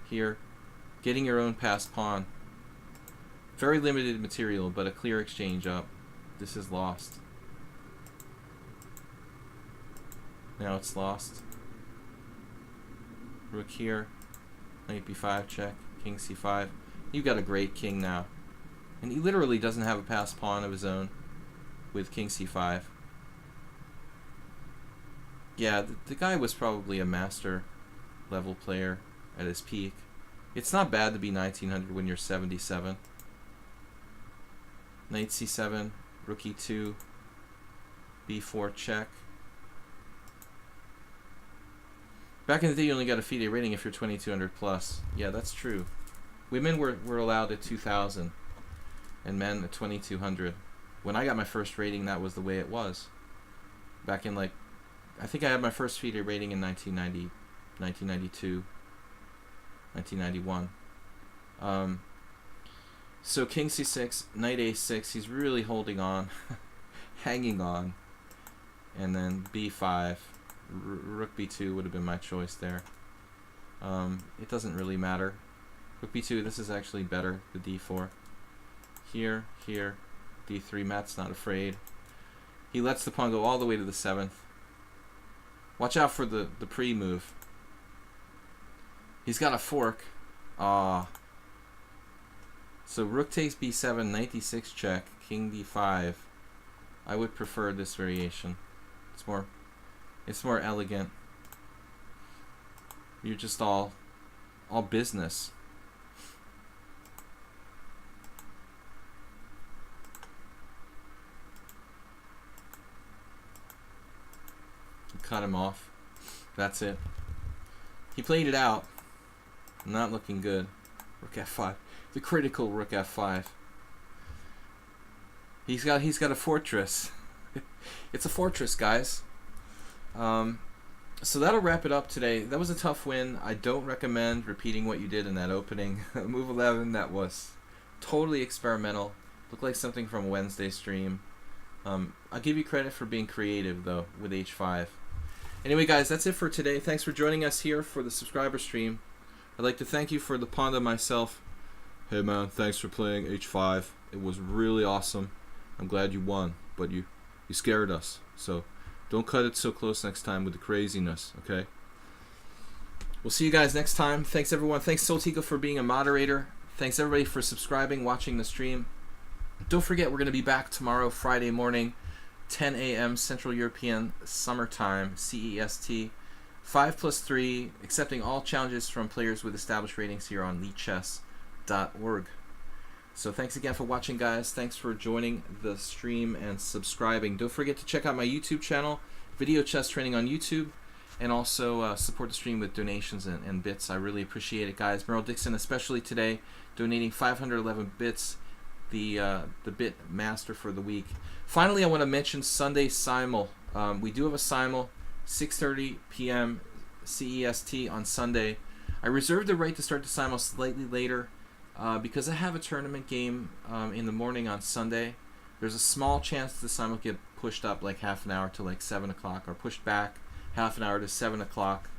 Here, getting your own passed pawn. Very limited material, but a clear exchange up. This is lost. Now it's lost. Rook here. Knight b5 check. King c5. You've got a great king now. And he literally doesn't have a passed pawn of his own with king c5. Yeah, the guy was probably a master level player at his peak. It's not bad to be 1900 when you're 77. Knight c7, Rook e2, b4 check. Back in the day, you only got a FIDE rating if you're 2200 plus. Yeah, that's true. Women were allowed at 2000, and men at 2200. When I got my first rating, that was the way it was. Back in, like, I think I had my first FIDE rating in 1990, 1992, 1991. So king c6, knight a6, he's really holding on, hanging on, and then b5, rook b2 would have been my choice there. It doesn't really matter. Rook b2, this is actually better, the d4. Here, d3, Matt's not afraid. He lets the pawn go all the way to the 7th. Watch out for the pre-move. He's got a fork. So rook takes b7, knight d6 check, king d5. I would prefer this variation. It's more elegant. You're just all business. Cut him off. That's it. He played it out. Not looking good. Rook f5. The critical rook f5. He's got a fortress. It's a fortress, guys. So that'll wrap it up today. That was a tough win. I don't recommend repeating what you did in that opening. Move 11, that was totally experimental. Looked like something from a Wednesday stream. I'll give you credit for being creative, though, with h5. Anyway, guys, that's it for today. Thanks for joining us here for the subscriber stream. I'd like to thank you for the Panda myself. Hey, man, thanks for playing h5. It was really awesome. I'm glad you won, but you scared us. So don't cut it so close next time with the craziness, okay? We'll see you guys next time. Thanks, everyone. Thanks, Soltico, for being a moderator. Thanks, everybody, for subscribing, watching the stream. Don't forget, we're going to be back tomorrow, Friday morning, 10 a.m. Central European Summertime, CEST. 5+3, accepting all challenges from players with established ratings here on lichess.org. So thanks again for watching, guys. Thanks for joining the stream and subscribing. Don't forget to check out my YouTube channel, Video Chess Training on YouTube, and also support the stream with donations and bits. I really appreciate it, guys. Merrill Dixon, especially today, donating 511 bits, the bit master for the week. Finally, I want to mention Sunday Simul. We do have a Simul, 6:30 p.m. CEST on Sunday. I reserved the right to start the Simul slightly later because I have a tournament game in the morning on Sunday. There's a small chance the Simul get pushed up like half an hour to like 7 o'clock, or pushed back half an hour to 7 o'clock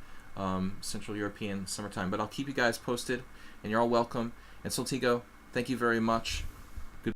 Central European Summertime. But I'll keep you guys posted, and you're all welcome. And Soltigo, thank you very much.